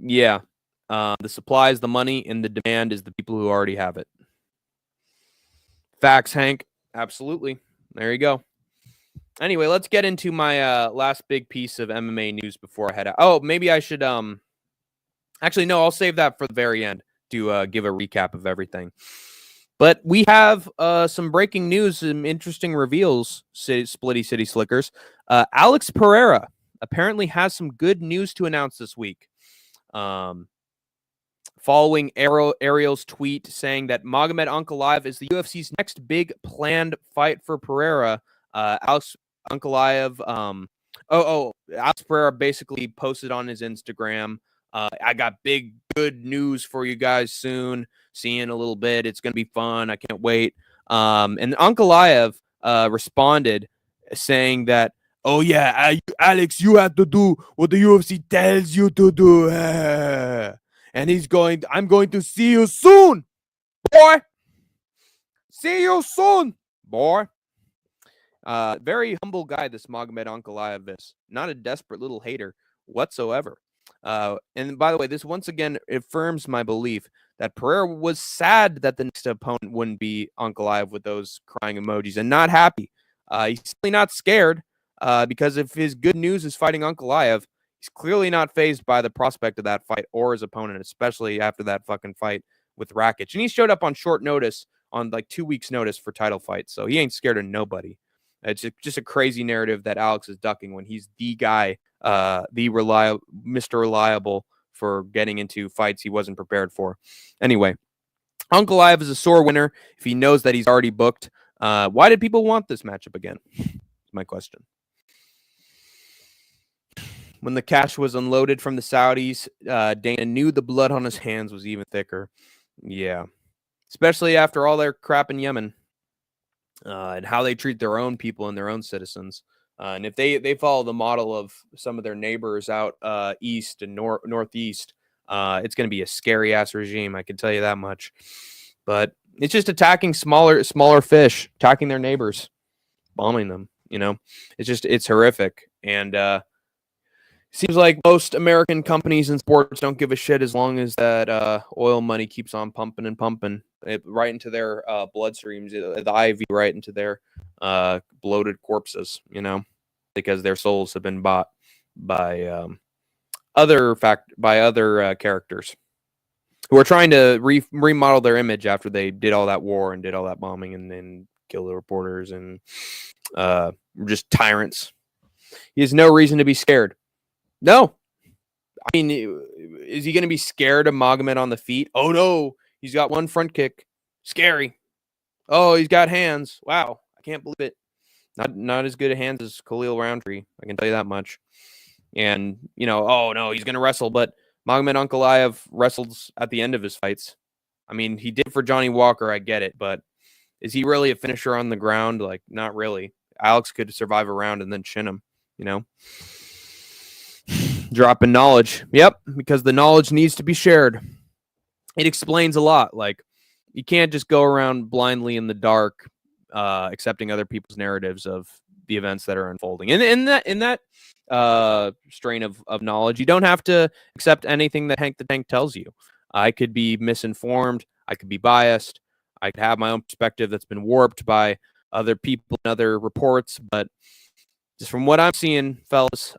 Yeah. The supply is the money and the demand is the people who already have it. Facts, Hank. Absolutely. There you go. Anyway, let's get into my last big piece of MMA news before I head out. Oh, maybe I should actually, no, I'll save that for the very end to give a recap of everything. But we have some breaking news, some interesting reveals, Splitty City Slickers. Alex Pereira apparently has some good news to announce this week. Following Ariel's tweet saying that Magomed Ankalaev is the UFC's next big planned fight for Pereira, Alex Ankalaev, Alex Pereira basically posted on his Instagram, I got good news for you guys soon. See you in a little bit. It's going to be fun. I can't wait. And Ankalaev responded saying that, oh, yeah, Alex, you have to do what the UFC tells you to do. And I'm going to see you soon, boy. See you soon, boy. Very humble guy, this Magomed Ankalaev is. Not a desperate little hater whatsoever. And by the way, this once again affirms my belief that Pereira was sad that the next opponent wouldn't be Ankalaev with those crying emojis and not happy. He's certainly not scared because if his good news is fighting Ankalaev, he's clearly not fazed by the prospect of that fight or his opponent, especially after that fucking fight with Rakic. And he showed up on short notice, on like 2 weeks' notice for title fights, so he ain't scared of nobody. It's just a crazy narrative that Alex is ducking when he's the guy, Mr. Reliable for getting into fights he wasn't prepared for. Anyway, Ankalaev is a sore winner if he knows that he's already booked. Why did people want this matchup again? Is my question. When the cash was unloaded from the Saudis, Dana knew the blood on his hands was even thicker. Yeah. Especially after all their crap in Yemen. And how they treat their own people and their own citizens. And if they follow the model of some of their neighbors out east and northeast, it's going to be a scary-ass regime, I can tell you that much. But it's just attacking smaller fish, attacking their neighbors, bombing them, It's horrific. And seems like most American companies and sports don't give a shit as long as that oil money keeps on pumping and pumping right into their bloodstreams, the IV right into their bloated corpses, because their souls have been bought by other characters who are trying to remodel their image after they did all that war and did all that bombing and then kill the reporters and just tyrants. He has no reason to be scared. No. I mean, is he going to be scared of Magomed on the feet? Oh, no. He's got one front kick. Scary. Oh, he's got hands. Wow. I can't believe it. Not as good at hands as Khalil Roundtree. I can tell you that much. And, oh, no, he's going to wrestle. But Magomed Ankalaev wrestles at the end of his fights. I mean, he did for Johnny Walker. I get it. But is he really a finisher on the ground? Like, not really. Alex could survive a round and then chin him, Dropping knowledge. Yep, because the knowledge needs to be shared. It explains a lot. Like, you can't just go around blindly in the dark, accepting other people's narratives of the events that are unfolding. And in that strain of knowledge, you don't have to accept anything that Hank the Tank tells you. I could be misinformed. I could be biased. I could have my own perspective that's been warped by other people and other reports. But just from what I'm seeing, fellas,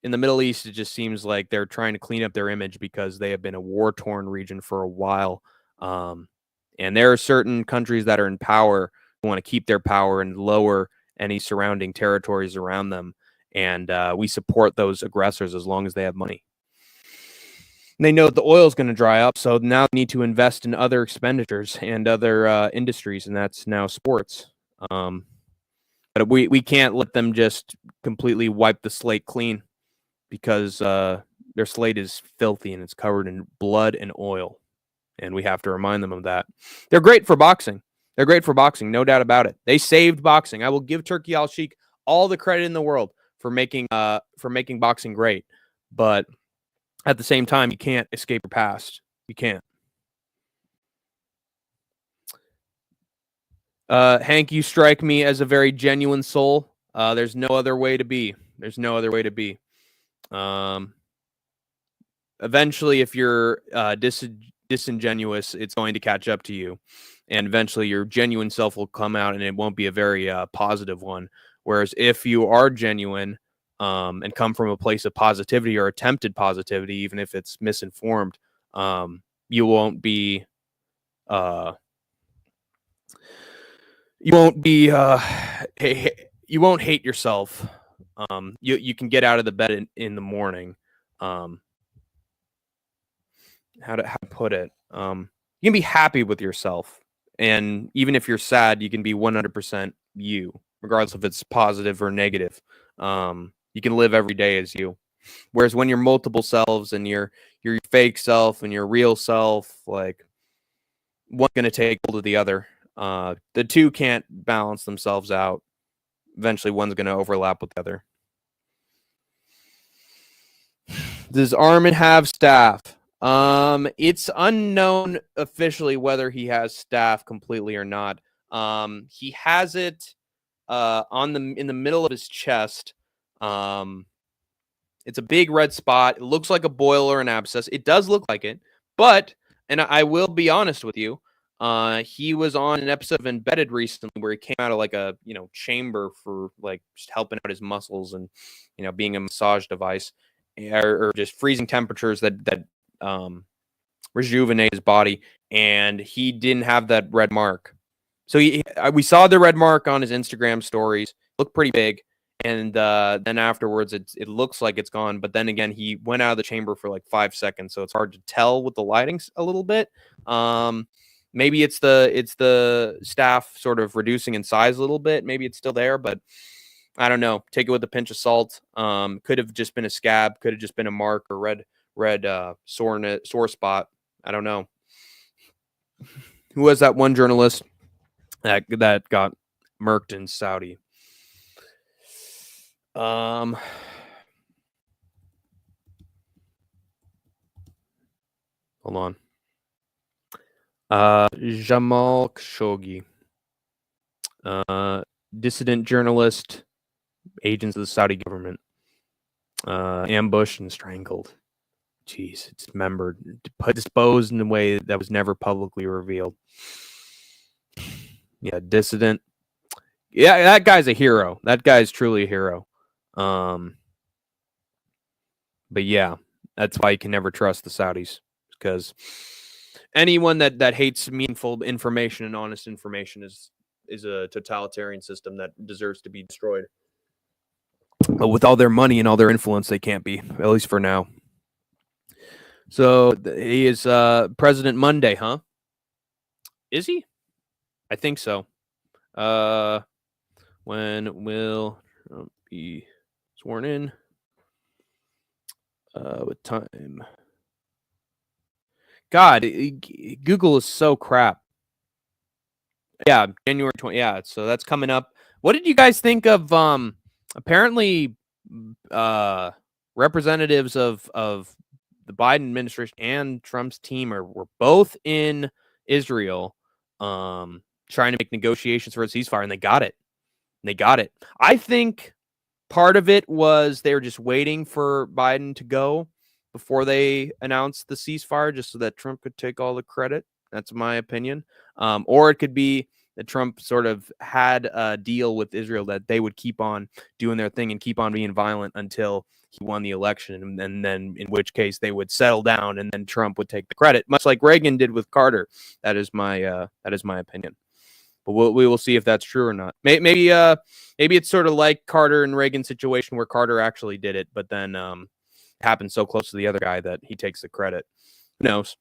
in the Middle East, it just seems like they're trying to clean up their image because they have been a war-torn region for a while. And there are certain countries that are in power who want to keep their power and lower any surrounding territories around them. And we support those aggressors as long as they have money. They know that the oil is going to dry up, so now they need to invest in other expenditures and other industries, and that's now sports. But we can't let them just completely wipe the slate clean because their slate is filthy and it's covered in blood and oil, and we have to remind them of that. They're great for boxing. They're great for boxing, no doubt about it. They saved boxing. I will give Turki Al-Sheikh all the credit in the world for making boxing great, but at the same time, you can't escape your past. You can't. Hank, you strike me as a very genuine soul. There's no other way to be. There's no other way to be. Eventually, if you're disingenuous, it's going to catch up to you. And eventually, your genuine self will come out, and it won't be a very positive one. Whereas if you are genuine and come from a place of positivity or attempted positivity, even if it's misinformed, you won't be you won't hate yourself. You can get out of the bed in the morning. How to put it? You can be happy with yourself, and even if you're sad, you can be 100% you, regardless if it's positive or negative. You can live every day as you. Whereas when you're multiple selves and your fake self and your real self, like one's going to take hold of the other. The two can't balance themselves out. Eventually, one's going to overlap with the other. Does Arman have Staph? It's unknown officially whether he has Staph completely or not. He has it in the middle of his chest. It's a big red spot. It looks like a boil or an abscess. It does look like it, but, and I will be honest with you, he was on an episode of Embedded recently where he came out of like a chamber for like just helping out his muscles and being a massage device, or just freezing temperatures that rejuvenate his body, and he didn't have that red mark. So we saw the red mark on his Instagram stories. Looked pretty big. And then afterwards, it looks like it's gone. But then again, he went out of the chamber for like 5 seconds, so it's hard to tell with the lighting a little bit. Maybe it's the staph sort of reducing in size a little bit. Maybe it's still there, but I don't know. Take it with a pinch of salt. Could have just been a scab. Could have just been a mark or red sore spot. I don't know. Who was that one journalist that got murked in Saudi? Hold on. Jamal Khashoggi, dissident journalist, agents of the Saudi government, ambushed and strangled. Jeez, it's disposed in a way that was never publicly revealed. Yeah, dissident. Yeah, that guy's a hero. That guy's truly a hero. But yeah, that's why you can never trust the Saudis, because anyone that hates meaningful information and honest information is a totalitarian system that deserves to be destroyed. But with all their money and all their influence, they can't be, at least for now. So he is President Monday, huh? Is he? I think so. When will Trump be sworn in? What time? God, Google is so crap. Yeah, January 20. Yeah, so that's coming up. What did you guys think of apparently representatives of the Biden administration and Trump's team were both in Israel trying to make negotiations for a ceasefire, and they got it. I think part of it was they were just waiting for Biden to go before they announced the ceasefire, just so that Trump could take all the credit. That's my opinion. Or it could be that Trump sort of had a deal with Israel that they would keep on doing their thing and keep on being violent until he won the election, and then in which case they would settle down, and then Trump would take the credit, much like Reagan did with Carter. That is my opinion. But we will see if that's true or not. Maybe it's sort of like Carter and Reagan situation where Carter actually did it, but then happened so close to the other guy that he takes the credit. Who knows?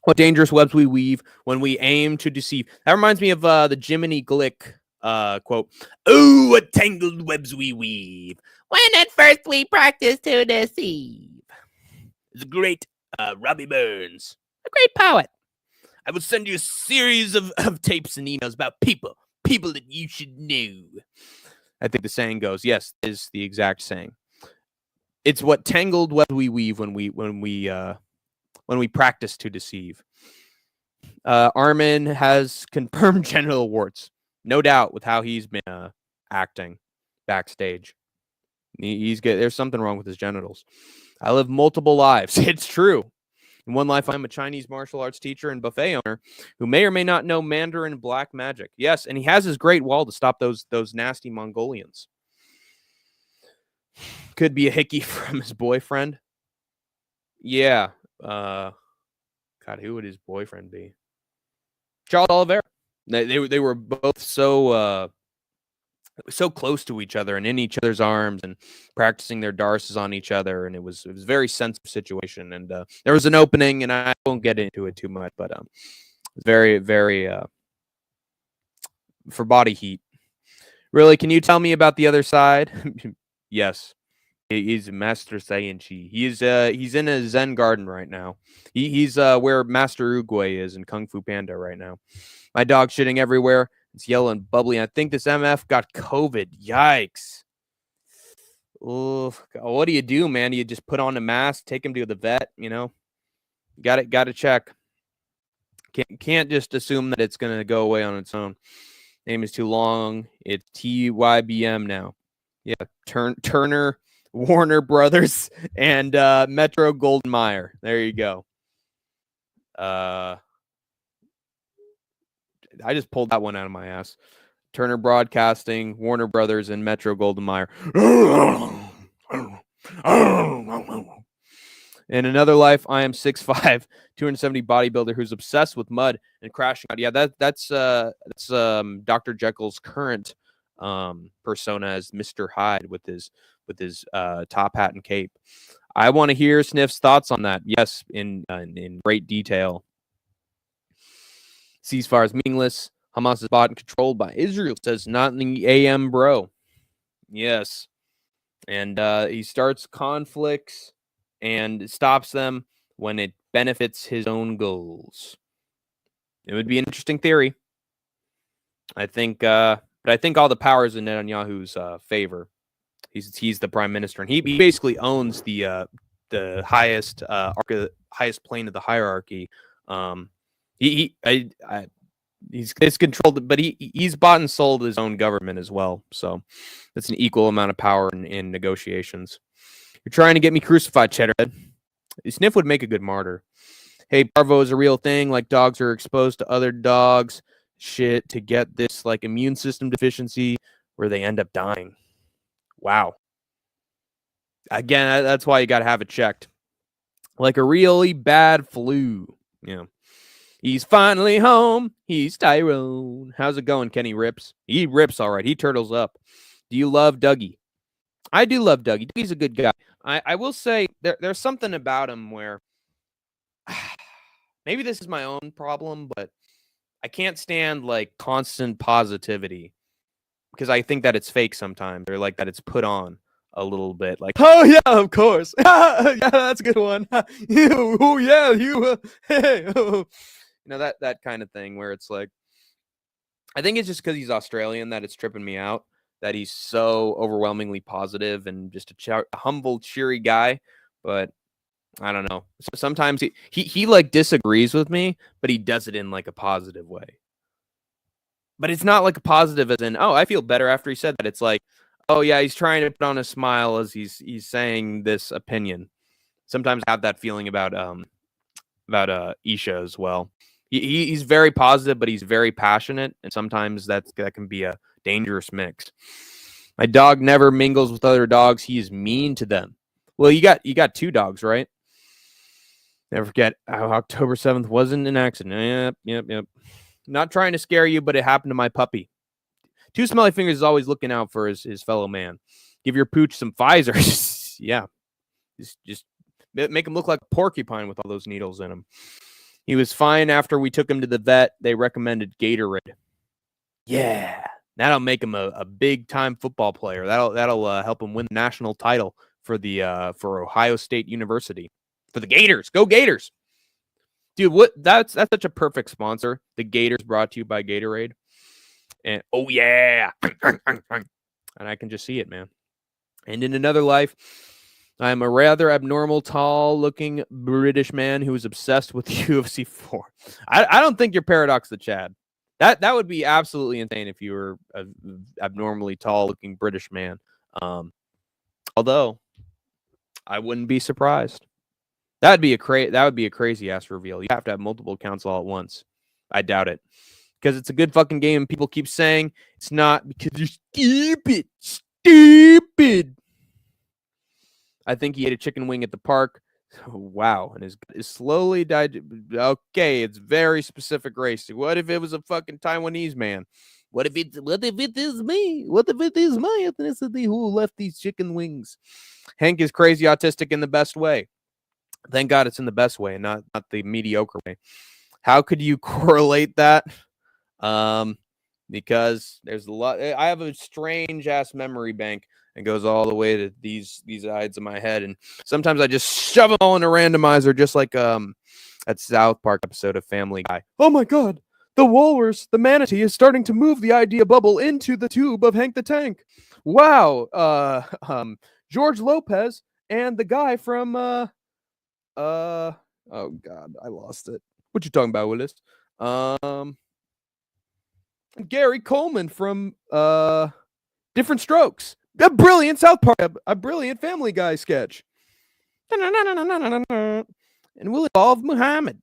What dangerous webs we weave when we aim to deceive. That reminds me of the Jiminy Glick quote. Ooh, what tangled webs we weave when at first we practice to deceive. It's a great Robbie Burns, a great poet. I will send you a series of tapes and emails about people that you should know. I think the saying goes, yes, is the exact saying. It's what tangled web we weave when we practice to deceive. Arman has confirmed genital warts, no doubt, with how he's been acting backstage. He's good. There's something wrong with his genitals. I live multiple lives. It's true. In one life, I'm a Chinese martial arts teacher and buffet owner who may or may not know Mandarin black magic. Yes, and he has his great wall to stop those nasty Mongolians. Could be a hickey from his boyfriend. Yeah. God, who would his boyfriend be? Charles Oliveira. They were both so close to each other and in each other's arms and practicing their darces on each other, and it was a very sensitive situation. And there was an opening, and I won't get into it too much, but very, very for body heat. Really, can you tell me about the other side? Yes. He's Master Saiyan-Chi. He's in a Zen garden right now. He's where Master Uguay is in Kung Fu Panda right now. My dog's shitting everywhere. It's yellow and bubbly. I think this MF got COVID. Yikes. Ooh, what do you do, man? Do you just put on a mask, take him to the vet? You know, got to check. Can't just assume that it's gonna go away on its own. Name is too long. It's TYBM now. Yeah, Turner, Warner Brothers, and Metro Golden Mayer. There you go. I just pulled that one out of my ass. Turner Broadcasting, Warner Brothers, and Metro Golden Mayer. In another life, I am 6'5", 270 bodybuilder who's obsessed with mud and crashing out. Yeah, that's Dr. Jekyll's current persona as Mr. Hyde with his top hat and cape. I want to hear Sniff's thoughts on that. Yes, in great detail. Ceasefire is meaningless. Hamas is bought and controlled by Israel, says not in the AM, bro. Yes. And he starts conflicts and stops them when it benefits his own goals. It would be an interesting theory. I think, but I think all the power is in Netanyahu's favor. He's the prime minister, and he basically owns the highest plane of the hierarchy. He's controlled, but he's bought and sold his own government as well. So that's an equal amount of power in negotiations. You're trying to get me crucified, Cheddarhead. Sniff would make a good martyr. Hey, parvo is a real thing. Like dogs are exposed to other dogs, shit, to get this like immune system deficiency where they end up dying. Wow. Again, that's why you got to have it checked. Like a really bad flu. Yeah. He's finally home. He's Tyrone. How's it going, Kenny Rips? He rips all right. He turtles up. Do you love Dougie? I do love Dougie. Dougie's a good guy. I will say there's something about him where maybe this is my own problem, but I can't stand like constant positivity because I think that it's fake sometimes, or like that it's put on a little bit. Like, oh yeah, of course, yeah, that's a good one. You, oh yeah, you, hey, oh. You know, that kind of thing where it's like, I think it's just because he's Australian that it's tripping me out. That he's so overwhelmingly positive and just a humble, cheery guy. But I don't know. So sometimes he like disagrees with me, but he does it in like a positive way. But it's not like a positive as in, oh, I feel better after he said that. It's like, oh yeah, he's trying to put on a smile as he's saying this opinion. Sometimes I have that feeling about Isha as well. He's very positive, but he's very passionate, and sometimes that can be a dangerous mix. My dog never mingles with other dogs. He is mean to them. Well, you got two dogs, right? Never forget how October 7th wasn't an accident. Yep. Not trying to scare you, but it happened to my puppy. Two Smelly Fingers is always looking out for his fellow man. Give your pooch some Pfizer. Yeah. Just make him look like a porcupine with all those needles in him. He was fine after we took him to the vet. They recommended Gatorade. Yeah, that'll make him a big time football player. That'll help him win the national title for Ohio State University, for the Gators. Go Gators, dude! That's such a perfect sponsor. The Gators, brought to you by Gatorade. And oh yeah, and I can just see it, man. And in another life, I'm a rather abnormal, tall-looking British man who is obsessed with UFC 4. I don't think you're Paradox the Chad. That would be absolutely insane if you were an abnormally tall-looking British man. Although I wouldn't be surprised. That would be a crazy ass reveal. You have to have multiple accounts all at once. I doubt it, because it's a good fucking game. And people keep saying it's not because you're stupid. I think he ate a chicken wing at the park. Wow. And is slowly died. Okay, it's very specific race. What if it was a fucking Taiwanese man? What if it is me? What if it is my ethnicity who left these chicken wings? Hank is crazy autistic in the best way. Thank God it's in the best way, not the mediocre way. How could you correlate that? Because there's a lot. I have a strange ass memory bank. It goes all the way to these sides of my head, and sometimes I just shove them all in a randomizer, just like that South Park episode of Family Guy. Oh my God, the walrus, the manatee, is starting to move the idea bubble into the tube of Hank the Tank. Wow, George Lopez and the guy from oh God, I lost it. What you talking about, Willis? Gary Coleman from Different Strokes. A brilliant South Park, a brilliant Family Guy sketch. And will involve Muhammad.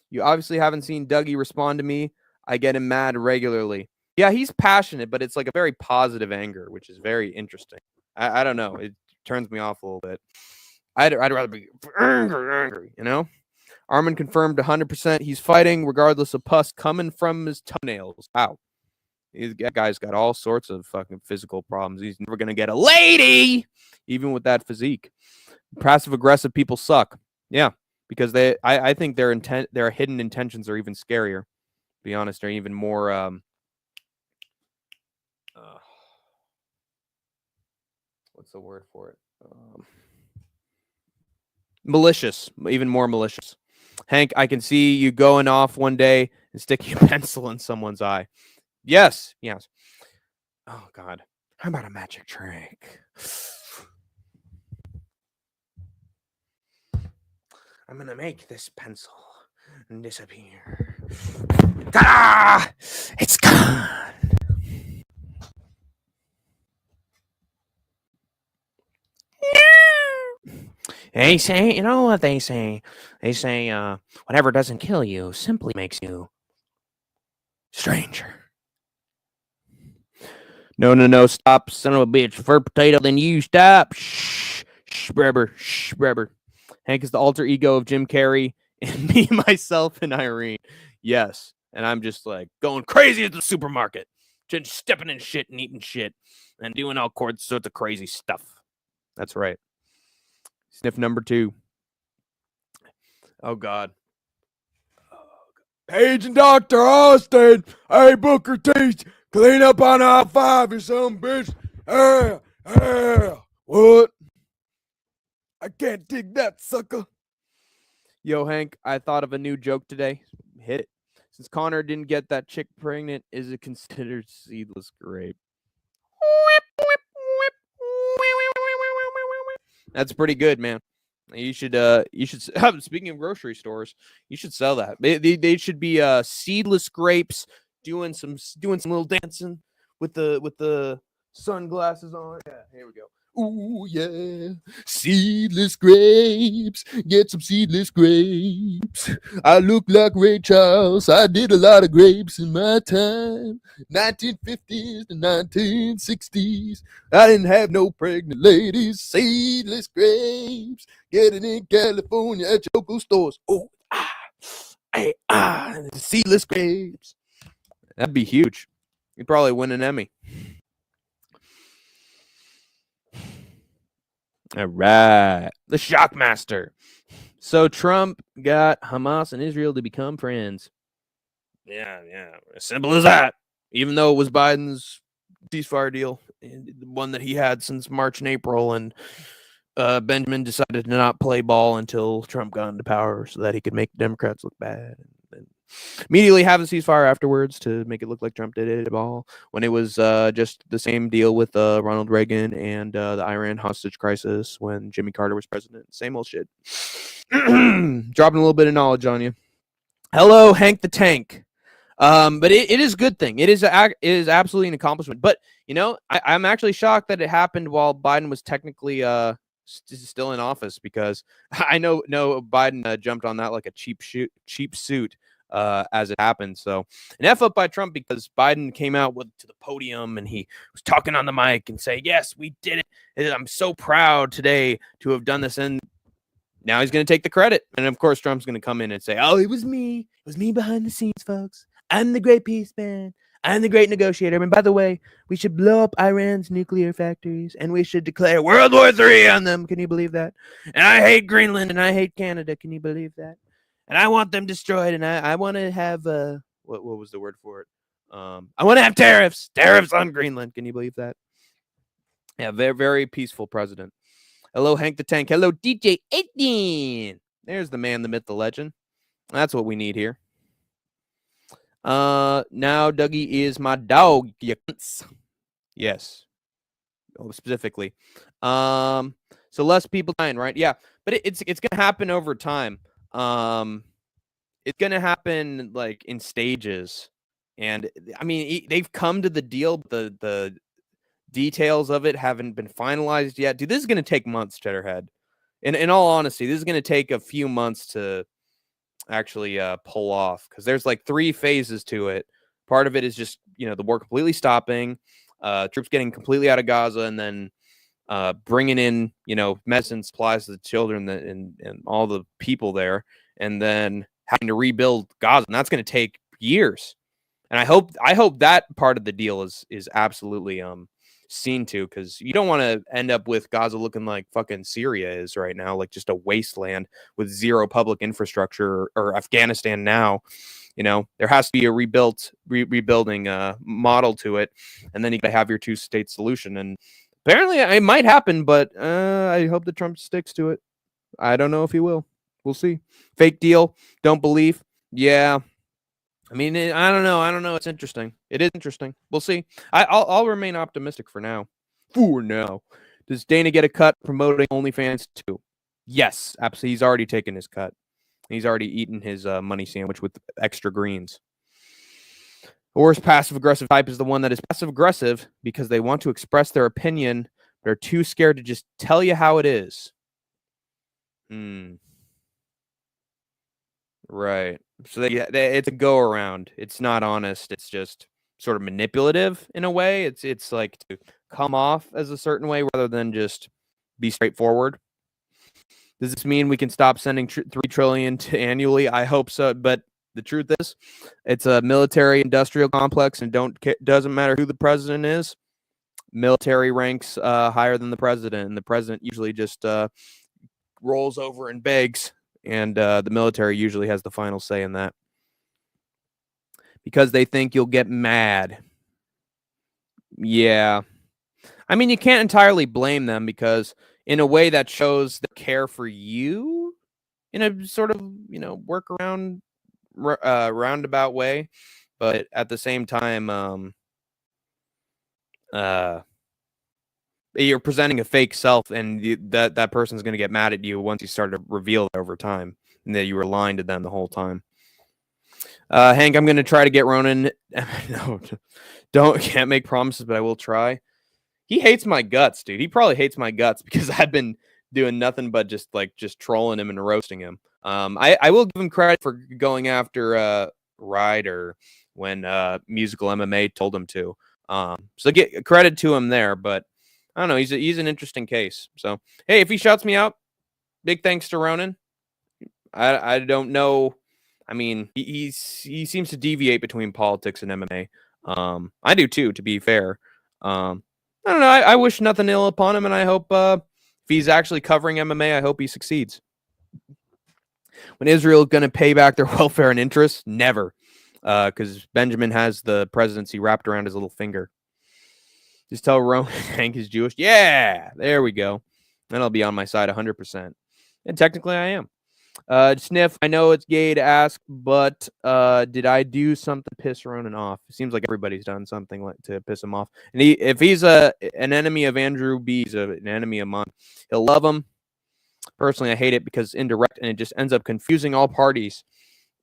You obviously haven't seen Dougie respond to me. I get him mad regularly. Yeah, he's passionate, but it's like a very positive anger, which is very interesting. I don't know. It turns me off a little bit. I'd rather be angry, you know? Arman confirmed 100% he's fighting regardless of pus coming from his toenails. Wow. That guy's got all sorts of fucking physical problems. He's never going to get a lady, even with that physique. Passive-aggressive people suck. Yeah, because I think their hidden intentions are even scarier. To be honest, they're even more what's the word for it? Malicious, even more malicious. Hank, I can see you going off one day and sticking a pencil in someone's eye. Yes. Oh, God. How about a magic trick? I'm going to make this pencil disappear. Ta-da! It's gone. They say, you know what they say? They say, whatever doesn't kill you simply makes you stranger. No, stop, son of a bitch. Fur potato, then you stop. Shh, Brebber. Hank is the alter ego of Jim Carrey and me, myself, and Irene. Yes, and I'm just like going crazy at the supermarket, just stepping in shit and eating shit and doing all sorts of crazy stuff. That's right. Sniff number 2. Oh, God. Agent Dr. Austin. Hey, Booker T. Clean up on aisle 5, you some bitch. What? I can't dig that, sucker. Yo, Hank, I thought of a new joke today. Hit it. Since Connor didn't get that chick pregnant, is it considered seedless grape? That's pretty good, man. You should speaking of grocery stores, you should sell that. They should be seedless grapes doing some little dancing with the sunglasses on. Yeah, here we go. Ooh yeah, seedless grapes. Get some seedless grapes. I look like Ray Charles. I did a lot of grapes in my time, 1950s to 1960s. I didn't have no pregnant ladies. Seedless grapes. Get it in California at your local stores. Oh, seedless grapes. That'd be huge. You'd probably win an Emmy. All right. The Shockmaster. So Trump got Hamas and Israel to become friends. Yeah. As simple as that. Even though it was Biden's ceasefire deal, the one that he had since March and April, and Benjamin decided to not play ball until Trump got into power so that he could make Democrats look bad. And immediately have a ceasefire afterwards to make it look like Trump did it all, when it was just the same deal with Ronald Reagan and the Iran hostage crisis when Jimmy Carter was president. Same old shit. Dropping a little bit of knowledge on you. Hello, Hank the Tank. But it is a good thing. It is absolutely an accomplishment. But I'm actually shocked that it happened while Biden was technically still in office, because I know Biden jumped on that like a cheap suit as it happened. So an F up by Trump, because Biden came out to the podium and he was talking on the mic and say, "Yes, we did it. I'm so proud today to have done this." And now he's going to take the credit. And of course, Trump's going to come in and say, "Oh, it was me. It was me behind the scenes, folks. I'm the great peace man. I'm the great negotiator. And by the way, we should blow up Iran's nuclear factories and we should declare World War III on them. Can you believe that? And I hate Greenland and I hate Canada. Can you believe that? And I want them destroyed. And I want to have what was the word for it? I want to have tariffs on Greenland. Can you believe that?" Yeah, very, very peaceful president. Hello, Hank the Tank. Hello, DJ 18. There's the man, the myth, the legend. That's what we need here. Now Dougie is my dog. Yes. Oh, specifically. So less people dying, right? Yeah, but it's gonna happen over time. It's gonna happen like in stages, and I mean they've come to the deal. The details of it haven't been finalized yet. Dude, this is gonna take months, Cheddarhead. In all honesty, this is gonna take a few months to actually pull off, because there's like 3 phases to it. Part of it is just the war completely stopping, troops getting completely out of Gaza, and then bringing in medicine supplies to the children and all the people there, and then having to rebuild Gaza, and that's going to take years. And I hope that part of the deal is absolutely seen to, because you don't want to end up with Gaza looking like fucking Syria is right now, like just a wasteland with zero public infrastructure, or Afghanistan now. There has to be a rebuilding model to it, and then you gotta have your 2-state solution. And apparently it might happen, but I hope that Trump sticks to it. I don't know if he will. We'll see. Fake deal. Don't believe. Yeah. I mean, I don't know. It's interesting. It is interesting. We'll see. I'll remain optimistic for now. For now. Does Dana get a cut promoting OnlyFans too? Yes, absolutely. He's already taken his cut. He's already eaten his money sandwich with extra greens. The worst passive-aggressive type is the one that is passive-aggressive because they want to express their opinion, but are too scared to just tell you how it is. Right. So it's a go-around. It's not honest. It's just sort of manipulative in a way. It's like to come off as a certain way rather than just be straightforward. Does this mean we can stop sending $3 trillion annually? I hope so. But the truth is, it's a military-industrial complex, and doesn't matter who the president is. Military ranks higher than the president, and the president usually just rolls over and begs, and the military usually has the final say in that, because they think you'll get mad. Yeah. I mean, you can't entirely blame them, because in a way that shows the care for you in a sort of, workaround, roundabout way. But at the same time, you're presenting a fake self, and that person's going to get mad at you once you start to reveal it over time, and that you were lying to them the whole time. Hank, I'm going to try to get Ronan. No, can't make promises, but I will try. He hates my guts, dude. He probably hates my guts because I've been doing nothing but just trolling him and roasting him. I will give him credit for going after Ryder when Musical MMA told him to. So get credit to him there, but I don't know. He's an interesting case. So hey, if he shouts me out, big thanks to Ronan. I don't know. I mean, he seems to deviate between politics and MMA. I do too, to be fair. I don't know. I wish nothing ill upon him, and I hope if If he's actually covering MMA, I hope he succeeds. When Israel going to pay back their welfare and interests? Never. Because Benjamin has the presidency wrapped around his little finger. Just tell Roman Hank is Jewish. Yeah, there we go. Then I'll be on my side 100%. And technically I am. Sniff, I know it's gay to ask, but did I do something to piss Ronan off? It seems like everybody's done something like to piss him off. And if he's an enemy of Andrew B, he's an enemy of mine. He'll love him. Personally, I hate it because it's indirect and it just ends up confusing all parties.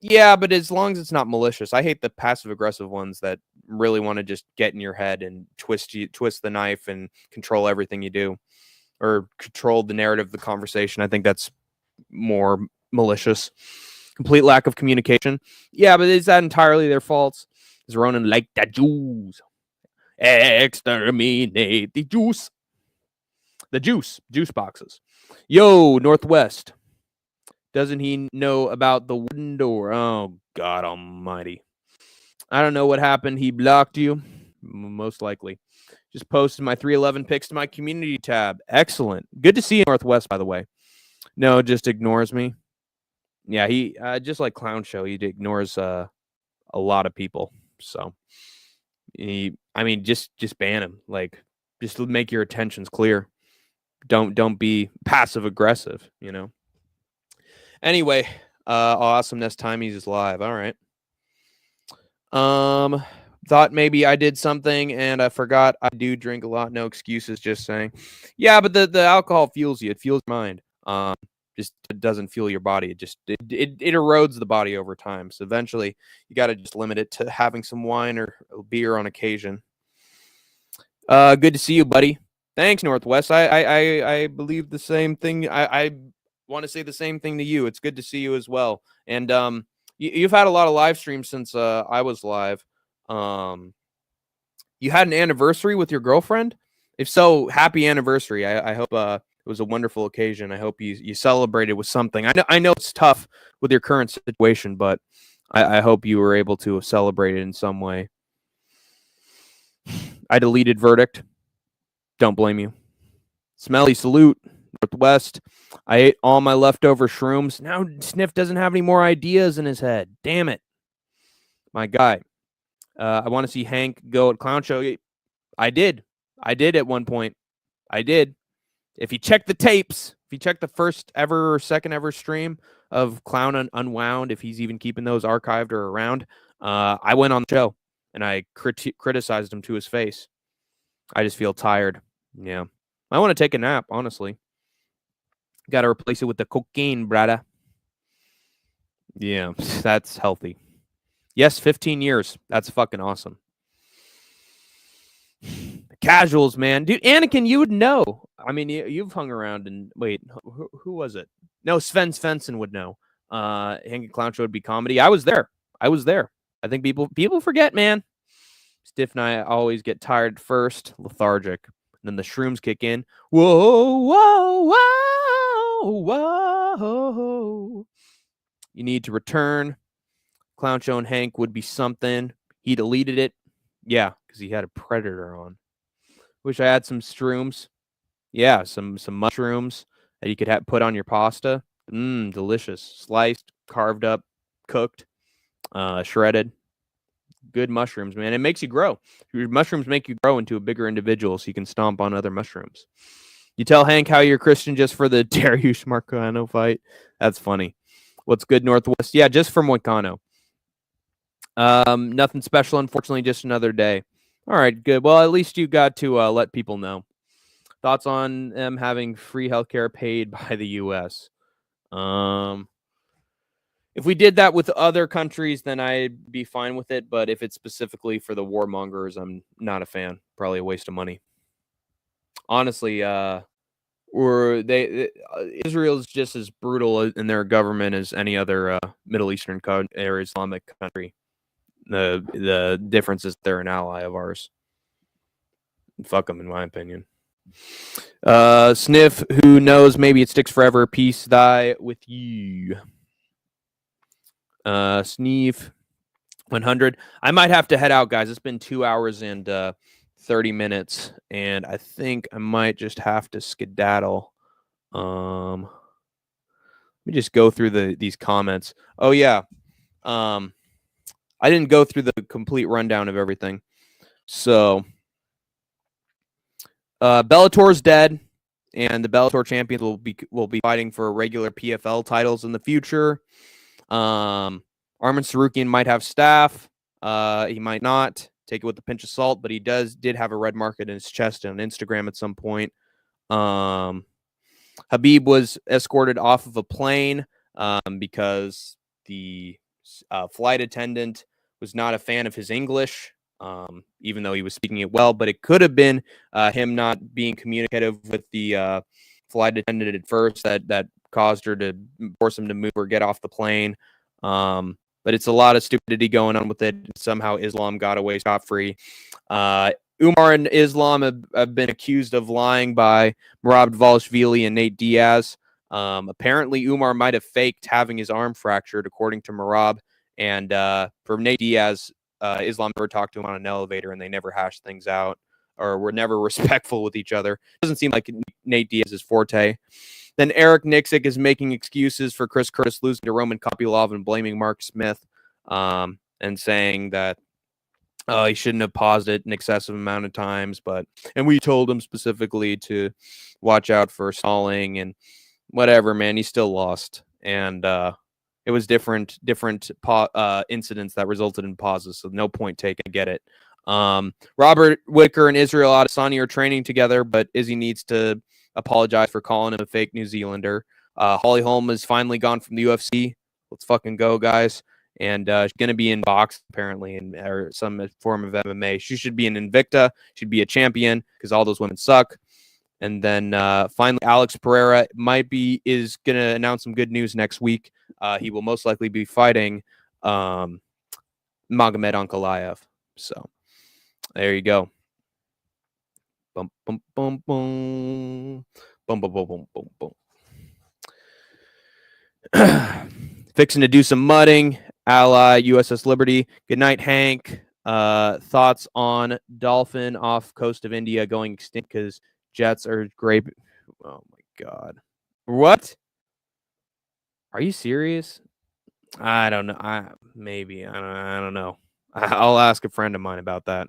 Yeah, but as long as it's not malicious. I hate the passive-aggressive ones that really want to just get in your head and twist the knife and control everything you do or control the narrative of the conversation. I think that's more malicious. Complete lack of communication. Yeah, but is that entirely their faults? Is Ronan like the Jews? Exterminate the Jews. The juice boxes. Yo, Northwest. Doesn't he know about the wooden door? Oh, God almighty. I don't know what happened. He blocked you? Most likely. Just posted my 311 pics to my community tab. Excellent. Good to see you, Northwest, by the way. No, just ignores me. Yeah, he just like Clown Show, he ignores a lot of people. So, just ban him. Like, just make your intentions clear. Don't be passive aggressive. Anyway, awesomeness Timies is live. All right. Thought maybe I did something and I forgot. I do drink a lot. No excuses. Just saying. Yeah, but the alcohol fuels you. It fuels your mind. Just it doesn't fuel your body. It erodes the body over time. So eventually, you got to just limit it to having some wine or beer on occasion. Good to see you, buddy. Thanks, Northwest. I believe the same thing. I want to say the same thing to you. It's good to see you as well. And you've had a lot of live streams since I was live. You had an anniversary with your girlfriend? If so, happy anniversary. I hope it was a wonderful occasion. I hope you celebrated with something. I know it's tough with your current situation, but I hope you were able to celebrate it in some way. I deleted verdict. Don't blame you. Smelly salute. Northwest. I ate all my leftover shrooms. Now Sniff doesn't have any more ideas in his head. Damn it. My guy. I want to see Hank go at Clown Show. I did at one point. I did. If you check the tapes, if you check the first ever or second ever stream of Clown Unwound, if he's even keeping those archived or around, I went on the show and I criticized him to his face. I just feel tired. Yeah. I want to take a nap, honestly. Got to replace it with the cocaine, brada. Yeah, that's healthy. Yes, 15 years. That's fucking awesome. Casuals, man. Dude, Anakin, you would know. I mean, you've hung around and... Wait, who was it? No, Sven Svensson would know. Hank and Clown Show would be comedy. I was there. I think people forget, man. Stiff and I always get tired first, lethargic. Then the shrooms kick in. Whoa, whoa, whoa, whoa. You need to return. Clown Show and Hank would be something. He deleted it. Yeah, because he had a predator on. Wish I had some shrooms. Yeah, some mushrooms that you could put on your pasta. Delicious. Sliced, carved up, cooked, shredded. Good mushrooms, man. It makes you grow. Your mushrooms make you grow into a bigger individual so you can stomp on other mushrooms. You tell Hank how you're Christian just for the Dariush Marcano fight. That's funny. What's good, Northwest? Yeah, just for Moicano. Nothing special, unfortunately, just another day. All right, good. Well, at least you got to let people know. Thoughts on them having free healthcare paid by the U.S.? If we did that with other countries, then I'd be fine with it. But if it's specifically for the warmongers, I'm not a fan. Probably a waste of money. Honestly, Israel's just as brutal in their government as any other Middle Eastern or Islamic country. The difference is they're an ally of ours. Fuck them, in my opinion. Sniff, who knows? Maybe it sticks forever. Peace die with you. Sneeve 100. I might have to head out, guys. It's been 2 hours and 30 minutes, and I think I might just have to skedaddle. Let me just go through these comments. Oh yeah. I didn't go through the complete rundown of everything. So Bellator's dead, and the Bellator champions will be fighting for regular PFL titles in the future. Arman Sarukian might have Staph. He might not. Take it with a pinch of salt, but he did have a red mark in his chest on Instagram at some point. Khabib was escorted off of a plane because the flight attendant was not a fan of his English, even though he was speaking it well. But it could have been him not being communicative with the flight attendant at first that caused her to force him to move or get off the plane. But it's a lot of stupidity going on with it. Somehow Islam got away scot-free. Umar and Islam have been accused of lying by Merab Dvalishvili and Nate Diaz. Apparently, Umar might have faked having his arm fractured, according to Merab. And for Nate Diaz, Islam never talked to him on an elevator, and they never hashed things out or were never respectful with each other. Doesn't seem like Nate Diaz's forte. Then Eric Nixick is making excuses for Chris Curtis losing to Roman Kopylov and blaming Mark Smith and saying that he shouldn't have paused it an excessive amount of times. And we told him specifically to watch out for stalling and whatever, man. He still lost. And it was different incidents that resulted in pauses, so no point taken. I get it. Robert Whitaker and Israel Adesanya are training together, but Izzy needs to apologize for calling him a fake New Zealander. Holly Holm is finally gone from the UFC. Let's fucking go, guys. And she's going to be in box, apparently, or some form of MMA. She should be an Invicta. She'd be a champion because all those women suck. And then finally, Alex Pereira is going to announce some good news next week. He will most likely be fighting Magomed Ankalaev. So there you go. Bum, bum, bum, bum. Bum, bum, bum, bum, bum, bum. Fixing to do some mudding. Ally USS Liberty. Good night, Hank. Thoughts on dolphin off coast of India going extinct because jets are great. Oh my god. What? Are you serious? I don't know. I don't know. I'll ask a friend of mine about that.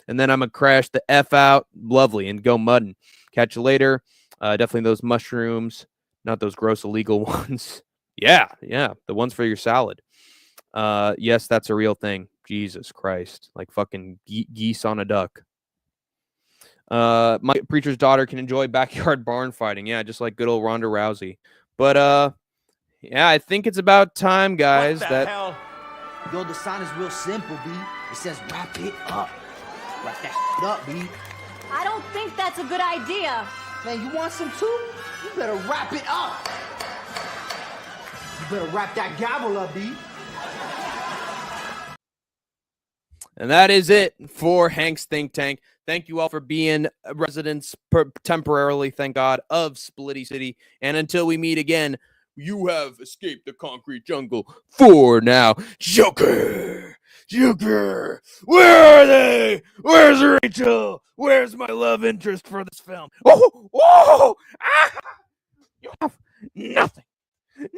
And then I'm going to crash the F out. Lovely. And go mudding. Catch you later. Definitely those mushrooms. Not those gross illegal ones. Yeah. The ones for your salad. Yes, that's a real thing. Jesus Christ. Like fucking geese on a duck. My preacher's daughter can enjoy backyard barn fighting. Yeah, just like good old Ronda Rousey. But, yeah, I think it's about time, guys. What the hell? Yo, the sign is real simple, B. It says wrap it up. Wrap that shit up, B. I don't think that's a good idea. Man, you want some too? You better wrap it up. You better wrap that gavel up, B. And that is it for Hank's Think Tank. Thank you all for being residents temporarily, thank God, of Splitty City. And until we meet again, you have escaped the concrete jungle for now. Joker! Where are they? Where's Rachel? Where's my love interest for this film? Oh! Ah! You have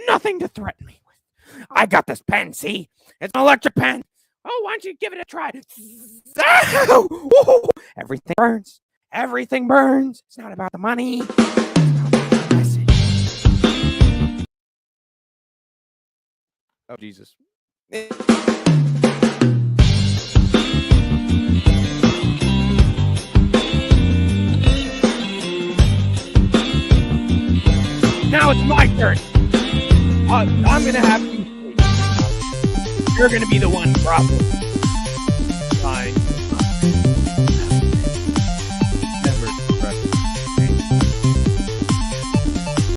nothing to threaten me with. I got this pen, see? It's an electric pen. Oh, why don't you give it a try? Ow! Everything burns. Everything burns. It's not about the money. It's about the message. Oh, Jesus. Now it's my turn. I'm going to have to... You're going to be the one problem.